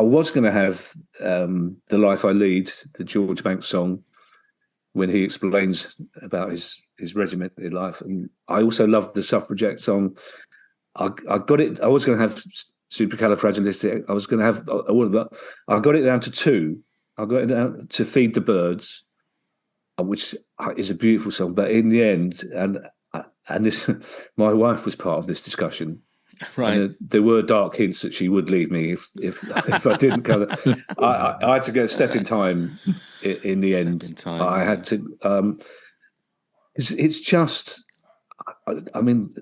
Speaker 8: was going to have The Life I Lead, the George Banks song, when he explains about his regimented life. And I also loved the Suffragette song. I got it. I was going to have Supercalifragilistic. I was going to have all of that. I got it down to 2. I got it down to Feed the Birds, which is a beautiful song. But in the end, and this, my wife was part of this discussion.
Speaker 1: Right.
Speaker 8: And there were dark hints that she would leave me if I didn't cover. I had to go Step in Time in the end. I had to. It's just. I mean,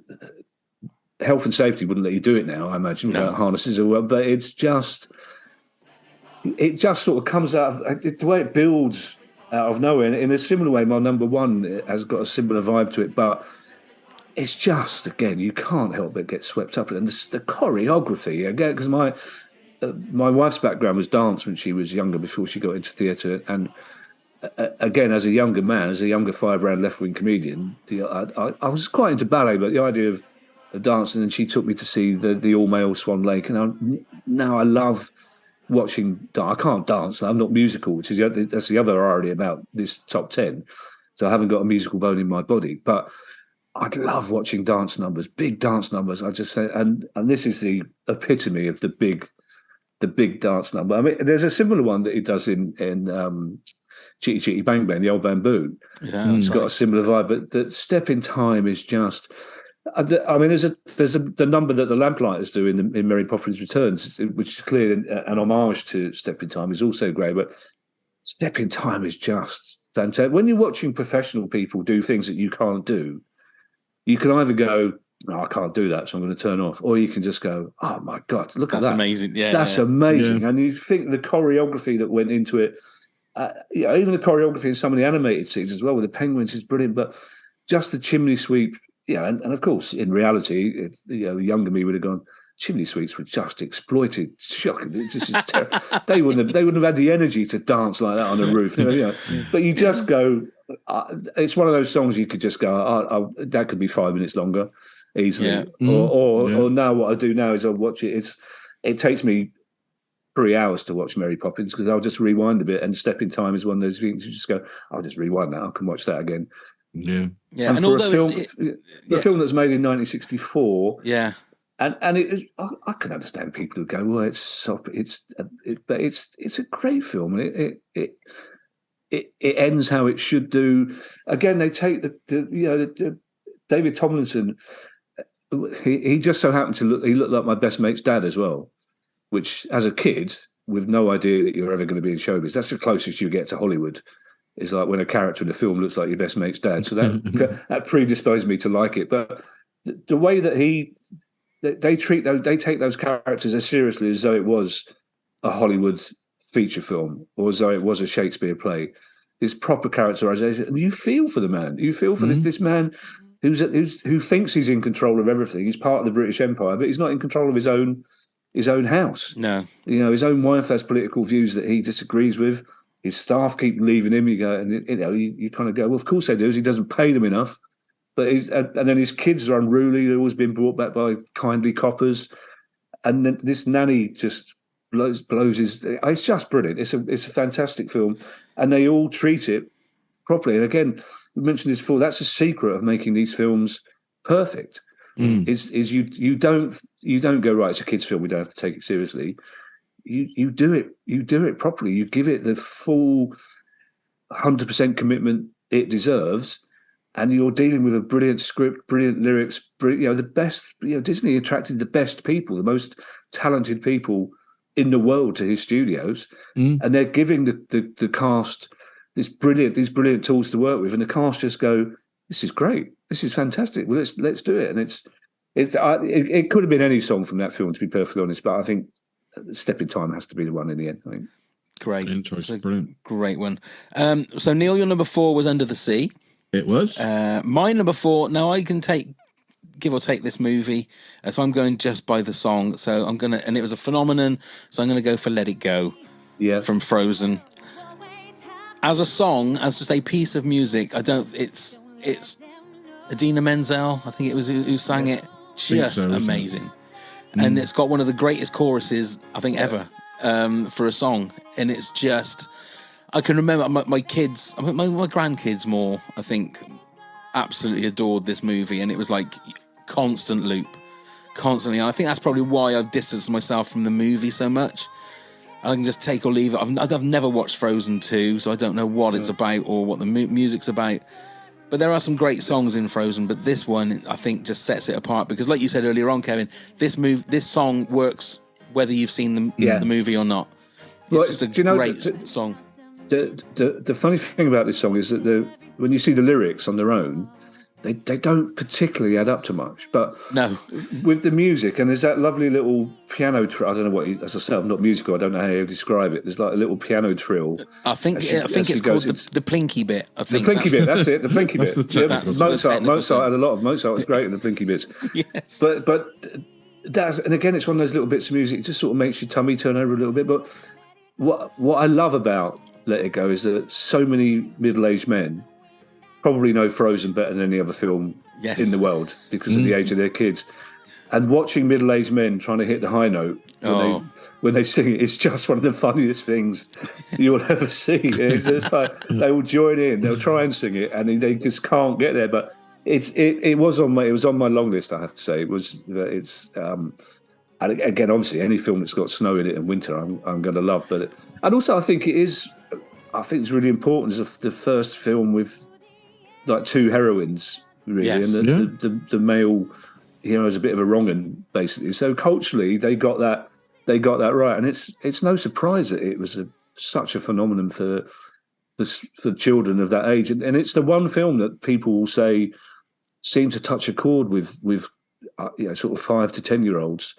Speaker 8: health and safety wouldn't let you do it now, I imagine, without harnesses or well. But it just sort of comes out of the way it builds out of nowhere. In a similar way, my number 1 has got a similar vibe to it, but. It's just, again, you can't help but get swept up in it. And the choreography, again, because my wife's background was dance when she was younger, before she got into theatre. And again, as a younger man, as a younger 5-round left-wing comedian, I was quite into ballet, but the idea of dancing, and she took me to see the all-male Swan Lake. And now I love watching. I can't dance. I'm not musical, which is that's the other irony about this top 10. So I haven't got a musical bone in my body, but I'd love watching dance numbers, big dance numbers. I just say, and this is the epitome of the big dance number. I mean, there's a similar one that he does in Chitty Chitty Bang Bang, the old bamboo.
Speaker 1: Yeah,
Speaker 8: it's got a similar vibe, but the Step in Time is just. I mean, there's the number that the Lamplighters do in Mary Poppins Returns, which is clearly an homage to Step in Time, is also great. But Step in Time is just fantastic. When you're watching professional people do things that you can't do, you can either go, "No, I can't do that, so I'm going to turn off," or you can just go, "Oh my God, look at that!
Speaker 1: That's amazing! Yeah,
Speaker 8: that's amazing!" Yeah. And you think the choreography that went into it, even the choreography in some of the animated scenes as well with the penguins is brilliant. But just the chimney sweep, and of course, in reality, if younger me would have gone, chimney sweeps were just exploited, shocking. It just is terrible. They wouldn't have had the energy to dance like that on a roof. But you just go. It's one of those songs you could just go, that could be 5 minutes longer easily. Yeah. Or now what I do now is I watch it. It takes me 3 hours to watch Mary Poppins because I'll just rewind a bit, and Step in Time is one of those things you just go, I'll just rewind that. I can watch that again.
Speaker 2: Yeah.
Speaker 1: And
Speaker 8: for a film, the film that's made in 1964.
Speaker 1: Yeah.
Speaker 8: And it is, I can understand people who go, well, it's soppy. But it's a great film. It ends how it should do. Again, they take the David Tomlinson. He just so happened to look like my best mate's dad as well, which as a kid with no idea that you're ever going to be in showbiz, that's the closest you get to Hollywood. Is like when a character in a film looks like your best mate's dad. So that predisposed me to like it. But the way that they take those characters as seriously as though it was a Hollywood feature film or as though it was a Shakespeare play. It's proper characterization, and you feel for the man. You feel for this man who thinks he's in control of everything. He's part of the British Empire, but he's not in control of his own house.
Speaker 1: No,
Speaker 8: his own wife has political views that he disagrees with. His staff keep leaving him. You go, and you kind of go, well, of course they do. He doesn't pay them enough. But and then his kids are unruly. They've always been brought back by kindly coppers. and then this nanny just blows his. It's just brilliant. It's a fantastic film, and they all treat it properly. And again, we mentioned this before. That's a secret of making these films perfect. Is you don't go, right, it's a kids' film, we don't have to take it seriously. You do it properly. You give it the full 100% commitment it deserves, and you're dealing with a brilliant script, brilliant lyrics, the best. Disney attracted the best people, the most talented people in the world to his studios, and they're giving the cast these brilliant tools to work with, and the cast just go, "This is great. This is fantastic. Well, let's do it." And it could have been any song from that film, to be perfectly honest, but I think Stepping Time has to be the one in the end, I think.
Speaker 1: Great.
Speaker 2: Brilliant.
Speaker 1: Great one. So, Neil, your number 4 was Under the Sea.
Speaker 2: It was.
Speaker 1: My number 4, now I can give or take this movie, so I'm going just by the song. So I'm going to, and it was a phenomenon, so I'm going to go for Let It Go from Frozen. As a song, as just a piece of music, it's Idina Menzel, I think it was, who sang it. Just amazing. And it's got one of the greatest choruses, I think, ever for a song. And it's just, I can remember my kids, my grandkids more, I think, absolutely adored this movie. And it was like constant loop, constantly. And I think that's probably why I've distanced myself from the movie so much. I can just take or leave it. I've never watched Frozen 2, so I don't know what it's about or what the music's about. But there are some great songs in Frozen, but this one, I think, just sets it apart. Because like you said earlier on, Kevin, this song works whether you've seen the movie or not. It's just a great song.
Speaker 8: The funny thing about this song is that when you see the lyrics on their own, they don't particularly add up to much. But
Speaker 1: no,
Speaker 8: with the music, and there's that lovely little piano trill. I don't know what, as I said, I'm not musical. I don't know how you describe it. There's like a little piano trill.
Speaker 1: I think it's called the plinky bit. I think
Speaker 8: the plinky bit. That's it. The plinky bit. Mozart had a lot of Mozart was great in the plinky bits.
Speaker 1: Yes,
Speaker 8: but that's, and again, it's one of those little bits of music. It just sort of makes your tummy turn over a little bit. But what I love about Let It Go is that so many middle-aged men probably know Frozen better than any other film in the world because of the age of their kids. And watching middle-aged men trying to hit the high note when they sing it, it's just one of the funniest things you'll ever see. It's just fun. They will join in, they'll try and sing it, and they just can't get there. But it was on my long list, I have to say. And again, obviously, any film that's got snow in it and winter, I'm going to love. And also, I think it's really important as the first film with like two heroines, really, and the male hero is a bit of a wrong-un, basically. So culturally, they got that right, and it's no surprise that it was such a phenomenon for children of that age, and it's the one film that people will say seemed to touch a chord with sort of 5 to 10-year-olds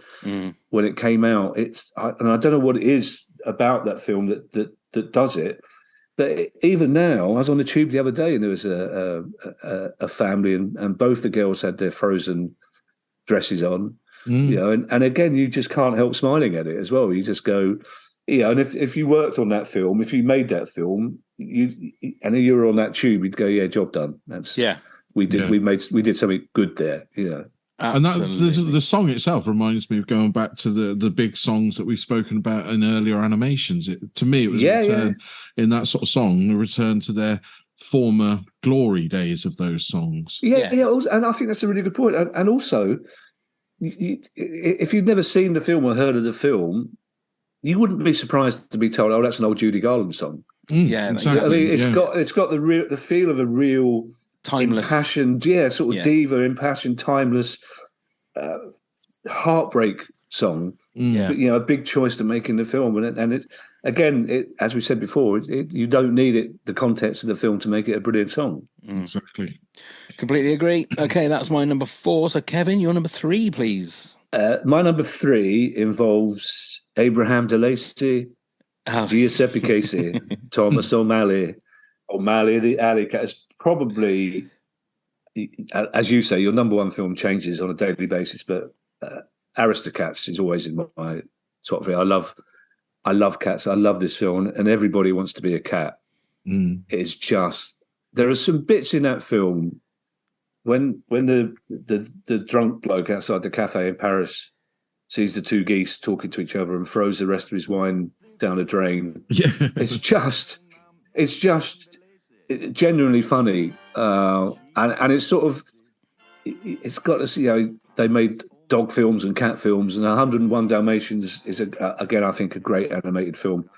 Speaker 8: when it came out. And I don't know what it is about that film that does it. But even now, I was on the tube the other day, and there was a family, and both the girls had their Frozen dresses on, and again, you just can't help smiling at it as well. You just go, and if you worked on that film, if you made that film, and you were on that tube, you'd go, yeah, job done. We did something good there,
Speaker 2: And the song itself reminds me of going back to the big songs that we've spoken about in earlier animations. To me, it was a return in that sort of song, a return to their former glory days of those songs.
Speaker 8: And I think that's a really good point. And also, if you've never seen the film or heard of the film, you wouldn't be surprised to be told, "Oh, that's an old Judy Garland song."
Speaker 2: Exactly.
Speaker 8: I mean, it's got the feel of a real
Speaker 1: timeless,
Speaker 8: impassioned, diva, impassioned, timeless, heartbreak song. But, a big choice to make in the film, and it again, as we said before, you don't need the context of the film to make it a brilliant song.
Speaker 2: Exactly.
Speaker 1: Completely agree. Okay, that's my number 4. So, Kevin, your number 3, please.
Speaker 8: My number 3 involves Abraham de Lacy, Giuseppe Casey, Thomas O'Malley the Alley Cat. It's probably, as you say, your number 1 film changes on a daily basis, but Aristocats is always in my top 3. I love cats. I love this film, and everybody wants to be a cat. It's just, there are some bits in that film when the drunk bloke outside the cafe in Paris sees the two geese talking to each other and throws the rest of his wine down a drain.
Speaker 2: Yeah.
Speaker 8: It's just genuinely funny, and it's sort of, it's got this, they made dog films and cat films, and 101 Dalmatians is again, I think, a great animated film.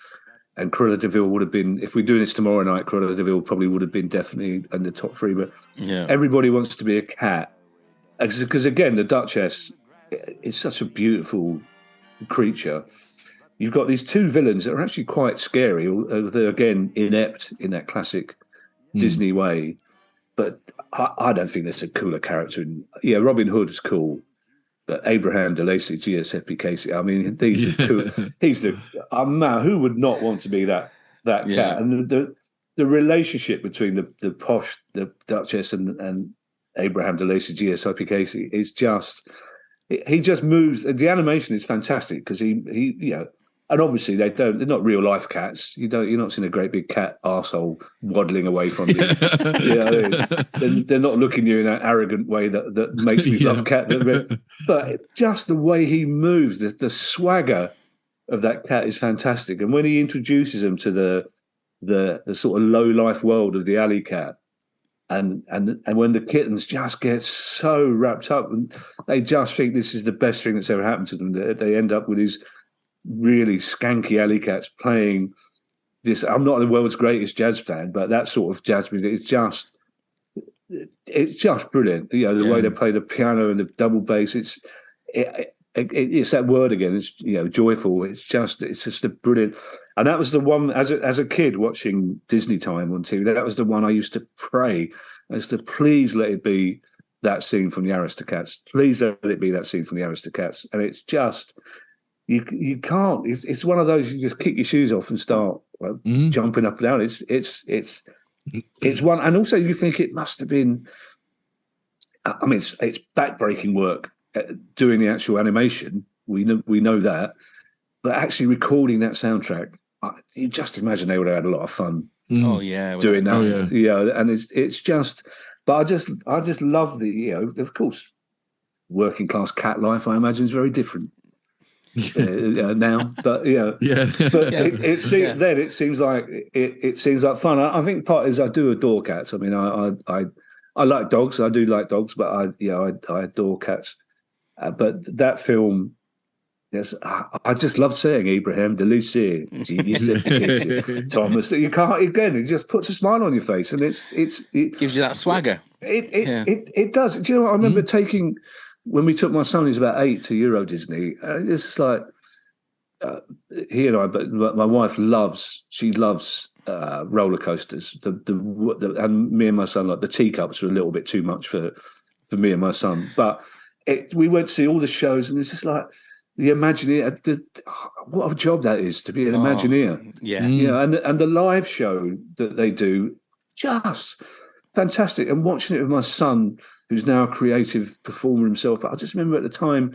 Speaker 8: And Cruella de Vil would have been, if we're doing this tomorrow night, Cruella de Vil probably would have been definitely in the top 3. But everybody wants to be a cat, because again, the Duchess is such a beautiful creature. You've got these two villains that are actually quite scary. They're, again, inept in that classic Disney way. But I don't think there's a cooler character. Robin Hood is cool. But Abraham de Lacy, Giuseppe Casey, I mean, these are cool. He's man, who would not want to be that cat? And the relationship between the Duchess and Abraham de Lacy, Giuseppe Casey is just, he just moves. The animation is fantastic because he and obviously they're not real life cats. You're not seeing a great big cat arsehole waddling away from you. They're not looking at you in that arrogant way that makes me love cat. But just the way he moves, the swagger of that cat is fantastic. And when he introduces them to the sort of low life world of the alley cat, and when the kittens just get so wrapped up and they just think this is the best thing that's ever happened to them, they end up with these really skanky alley cats playing this. I'm not the world's greatest jazz fan, but that sort of jazz music is just, it's just brilliant. The way they play the piano and the double bass, it's that word again. It's joyful. It's just a brilliant. And that was the one as a kid watching Disney Time on TV. That was the one I used to pray. I used to, please let it be that scene from the Aristocats. Please let it be that scene from the Aristocats. And it's just, you can't. It's one of those, you just kick your shoes off and start jumping up and down. It's one, and also you think it must have been. I mean, it's backbreaking work doing the actual animation. We know that, but actually recording that soundtrack, you just imagine they would have had a lot of fun.
Speaker 1: Oh yeah,
Speaker 8: doing that. And it's just. But I just love the of course, working class cat life. I imagine is very different. Now, but it seems like fun. I think part is I do adore cats. I mean, I like dogs. I do like dogs, but I adore cats. But that film, yes, I just love saying Abraham de Lucie, Thomas. You can't, again, it just puts a smile on your face, and it
Speaker 1: gives you that swagger.
Speaker 8: It does. Do you know what I remember taking? When we took my son, he's about 8, to Euro Disney, it's just like he and I. But my wife loves roller coasters. And me and my son, like the teacups, were a little bit too much for me and my son. But we went to see all the shows, and it's just like the Imagineer. What a job that is to be an Imagineer.
Speaker 1: Yeah,
Speaker 8: and the live show that they do, just fantastic. And watching it with my son, who's now a creative performer himself. But I just remember at the time,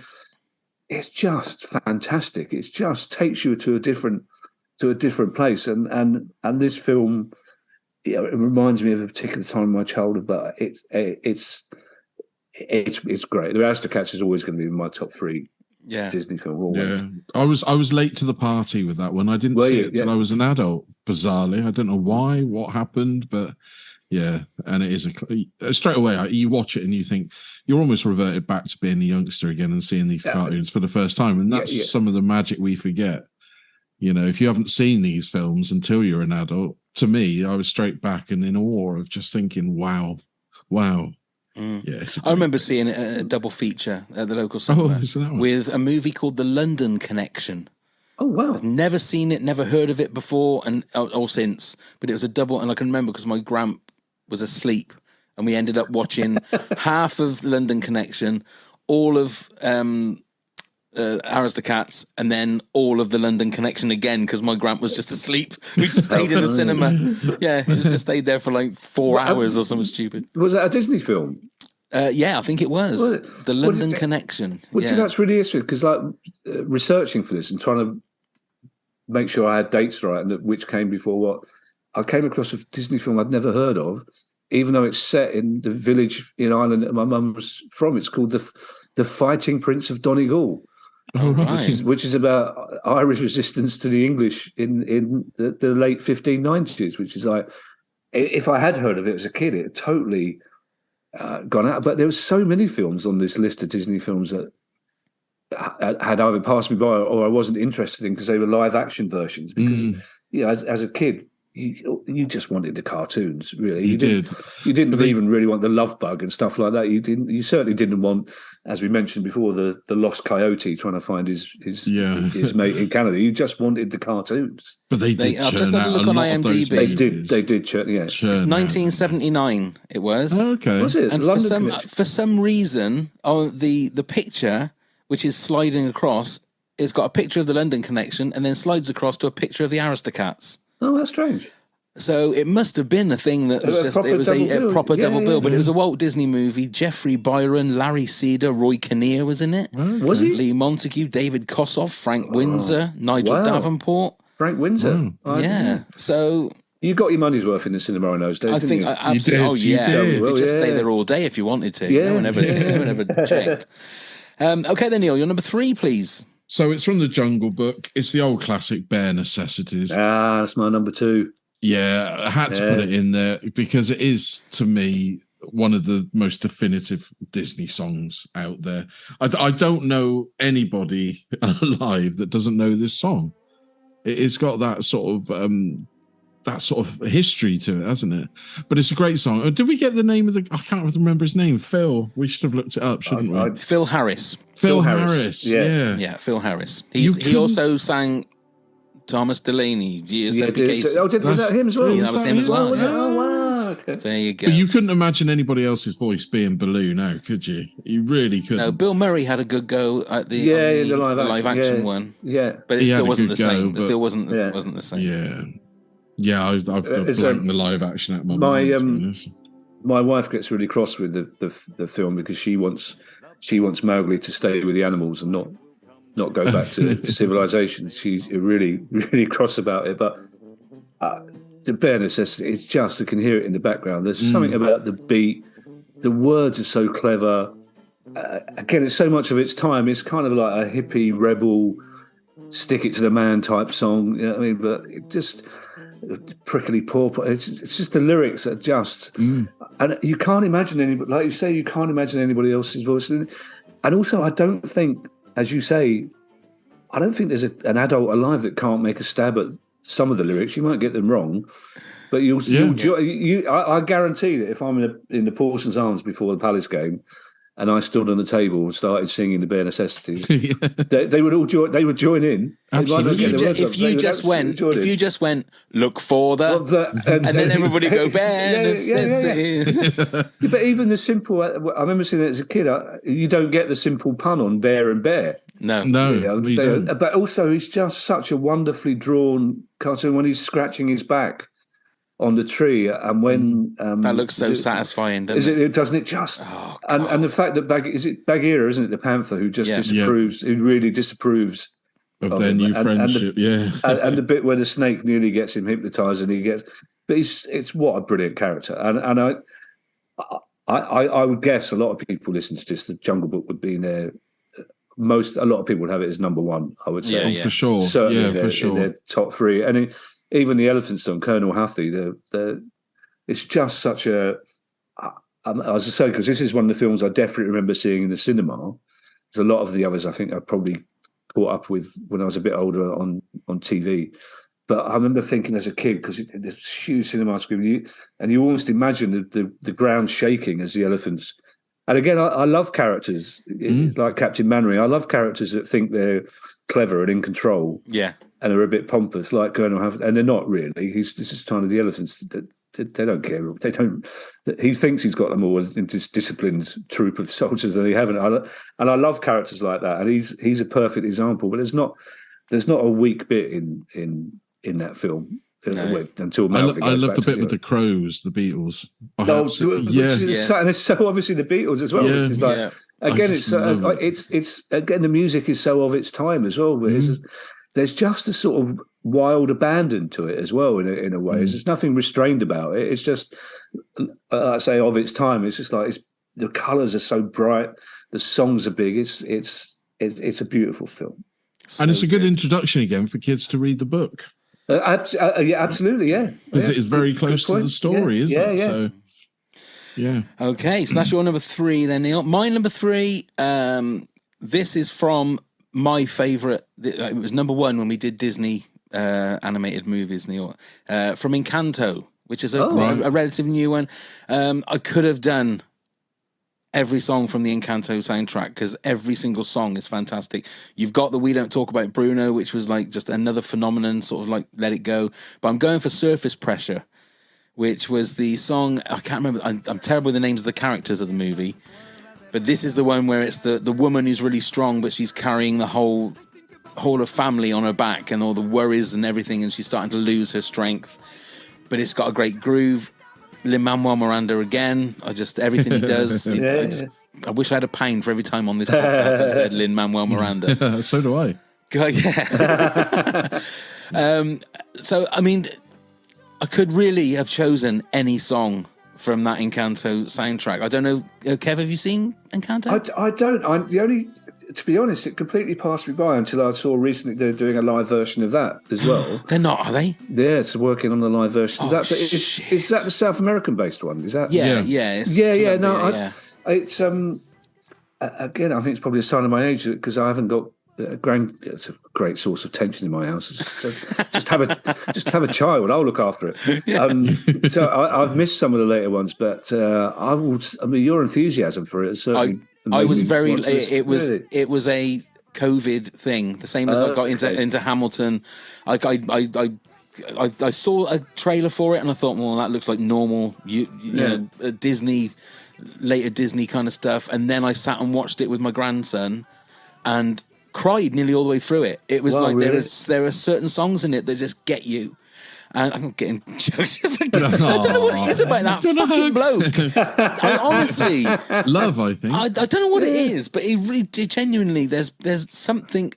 Speaker 8: it's just fantastic. It just takes you to a different place. And this film, it reminds me of a particular time in my childhood. But it's great. The Aristocats is always going to be in my top 3 Disney film. Always.
Speaker 2: Yeah, I was late to the party with that one. I didn't see it till I was an adult. Bizarrely, I don't know why, what happened, but. Yeah, and it is straight away. You watch it and you think you're almost reverted back to being a youngster again and seeing these cartoons for the first time, and that's some of the magic we forget. If you haven't seen these films until you're an adult, to me, I was straight back and in awe of just thinking, wow. Yes,
Speaker 1: I remember seeing a double feature at the local cinema with a movie called The London Connection.
Speaker 8: Oh wow!
Speaker 1: I've never seen it, never heard of it before, or since. But it was a double, and I can remember because my grand was asleep, and we ended up watching half of London Connection, all of Aristocats, and then all of the London Connection again because my grand was just asleep. We just stayed in the cinema. Yeah, it was just stayed there for like 4 hours or something stupid.
Speaker 8: Was that a Disney film?
Speaker 1: Yeah, I think it was. The London Connection.
Speaker 8: Which that's really interesting because, like, researching for this and trying to make sure I had dates right and which came before what, I came across a Disney film I'd never heard of, even though it's set in the village in Ireland that my mum was from. It's called The Fighting Prince of Donegal.
Speaker 2: Oh, right.
Speaker 8: which is about Irish resistance to the English in the late 1590s, which is like, if I had heard of it as a kid, it had totally gone out. But there were so many films on this list of Disney films that had either passed me by or I wasn't interested in because they were live action versions. Because as a kid, you just wanted the cartoons, really. You didn't even really want the Love Bug and stuff like that. You certainly didn't want, as we mentioned before, the lost coyote trying to find his mate in Canada. You just wanted the cartoons.
Speaker 2: But they did.
Speaker 1: I've just had a look on IMDb.
Speaker 8: They did. Yeah,
Speaker 1: it's 1979. It was.
Speaker 2: Oh, okay.
Speaker 8: Was it?
Speaker 1: And for some reason, on the picture, which is sliding across, it's got a picture of the London connection, and then slides across to a picture of the Aristocats.
Speaker 8: Oh, that's strange.
Speaker 1: So it must have been a thing that was just, it was a proper double bill, but it was a Walt Disney movie. Jeffrey Byron, Larry Cedar, Roy Kinnear was in it.
Speaker 8: Was he?
Speaker 1: Lee Montague, David Kossoff, Frank Windsor, Nigel Davenport.
Speaker 8: Frank Windsor.
Speaker 1: Yeah. So
Speaker 8: you got your money's worth in the cinema in those days,
Speaker 1: I think absolutely. You could just stay there all day if you wanted to.
Speaker 8: Yeah.
Speaker 1: No one ever checked. Okay, then, Neil, your number 3, please.
Speaker 2: So it's from the Jungle Book. It's the old classic Bare Necessities.
Speaker 8: That's my number 2.
Speaker 2: Yeah, I had to put it in there because it is, to me, one of the most definitive Disney songs out there. I don't know anybody alive that doesn't know this song. It's got that sort of history to it, hasn't it? But it's a great song. Did we get the name of I can't remember his name. Phil. We should have looked it up, shouldn't we?
Speaker 1: Phil Harris.
Speaker 2: Phil Harris. Yeah,
Speaker 1: Phil Harris. He also sang Thomas Delaney.
Speaker 8: Was that him as well?
Speaker 1: That was him as well.
Speaker 8: Oh, wow. Okay.
Speaker 1: There you go.
Speaker 2: But you couldn't imagine anybody else's voice being Baloo now, could you? You really couldn't.
Speaker 1: No, Bill Murray had a good go at the live action one.
Speaker 8: Yeah.
Speaker 1: But it still wasn't the same. It still wasn't the same.
Speaker 2: Yeah, I've blanked the live action at my mind.
Speaker 8: My wife gets really cross with the film because she wants Mowgli to stay with the animals and not go back to civilization. She's really, really cross about it. But the Bare Necessity, it's just, you can hear it in the background. There's something about the beat. The words are so clever. Again, it's so much of its time. It's kind of like a hippie, rebel, stick it to the man type song. You know what I mean? But it just... prickly paw. It's just the lyrics are just... And you can't imagine anybody... Like you say, you can't imagine anybody else's voice. And also, I don't think... As you say, I don't think there's an adult alive that can't make a stab at some of the lyrics. You might get them wrong, but I guarantee that if I'm in the Parsons Arms before the Palace game and I stood on the table and started singing the Bare Necessities, they would all join. They would join in.
Speaker 2: Absolutely.
Speaker 1: If you just went, look for and then everybody go Bare Necessities.
Speaker 8: But even the simple, I remember seeing it as a kid. You don't get the simple pun on bear and bear.
Speaker 2: No,
Speaker 8: you don't. But also, he's just such a wonderfully drawn cartoon when he's scratching his back on the tree, and when
Speaker 1: that looks so satisfying, doesn't it?
Speaker 8: Doesn't it just? Oh, and the fact that Bagheera, isn't it, the panther who just disapproves, who really disapproves
Speaker 2: of their new friendship,
Speaker 8: and the bit where the snake nearly gets him hypnotized, and he gets, but it's what a brilliant character, and I would guess a lot of people listen to this. The Jungle Book would be in there. A lot of people would have it as number 1. I would say,
Speaker 2: for sure,
Speaker 8: certainly
Speaker 2: for sure,
Speaker 8: in their top 3, and even the Elephant Stone, Colonel Huffy. It's just such a. As I say, because this is one of the films I definitely remember seeing in the cinema. There's a lot of the others I think I probably caught up with when I was a bit older on TV. But I remember thinking as a kid, because this huge cinema screen, and you almost imagine the ground shaking as the elephants. And again, I love characters like Captain Mannery. I love characters that think they're clever and in control.
Speaker 1: Yeah.
Speaker 8: And are a bit pompous, like Colonel Huff, and they're not really. This is kind of the elephants. They don't care. They don't. He thinks he's got them all in this disciplined troop of soldiers, and they haven't. And I love characters like that. And he's a perfect example. But there's not a weak bit in that film. No. Until Mowgli
Speaker 2: I love the bit with the crows, the Beatles. And
Speaker 8: it's so obviously the Beatles as well. Which is like again, it's again the music is so of its time as well. But there's just a sort of wild abandon to it as well in a way. There's nothing restrained about it. It's just, I say, of its time. It's just like the colours are so bright. The songs are big. It's it's a beautiful film.
Speaker 2: And it's a good introduction again for kids to read the book.
Speaker 8: Yeah, absolutely, yeah.
Speaker 2: Because it is very close to the story, isn't it?
Speaker 8: Yeah.
Speaker 2: So, yeah.
Speaker 1: Okay, so that's your number 3 then, Neil. My number 3, this is from my favourite. It was number 1 when we did Disney animated movies, Neil. From Encanto, which is a relative new one. I could have done every song from the Encanto soundtrack because every single song is fantastic. You've got the We Don't Talk About Bruno, which was like just another phenomenon, sort of like Let It Go. But I'm going for Surface Pressure, which was the song, I can't remember, I'm terrible with the names of the characters of the movie, but this is the one where it's the woman who's really strong, but she's carrying the whole of family on her back and all the worries and everything, and she's starting to lose her strength. But it's got a great groove. Lin-Manuel Miranda again. Everything he does. I wish I had £1 for every time on this podcast I've said Lin-Manuel Miranda.
Speaker 2: So do I.
Speaker 1: God, yeah. So, I mean, I could really have chosen any song from that Encanto soundtrack. I don't know, Kev, have you seen Encanto?
Speaker 8: I don't. To be honest, it completely passed me by until I saw recently they're doing a live version of that as well.
Speaker 1: They're not, are they?
Speaker 8: Yeah, it's working on the live version of that. But is that the South American based one? Is that?
Speaker 1: Yeah.
Speaker 8: It's again, I think it's probably a sign of my age because I haven't got it's a great source of tension in my house. Just have a child. I'll look after it. So I've missed some of the later ones, but your enthusiasm for it is certainly.
Speaker 1: I was very. It was a COVID thing, the same as I got into Hamilton. I saw a trailer for it and I thought, well, that looks like normal, you know, Disney, later Disney kind of stuff. And then I sat and watched it with my grandson and cried nearly all the way through it. It was really? there are certain songs in it that just get you. And I'm getting jokes. I don't know what it is about that fucking bloke. I honestly,
Speaker 2: love. I think
Speaker 1: I don't know what it is, but it really genuinely there's something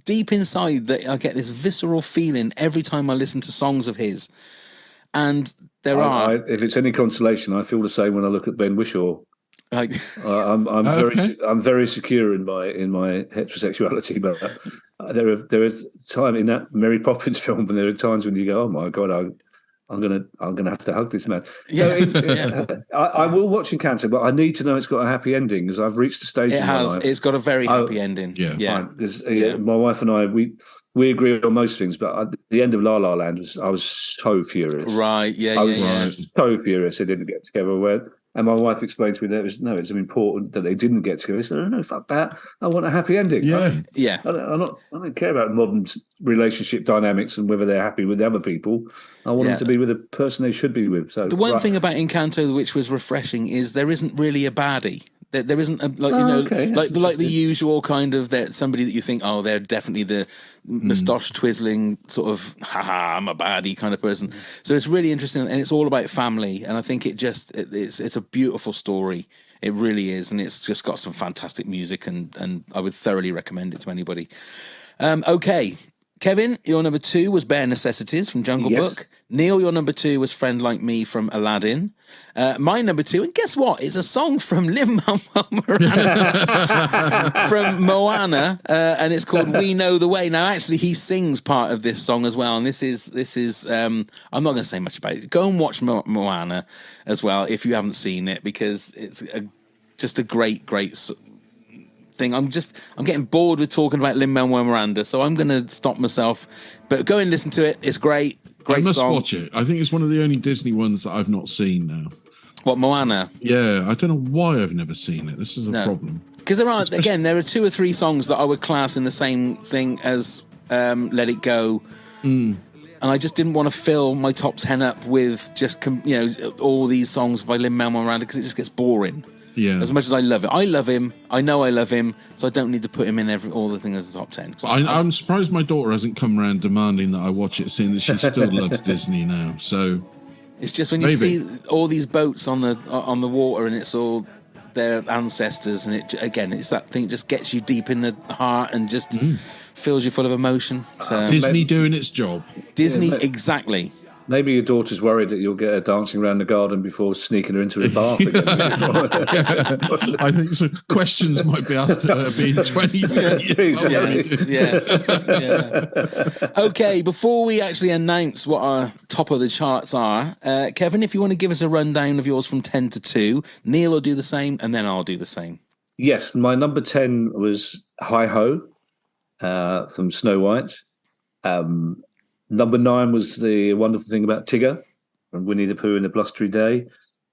Speaker 1: deep inside that I get this visceral feeling every time I listen to songs of his. And
Speaker 8: if it's any consolation, I feel the same when I look at Ben Whishaw. I'm very secure in my heterosexuality, but there are times in that Mary Poppins film, and there are times when you go, "Oh my God, I'm gonna have to hug this man."
Speaker 1: Yeah,
Speaker 8: I will watch Encanto, but I need to know it's got a happy ending because I've reached a stage.
Speaker 1: It's got a very happy ending.
Speaker 8: Yeah. Because my wife and I we agree on most things, but at the end of La La Land, I was so furious.
Speaker 1: Right?
Speaker 8: I was so furious they didn't get together. And my wife explained to me that it's important that they didn't get together. I said, no, fuck that. I want a happy ending.
Speaker 1: Yeah.
Speaker 8: I don't care about modern relationship dynamics and whether they're happy with other people. I want them to be with the person they should be with. So
Speaker 1: the one thing about Encanto which was refreshing is there isn't really a baddie. There isn't like the usual kind of somebody that you think, oh, they're definitely the moustache twizzling sort of I'm a baddie kind of person. So it's really interesting, and it's all about family. And I think it's a beautiful story. It really is, and it's just got some fantastic music, and I would thoroughly recommend it to anybody. Okay. Kevin, your number 2 was Bare Necessities from Jungle Book. Neil, your number 2 was Friend Like Me from Aladdin. My number 2, and guess what? It's a song from Lin-Manuel Miranda from Moana, and it's called We Know the Way. Now, actually, he sings part of this song as well, and this is I'm not going to say much about it. Go and watch Moana as well if you haven't seen it, because it's just a great thing. I'm getting bored with talking about Lin-Manuel Miranda, so I'm going to stop myself. But go and listen to it. It's great. Great
Speaker 2: I must
Speaker 1: song.
Speaker 2: watch it. I think it's one of the only Disney ones that I've not seen now.
Speaker 1: What, Moana?
Speaker 2: Yeah, I don't know why I've never seen it. This is a problem.
Speaker 1: Because there are 2 or 3 songs that I would class in the same thing as Let It Go. And I just didn't want to fill my top 10 up with just all these songs by Lin-Manuel Miranda because it just gets boring.
Speaker 2: Yeah.
Speaker 1: As much as I love it. I love him. I know I love him. So I don't need to put him in all the things as the top 10.
Speaker 2: I'm surprised my daughter hasn't come around demanding that I watch it, seeing that she still loves Disney now. So
Speaker 1: it's just when you see all these boats on the water and it's all their ancestors, and it's that thing that just gets you deep in the heart and just fills you full of emotion. So
Speaker 2: Disney doing its job.
Speaker 1: Disney, exactly.
Speaker 8: Maybe your daughter's worried that you'll get her dancing around the garden before sneaking her into the bath again.
Speaker 2: I think so. Questions might be asked at her being 23 years old.
Speaker 1: Yes. Yeah. Okay, before we actually announce what our top of the charts are, Kevin, if you want to give us a rundown of yours from 10 to 2, Neil will do the same, and then I'll do the same.
Speaker 8: Yes, my number 10 was Hi Ho from Snow White. Number 9 was The Wonderful Thing About Tigger from Winnie the Pooh and the Blustery Day.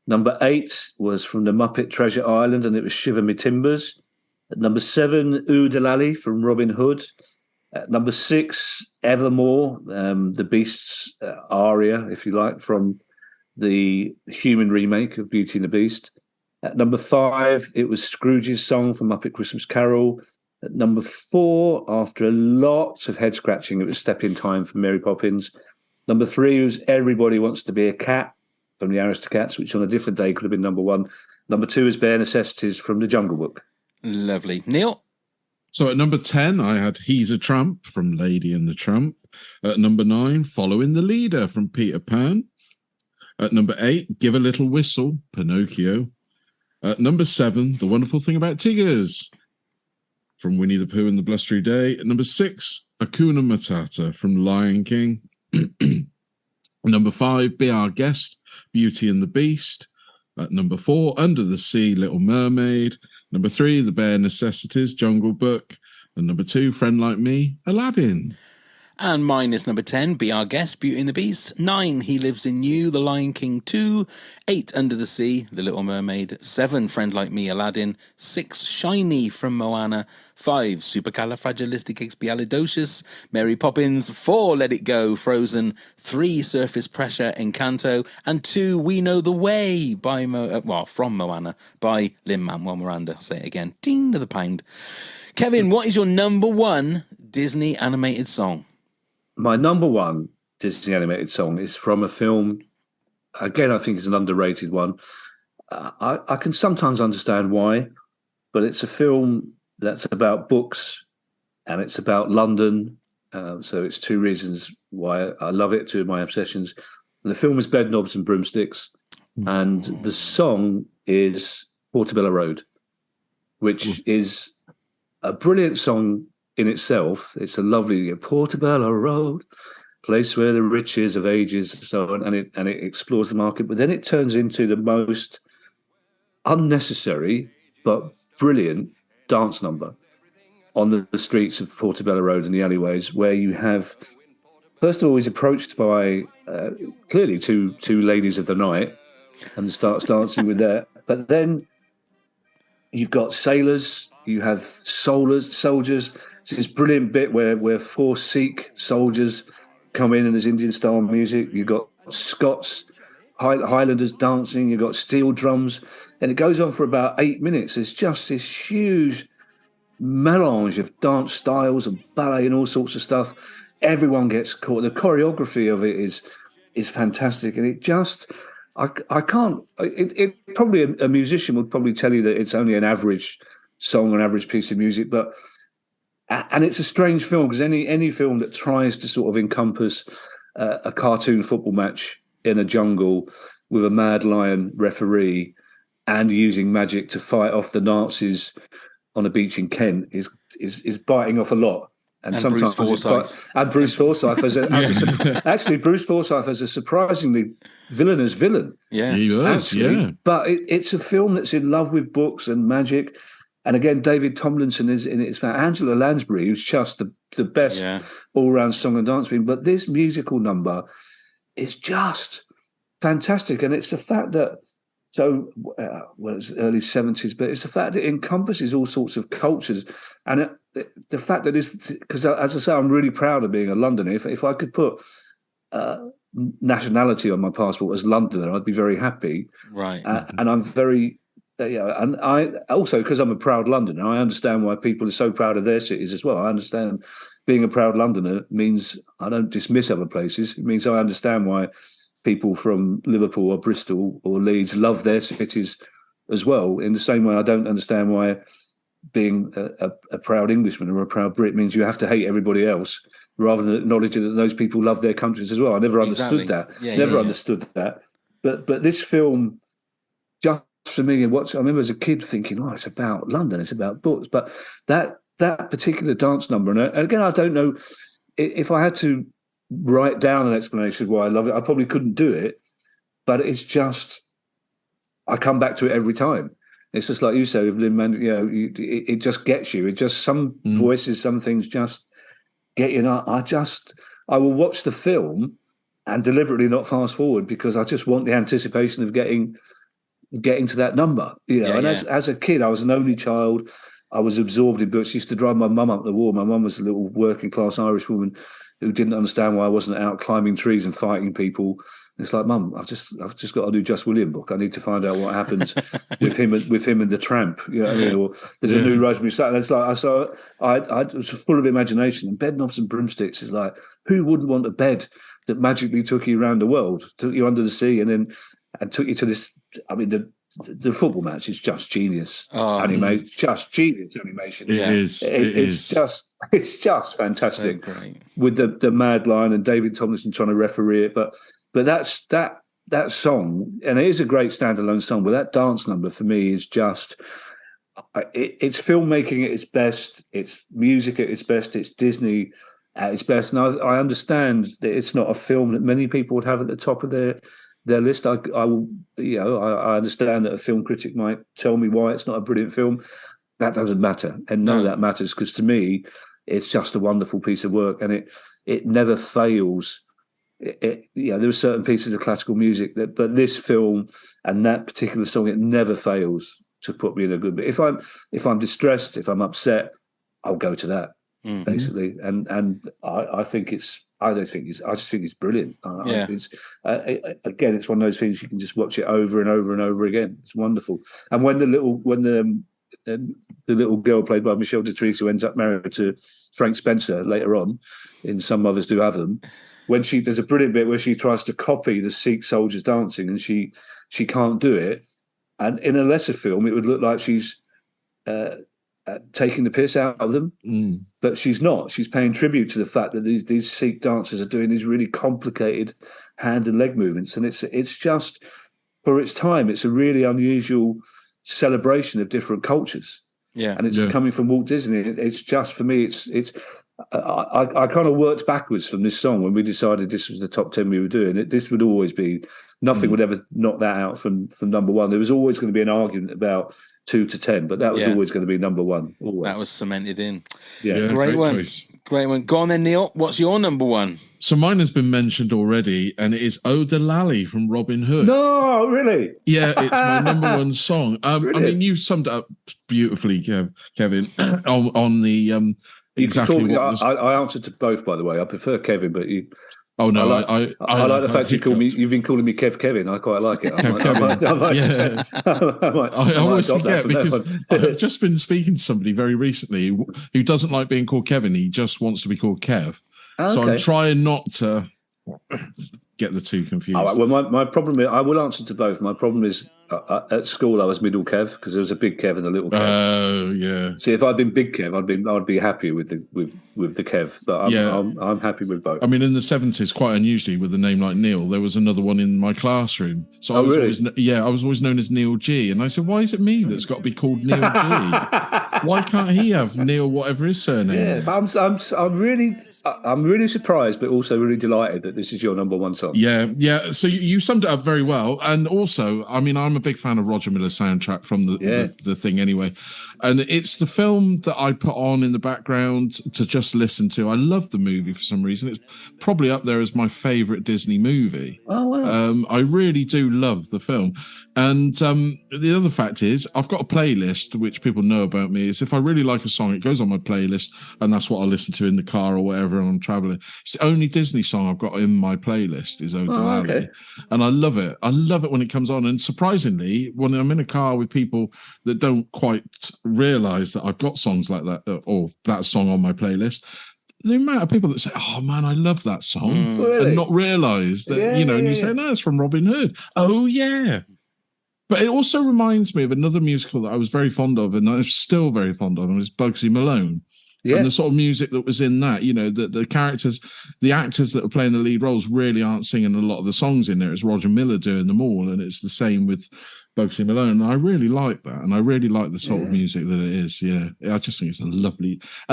Speaker 8: Number 8 was from The Muppet Treasure Island, and it was Shiver Me Timbers. At number 7, Oodalali from Robin Hood. At number 6, Evermore, the Beast's aria, if you like, from the human remake of Beauty and the Beast. At number 5, it was Scrooge's song from Muppet Christmas Carol. At number 4, after a lot of head scratching, it was Step in Time from Mary Poppins. Number 3 was Everybody Wants to Be a Cat from the Aristocats, which on a different day could have been number 1. Number 2 is Bare Necessities from the Jungle Book.
Speaker 1: Lovely. Neil?
Speaker 2: So at number 10, I had He's a Tramp from Lady and the Tramp. At number 9, Following the Leader from Peter Pan. At number 8, Give a Little Whistle, Pinocchio. At number 7, The Wonderful Thing About Tiggers from Winnie the Pooh and the Blustery Day. At number 6, Hakuna Matata from Lion King. Number 5, Be Our Guest, Beauty and the Beast. At number 4, Under the Sea, Little Mermaid. Number 3, The Bare Necessities, Jungle Book. And number 2, Friend Like Me, Aladdin.
Speaker 1: And mine is number 10, Be Our Guest, Beauty and the Beast. 9, He Lives in You, The Lion King 2. 8, Under the Sea, The Little Mermaid. 7, Friend Like Me, Aladdin. 6, Shiny from Moana. 5, Supercalifragilisticexpialidocious, Mary Poppins. 4, Let It Go, Frozen. 3, Surface Pressure, Encanto. And 2, We Know the Way, by from Moana, by Lin-Manuel Miranda. I'll say it again, ding to the pound. Kevin, what is your number 1 Disney animated song?
Speaker 8: My number 1 Disney animated song is from a film, again, I think it's an underrated one. I can sometimes understand why, but it's a film that's about books and it's about London. So it's 2 reasons why I love it, 2 of my obsessions. And the film is Bedknobs and Broomsticks, and the song is Portobello Road, which is a brilliant song in itself. It's a lovely Portobello Road, place where the riches of ages and so on, and it explores the market. But then it turns into the most unnecessary but brilliant dance number on the streets of Portobello Road and the alleyways, where you have, first of all, he's approached by clearly two ladies of the night and starts dancing with that. But then you've got sailors, you have soldiers. It's this brilliant bit where 4 Sikh soldiers come in and there's Indian-style music. You've got Scots, Highlanders dancing. You've got steel drums. And it goes on for about 8 minutes. It's just this huge melange of dance styles and ballet and all sorts of stuff. Everyone gets caught. The choreography of it is fantastic. And it just... I can't... It probably a musician would probably tell you that it's only an average song, an average piece of music, but... And it's a strange film, because any film that tries to sort of encompass a cartoon football match in a jungle with a mad lion referee and using magic to fight off the Nazis on a beach in Kent is biting off a lot. And sometimes
Speaker 1: Bruce Forsyth.
Speaker 8: Bruce Forsyth actually Bruce Forsyth as a surprisingly villainous villain.
Speaker 1: Yeah,
Speaker 2: he was.
Speaker 8: Actually.
Speaker 2: Yeah,
Speaker 8: but it's a film that's in love with books and magic. And again, David Tomlinson is in it. Angela Lansbury, who's just the best all-round song and dance film. But this musical number is just fantastic. And it's the fact that, it's early 70s, but it's the fact that it encompasses all sorts of cultures. And the fact that because as I say, I'm really proud of being a Londoner. If I could put nationality on my passport as Londoner, I'd be very happy.
Speaker 1: Right.
Speaker 8: And I'm very... and I also, because I'm a proud Londoner, I understand why people are so proud of their cities as well. I understand being a proud Londoner means I don't dismiss other places. It means I understand why people from Liverpool or Bristol or Leeds love their cities as well. In the same way, I don't understand why being a proud Englishman or a proud Brit means you have to hate everybody else rather than acknowledging that those people love their countries as well. I never understood that. Never understood that. But this film, just for me, I remember as a kid thinking, oh, it's about London, it's about books. But that particular dance number, and again, I don't know if I had to write down an explanation of why I love it, I probably couldn't do it. But it's just, I come back to it every time. It's just like you say, it just gets you. It just, some voices, some things just get you. I will watch the film and deliberately not fast forward because I just want the anticipation of getting to that number. As a kid, I was an only child. I was absorbed in books. I used to drive my mum up the wall. My mum was a little working class Irish woman who didn't understand why I wasn't out climbing trees and fighting people. It's like, Mum, I've just got a new Just William book. I need to find out what happens with him and the Tramp. You know what I mean? Or there's a new Rosemary Saturn. It's like I was full of imagination. And Bed Knobs and Broomsticks is like, who wouldn't want a bed that magically took you around the world, took you under the sea, and took you to this? I mean, the football match is just genius animation, just genius animation. It's just fantastic.
Speaker 1: So great.
Speaker 8: With the Mad Lion and David Tomlinson trying to referee it, but that's that song, and it is a great standalone song. But that dance number for me is just it's filmmaking at its best, it's music at its best, it's Disney at its best. And I understand that it's not a film that many people would have at the top of their list. I understand that a film critic might tell me why it's not a brilliant film. That doesn't matter, and none of that matters, because to me, it's just a wonderful piece of work, and it never fails. There are certain pieces of classical music but this film and that particular song, it never fails to put me in a good mood. If I'm distressed, if I'm upset, I'll go to that basically. And I think I just think it's brilliant. It's one of those things you can just watch it over and over and over again. It's wonderful. And when the little girl played by Michelle D'Etrisse, who ends up married to Frank Spencer later on in Some Mothers Do Have Them, there's a brilliant bit where she tries to copy the Sikh soldiers dancing and she can't do it. And in a lesser film, it would look like she's taking the piss out of them, but she's not. She's paying tribute to the fact that these Sikh dancers are doing these really complicated hand and leg movements, and it's just, for its time, it's a really unusual celebration of different cultures. And it's coming from Walt Disney. It's just, for me, I kind of worked backwards from this song when we decided this was the top 10 we were doing. This would always be, nothing would ever knock that out from number one. There was always going to be an argument about 2 to 10, but that was always going to be number one. Always.
Speaker 1: That was cemented in.
Speaker 2: Great choice.
Speaker 1: Great one. Go on then, Neil. What's your number one?
Speaker 2: So mine has been mentioned already, and it is "Oh Delally" from Robin Hood.
Speaker 8: No, really?
Speaker 2: Yeah, it's my number one song. I mean, you summed it up beautifully, Kevin, on the exactly what
Speaker 8: I answered to both, by the way. I prefer Kevin, but you.
Speaker 2: Oh no,
Speaker 8: I like the fact you've been calling me Kevin. I quite like it.
Speaker 2: I always forget because I've just been speaking to somebody very recently who doesn't like being called Kevin. He just wants to be called Kev. Okay. So I'm trying not to get the two confused.
Speaker 8: All right, well, my problem is, I will answer to both. My problem is, at school I was middle Kev because there was a big Kev and a little Kev.
Speaker 2: Oh yeah.
Speaker 8: See, if I'd been big Kev, I'd be happy with the Kev. But I'm happy with both.
Speaker 2: I mean, in the 70s, quite unusually, with a name like Neil, there was another one in my classroom. So I was always known as Neil G. And I said, why is it me that's got to be called Neil G? Why can't he have Neil, whatever his surname is? I'm really surprised, but also really delighted that this is your number one song. Yeah. So you summed it up very well. And also, I mean, I'm a big fan of Roger Miller's soundtrack from the thing anyway. And it's the film that I put on in the background to just listen to. I love the movie for some reason. It's probably up there as my favourite Disney movie.
Speaker 8: Oh, wow.
Speaker 2: I really do love the film. And the other fact is, I've got a playlist, which people know about me, is if I really like a song, it goes on my playlist, and that's what I listen to in the car or whatever when I'm travelling. It's the only Disney song I've got in my playlist is "Oh Delally." Okay. And I love it. I love it when it comes on. And surprisingly, when I'm in a car with people that don't quite realise that I've got songs like that or that song on my playlist, the amount of people that say, "Oh man, I love that song,"
Speaker 8: really?
Speaker 2: and not realise that, and you say, "No, it's from Robin Hood." Oh yeah. But it also reminds me of another musical that I was very fond of, and I'm still very fond of, and it was Bugsy Malone.
Speaker 8: Yeah.
Speaker 2: And the sort of music that was in that, the characters, the actors that are playing the lead roles really aren't singing a lot of the songs in there. It's Roger Miller doing them all, and it's the same with Bugsy Malone. And I really like that, and I really like the sort of music that it is. Yeah, I just think it's a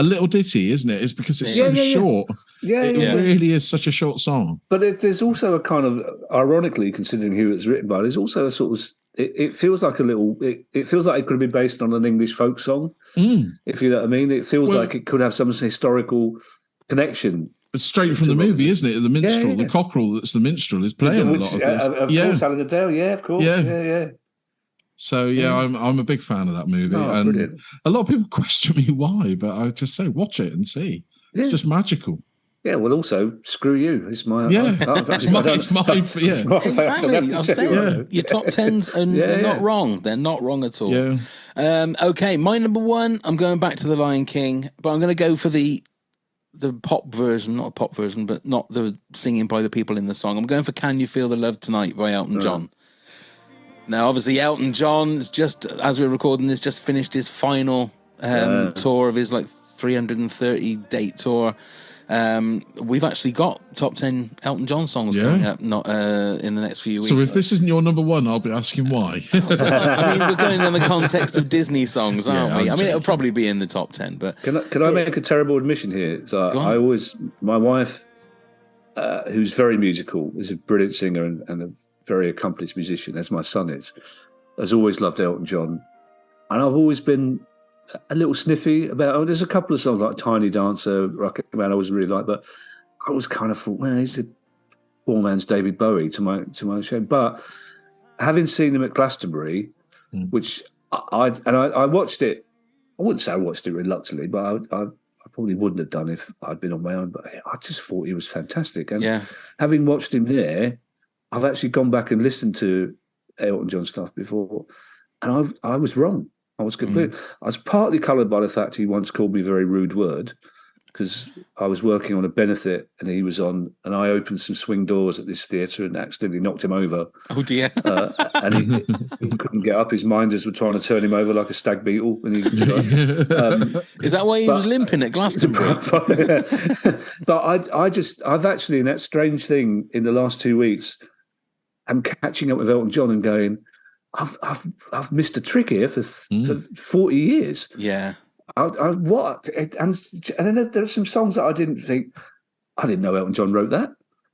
Speaker 2: little ditty, isn't it? It's because it's so short.
Speaker 8: Yeah,
Speaker 2: it really is such a short song.
Speaker 8: But there's also a kind of, ironically, considering who it's written by, there's also a sort of, it feels like a little, it feels like it could have been based on an English folk song, if you know what I mean. It feels like it could have some historical connection.
Speaker 2: It's straight from the movie, isn't it? The minstrel, the cockerel that's the minstrel is playing a lot of this.
Speaker 8: Of course, Alan Adele, of course. Yeah.
Speaker 2: So I'm a big fan of that movie, and
Speaker 8: brilliant.
Speaker 2: A lot of people question me why, but I just say watch it and see. It's just magical.
Speaker 8: Yeah, well, also screw you. It's my
Speaker 2: it's my
Speaker 1: exactly. I'll say your top tens are they're not wrong. They're not wrong at all.
Speaker 2: Yeah.
Speaker 1: Okay, my number one. I'm going back to The Lion King, but I'm going to go for the pop version, not a pop version, but not the singing by the people in the song. I'm going for "Can You Feel the Love Tonight" by Elton John. Now, obviously, Elton John, just as we're recording this, just finished his final tour of his 330 date tour. We've actually got top 10 Elton John songs coming up in the next few weeks.
Speaker 2: So if this isn't your number one, I'll be asking why.
Speaker 1: I mean, we're going in the context of Disney songs, aren't we? I mean, it'll probably be in the top 10. But
Speaker 8: can I make a terrible admission here? So my wife, who's very musical, is a brilliant singer and a very accomplished musician, as my son is, has always loved Elton John. And I've always been a little sniffy about, there's a couple of songs like Tiny Dancer, Rocket Man, I always really like, but I was kind of thought, well, he's a poor man's David Bowie to my shame. But having seen him at Glastonbury, which I watched it, I wouldn't say I watched it reluctantly, but I probably wouldn't have done if I'd been on my own, but I just thought he was fantastic. And having watched him there, I've actually gone back and listened to Elton John stuff before, and I was wrong. I was completely. I was partly coloured by the fact he once called me a very rude word, because I was working on a benefit and he was on, and I opened some swing doors at this theatre and accidentally knocked him over.
Speaker 1: Oh dear!
Speaker 8: And he couldn't get up. His minders were trying to turn him over like a stag beetle. And
Speaker 1: is that why he was limping at Glastonbury?
Speaker 8: But I've actually, in that strange thing in the last 2 weeks, I'm catching up with Elton John and going, I've missed a trick here for 40 years.
Speaker 1: Yeah.
Speaker 8: What? And then there are some songs that I didn't know Elton John wrote that.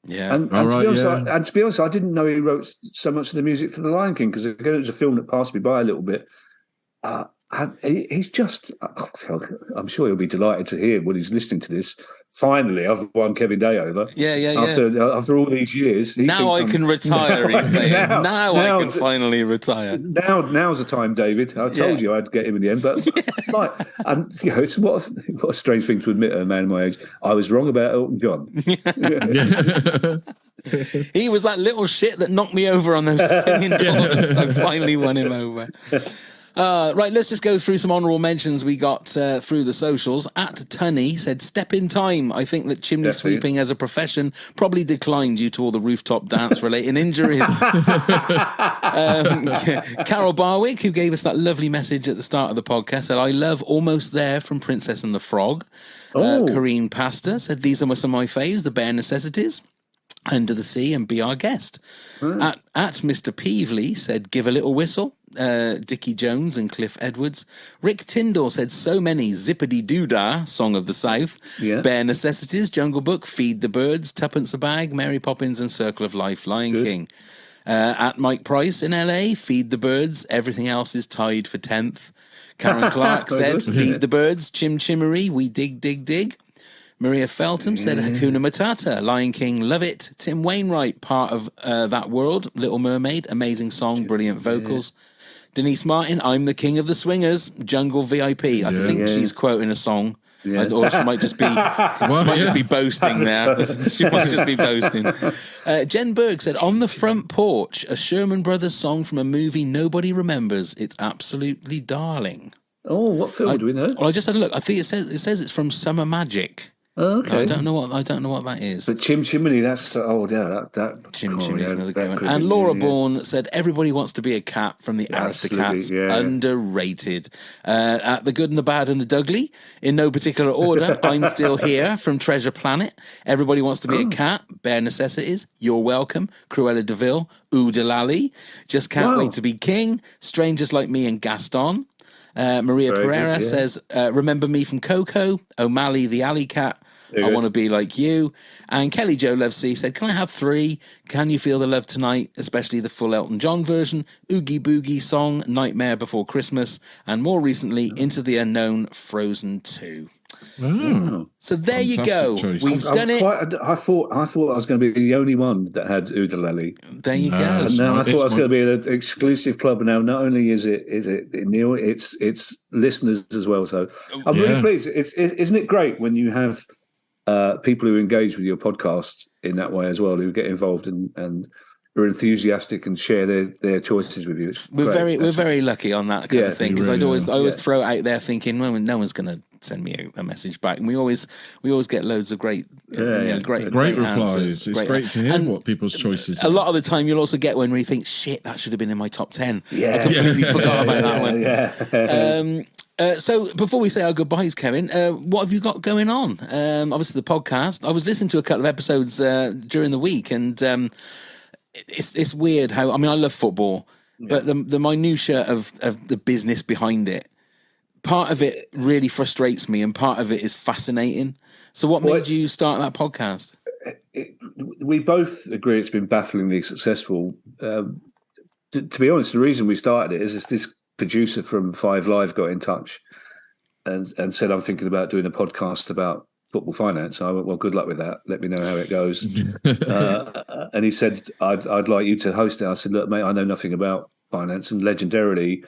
Speaker 1: Yeah.
Speaker 8: And to be honest, I didn't know he wrote so much of the music for The Lion King, because again, it was a film that passed me by a little bit. And he's just, I'm sure he'll be delighted to hear when he's listening to this. Finally, I've won Kevin Day over. After all these years.
Speaker 1: Now I can retire, he's saying. Now I can finally retire.
Speaker 8: Now's the time, David. I told you I'd get him in the end. But it's what a strange thing to admit at a man my age. I was wrong about Elton John.
Speaker 1: He was that little shit that knocked me over on those singing doors. I finally won him over. Right, let's just go through some honourable mentions we got through the socials. At Tunny said, "Step in time. I think that chimney sweeping as a profession probably declined due to all the rooftop dance related injuries." Carol Barwick, who gave us that lovely message at the start of the podcast, said, "I love Almost There" from Princess and the Frog. Corrine Pasta said, "These are some of my faves, The Bare Necessities, Under the Sea, and Be Our Guest." At Mr. Peevely said, "Give a Little Whistle." Dickie Jones and Cliff Edwards. Rick Tyndall said, "So many, Zippity Doodah, Song of the South, Bare Necessities, Jungle Book, Feed the Birds, Tuppence a Bag, Mary Poppins and Circle of Life, Lion King." At Mike Price in LA, Feed the Birds, Everything Else is Tied for 10th. Karen Clark said, "Feed the Birds, Chim Chimmery, We Dig Dig Dig." Maria Feltham said, "Hakuna Matata, Lion King, love it." Tim Wainwright, part of That World, Little Mermaid, amazing song, brilliant vocals. Denise Martin, "I'm the King of the Swingers, Jungle VIP." I think she's quoting a song. Or she might just be just be boasting there. She might just be boasting. Jen Berg said, "On the Front Porch, a Sherman Brothers song from a movie nobody remembers. It's absolutely darling."
Speaker 8: Oh, what film do we know?
Speaker 1: Well, I just had a look. I think it says it's from Summer Magic.
Speaker 8: Okay.
Speaker 1: I don't know what that is.
Speaker 8: But Chim Chimney, that's that
Speaker 1: Chim
Speaker 8: oh,
Speaker 1: Chimney is
Speaker 8: yeah,
Speaker 1: another
Speaker 8: that
Speaker 1: great one.
Speaker 8: could have
Speaker 1: And
Speaker 8: been,
Speaker 1: Laura
Speaker 8: yeah.
Speaker 1: Bourne said, everybody wants to be a cat from the
Speaker 8: Absolutely,
Speaker 1: Aristocats.
Speaker 8: yeah.
Speaker 1: Underrated. At The Good and the Bad and the Dudley, in no particular order, I'm Still Here from Treasure Planet. Everybody wants to be a cat. Bare Necessities. You're Welcome. Cruella de Vil. Oodalali. Just Can't
Speaker 8: Wow.
Speaker 1: Wait to Be King. Strangers Like Me and Gaston. Maria
Speaker 8: Very
Speaker 1: Pereira
Speaker 8: good, yeah.
Speaker 1: says, Remember Me from Coco. O'Malley the Alley Cat. I Want to Be Like You. And Kelly Jo Love C said, can I have 3? Can You Feel the Love Tonight, especially the full Elton John version, Oogie Boogie Song, Nightmare Before Christmas, and more recently, Into the Unknown, Frozen 2.
Speaker 2: Oh,
Speaker 1: So there you
Speaker 2: fantastic
Speaker 1: go.
Speaker 2: choice.
Speaker 1: We've done it.
Speaker 8: I thought I was going to be the only one that had Oodalali.
Speaker 1: There you
Speaker 2: No,
Speaker 1: go.
Speaker 2: it's
Speaker 8: No, I
Speaker 2: not-
Speaker 8: thought I was
Speaker 2: it's
Speaker 8: going to be an exclusive club. Now, not only is it Neil, it's listeners as well. So I'm
Speaker 2: Yeah.
Speaker 8: really pleased. Isn't it great when you have people who engage with your podcast in that way as well, who get involved and are enthusiastic and share their choices with you? It's great.
Speaker 1: We're very lucky on that kind
Speaker 8: Yeah,
Speaker 1: of thing,
Speaker 2: we
Speaker 1: because
Speaker 2: really
Speaker 1: I always
Speaker 8: are.
Speaker 1: throw it out there thinking, well, no one's going to send me a message back, and we always get loads of great
Speaker 2: Great replies.
Speaker 1: answers,
Speaker 2: It's great to hear
Speaker 1: and
Speaker 2: what people's choices
Speaker 1: a
Speaker 2: are.
Speaker 1: lot of the time you'll also get one where you think, shit, that should have been in my top 10.
Speaker 8: Yeah.
Speaker 1: I completely forgot about that one.
Speaker 8: Yeah.
Speaker 1: So before we say our goodbyes, Kevin, what have you got going on? Obviously the podcast. I was listening to a couple of episodes during the week, and it's weird how, I mean, I love football, but the minutiae of the business behind it, part of it really frustrates me, and part of it is fascinating. So what made you start that podcast?
Speaker 8: We both agree it's been bafflingly successful. To be honest, the reason we started it is this producer from Five Live got in touch and said, I'm thinking about doing a podcast about football finance. I went, well, good luck with that. Let me know how it goes. And he said, I'd like you to host it. I said, look, mate, I know nothing about finance, and legendarily,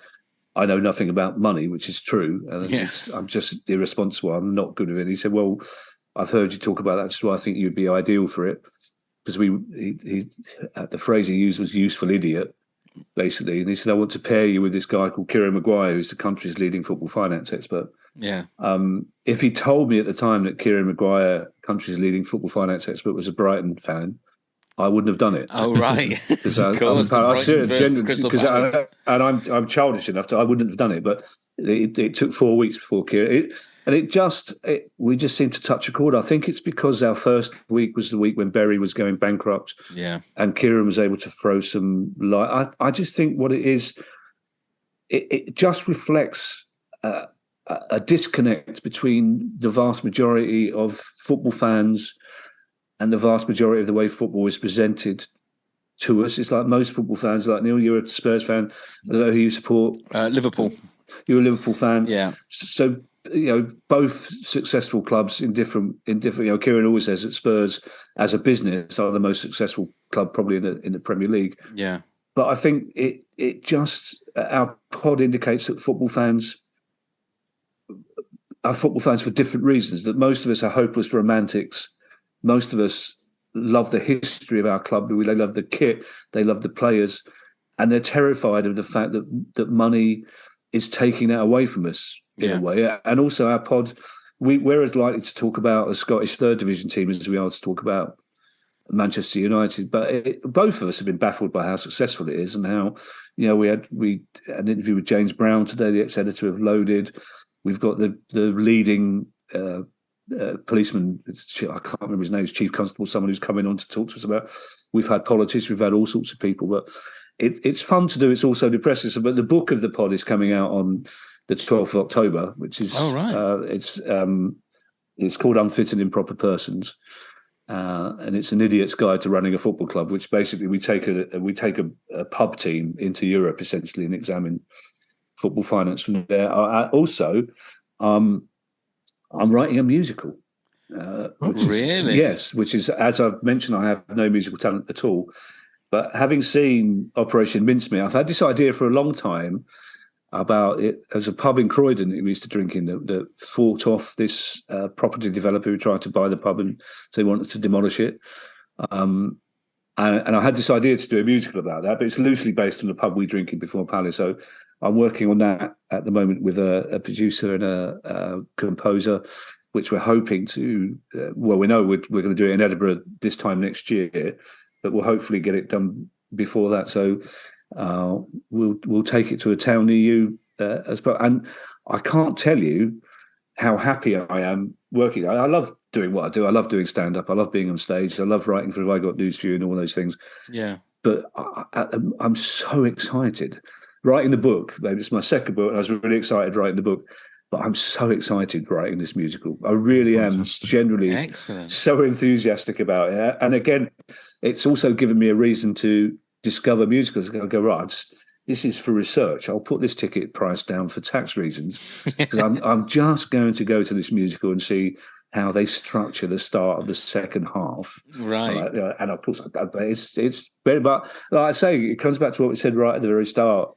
Speaker 8: I know nothing about money, which is true. And I'm just irresponsible. I'm not good at it. He said, well, I've heard you talk about that. That's why I think you'd be ideal for it. Because the phrase he used was useful idiot, basically. And he said, I want to pair you with this guy called Kieran Maguire, who's the country's leading football finance expert.
Speaker 1: Yeah.
Speaker 8: If he told me at the time that Kieran Maguire, country's leading football finance expert, was a Brighton fan, I wouldn't have done it.
Speaker 1: Oh, right.
Speaker 8: Because I'm childish enough to, I wouldn't have done it. But it took 4 weeks before Kieran. We just seemed to touch a chord. I think it's because our first week was the week when Berry was going bankrupt.
Speaker 1: Yeah.
Speaker 8: And Kieran was able to throw some light. I just think what it is, it just reflects a disconnect between the vast majority of football fans and the vast majority of the way football is presented to us. It's like most football fans, like Neil, you're a Spurs fan. I don't know who you support.
Speaker 1: Liverpool.
Speaker 8: You're a Liverpool fan.
Speaker 1: Yeah.
Speaker 8: So, both successful clubs in different. Kieran always says that Spurs, as a business, are the most successful club probably in the Premier League.
Speaker 1: Yeah.
Speaker 8: But I think it just, our pod indicates that football fans are football fans for different reasons. That most of us are hopeless romantics. Most of us love the history of our club. They love the kit. They love the players, and they're terrified of the fact that money is taking that away from us in a way. And also, our pod, we're as likely to talk about a Scottish third division team as we are to talk about Manchester United. But both of us have been baffled by how successful it is, and how we had an interview with James Brown today, the ex-editor of Loaded. We've got the leading policeman, I can't remember his name, is Chief Constable, someone who's coming on to talk to us about. We've had politicians, we've had all sorts of people, but it's fun to do. It's also depressing. So, but the book of the pod is coming out on the 12th of October, which is it's called Unfit and Improper Persons, and it's an idiot's guide to running a football club. Which basically we take a pub team into Europe essentially and examine football finance from there. I'm writing a musical.
Speaker 1: Really?
Speaker 8: Yes, which is, as I've mentioned, I have no musical talent at all. But having seen Operation Mincemeat, I've had this idea for a long time about it. As a pub in Croydon that we used to drink in that fought off this property developer who tried to buy the pub, and so they wanted to demolish it. And I had this idea to do a musical about that, but it's loosely based on the pub we drink in before Palace. So I'm working on that at the moment with a producer and a composer. which we're hoping to. We know we're going to do it in Edinburgh this time next year, but we'll hopefully get it done before that. So we'll take it to a town near you as well. And I can't tell you how happy I am working. I love doing what I do. I love doing stand-up. I love being on stage. I love writing for Have I Got News For You and all those things.
Speaker 1: Yeah.
Speaker 8: But I'm so excited. Writing the book, maybe it's my second book, and I was really excited writing the book. But I'm so excited writing this musical. I really am generally so enthusiastic about it. And again, it's also given me a reason to discover musicals. I go, right, this is for research. I'll put this ticket price down for tax reasons because I'm just going to go to this musical and see how they structure the start of the second half.
Speaker 1: Right.
Speaker 8: And of course, it's very, but like I say, it comes back to what we said right at the very start.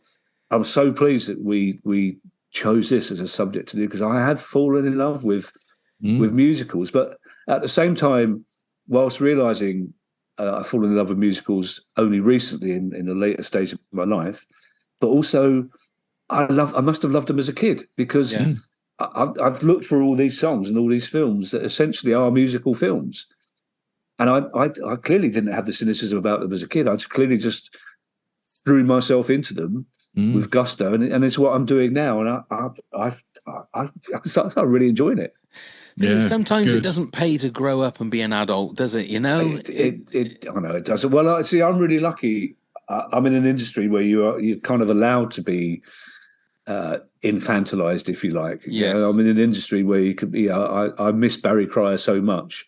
Speaker 8: I'm so pleased that we chose this as a subject to do because I had fallen in love with musicals. But at the same time, whilst realising I've fallen in love with musicals only recently in the later stage of my life, but also I must have loved them as a kid because I've looked for all these songs and all these films that essentially are musical films. And I clearly didn't have the cynicism about them as a kid. I clearly just threw myself into them with gusto, and it's what I'm doing now. And I'm really enjoying it.
Speaker 1: Yeah, sometimes it doesn't pay to grow up and be an adult, does it? You know,
Speaker 8: I know it doesn't. Well, see, I'm really lucky. I'm in an industry where you're kind of allowed to be infantilized, if you like.
Speaker 1: Yes.
Speaker 8: You know, I'm in an industry where you could be. I miss Barry Cryer so much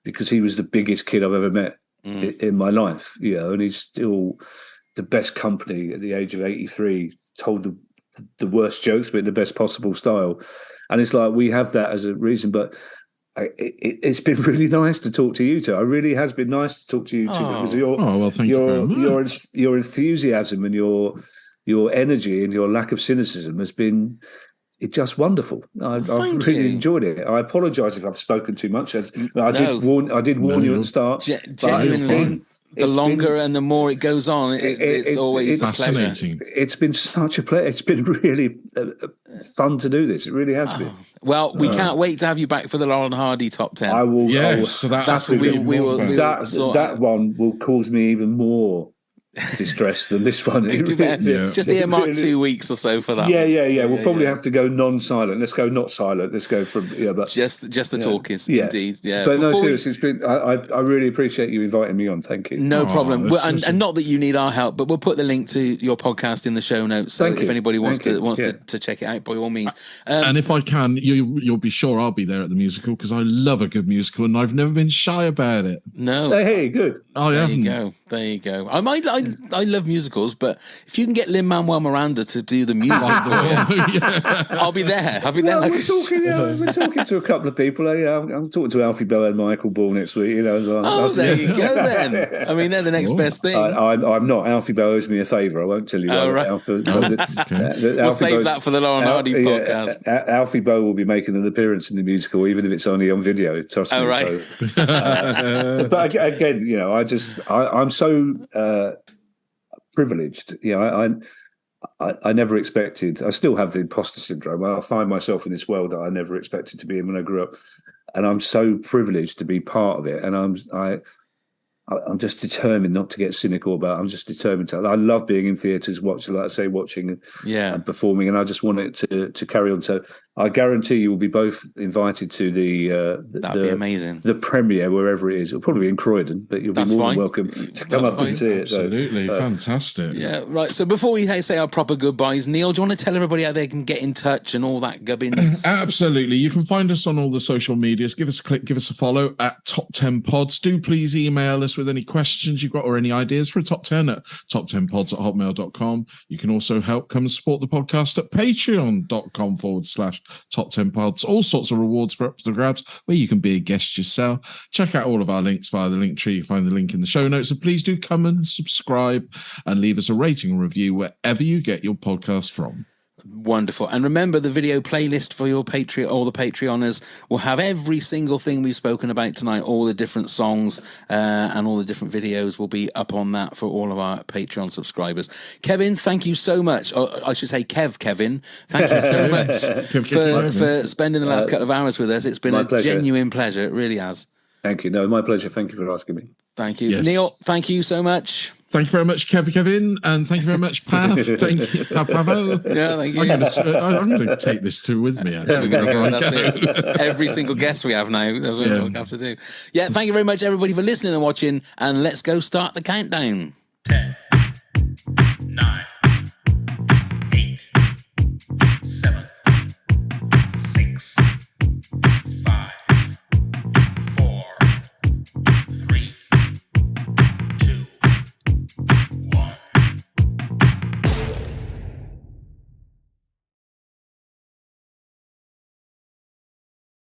Speaker 8: because he was the biggest kid I've ever met in my life. You know, and he's still the best company at the age of 83. Told the worst jokes, but in the best possible style. And it's like we have that as a reason, but it's been really nice to talk to you two. It really has been nice to talk to you two because
Speaker 2: thank you very much.
Speaker 8: Your enthusiasm and your energy and your lack of cynicism has been just wonderful. I've really enjoyed it. I apologise if I've spoken too much. I did warn you at the start.
Speaker 1: Genuinely. The longer and the more it goes on, it's always
Speaker 2: fascinating.
Speaker 8: It's been such a pleasure. It's been really fun to do this. It really has been.
Speaker 1: Well, we can't wait to have you back for the Laurel and Hardy top 10.
Speaker 8: I will.
Speaker 2: Yes, so that's what we will.
Speaker 8: That one will cause me even more distress than this one.
Speaker 1: Just earmark 2 weeks or so for that.
Speaker 8: Yeah. We'll probably have to go non-silent. Let's go not silent. Let's go from but
Speaker 1: just the talking. Indeed. Yeah.
Speaker 8: But no, seriously, it's been. I really appreciate you inviting me on. Thank you.
Speaker 1: No problem. And not that you need our help, but we'll put the link to your podcast in the show notes. So if anybody wants to check it out, by all means.
Speaker 2: And if I can, you'll be sure I'll be there at the musical because I love a good musical and I've never been shy about it.
Speaker 1: No.
Speaker 8: Hey, good.
Speaker 2: Oh yeah.
Speaker 1: There you go. I love musicals, but if you can get Lin-Manuel Miranda to do the music, I'll be there.
Speaker 8: Well, we're talking to a couple of people. I'm talking to Alfie Bell and Michael Ball next week.
Speaker 1: There you go then. I mean, they're the next best thing.
Speaker 8: I'm not. Alfie Bell owes me a favour. I won't tell you that.
Speaker 1: Right. We'll save that for the Laurel and Hardy podcast.
Speaker 8: Alfie Bow will be making an appearance in the musical, even if it's only on video. Trust me.
Speaker 1: Right.
Speaker 8: So, but again, I'm so privileged. I never expected. I still have the imposter syndrome. I find myself in this world that I never expected to be in when I grew up, and I'm so privileged to be part of it. And I'm just determined not to get cynical about it. I'm just determined to. I love being in theatres, watching and performing, and I just want it to carry on. So I guarantee you will be both invited to
Speaker 1: that'd be amazing.
Speaker 8: The premiere, wherever it is. It'll probably be in Croydon, but you'll be more than welcome to come up and see it.
Speaker 2: Absolutely, fantastic.
Speaker 1: Yeah, right. So before we say our proper goodbyes, Neil, do you want to tell everybody how they can get in touch and all that gubbins?
Speaker 2: Absolutely. You can find us on all the social medias. Give us a click, give us a follow at Top 10 Pods. Do please email us with any questions you've got or any ideas for a top 10 at top10pods@hotmail.com. You can also help come and support the podcast at patreon.com/Top 10 Pods. All sorts of rewards for up to the grabs where you can be a guest yourself. Check out all of our links via the link tree. You can find the link in the show notes. And please do come and subscribe and leave us a rating and review wherever you get your podcast from.
Speaker 1: Wonderful. And remember, the video playlist for your Patreon, all the Patreoners, will have every single thing we've spoken about tonight, all the different songs and all the different videos will be up on that for all of our Patreon subscribers. Kevin, thank you so much. Or I should say Kevin, thank you so much for spending the last couple of hours with us. It's been a genuine pleasure. It really has.
Speaker 8: Thank you. No, my pleasure. Thank you for asking me.
Speaker 1: Thank you.
Speaker 2: Yes.
Speaker 1: Neil, thank you so much.
Speaker 2: Thank you very much, Kevin, and thank you very much, Pav. Thank you, Pavo.
Speaker 1: Yeah, thank you.
Speaker 2: I'm going to take this two with me. Actually.
Speaker 1: That's it. Every single guest we have now, that's what we'll have to do. Yeah, thank you very much, everybody, for listening and watching, and let's go start the countdown.
Speaker 3: 10, 9,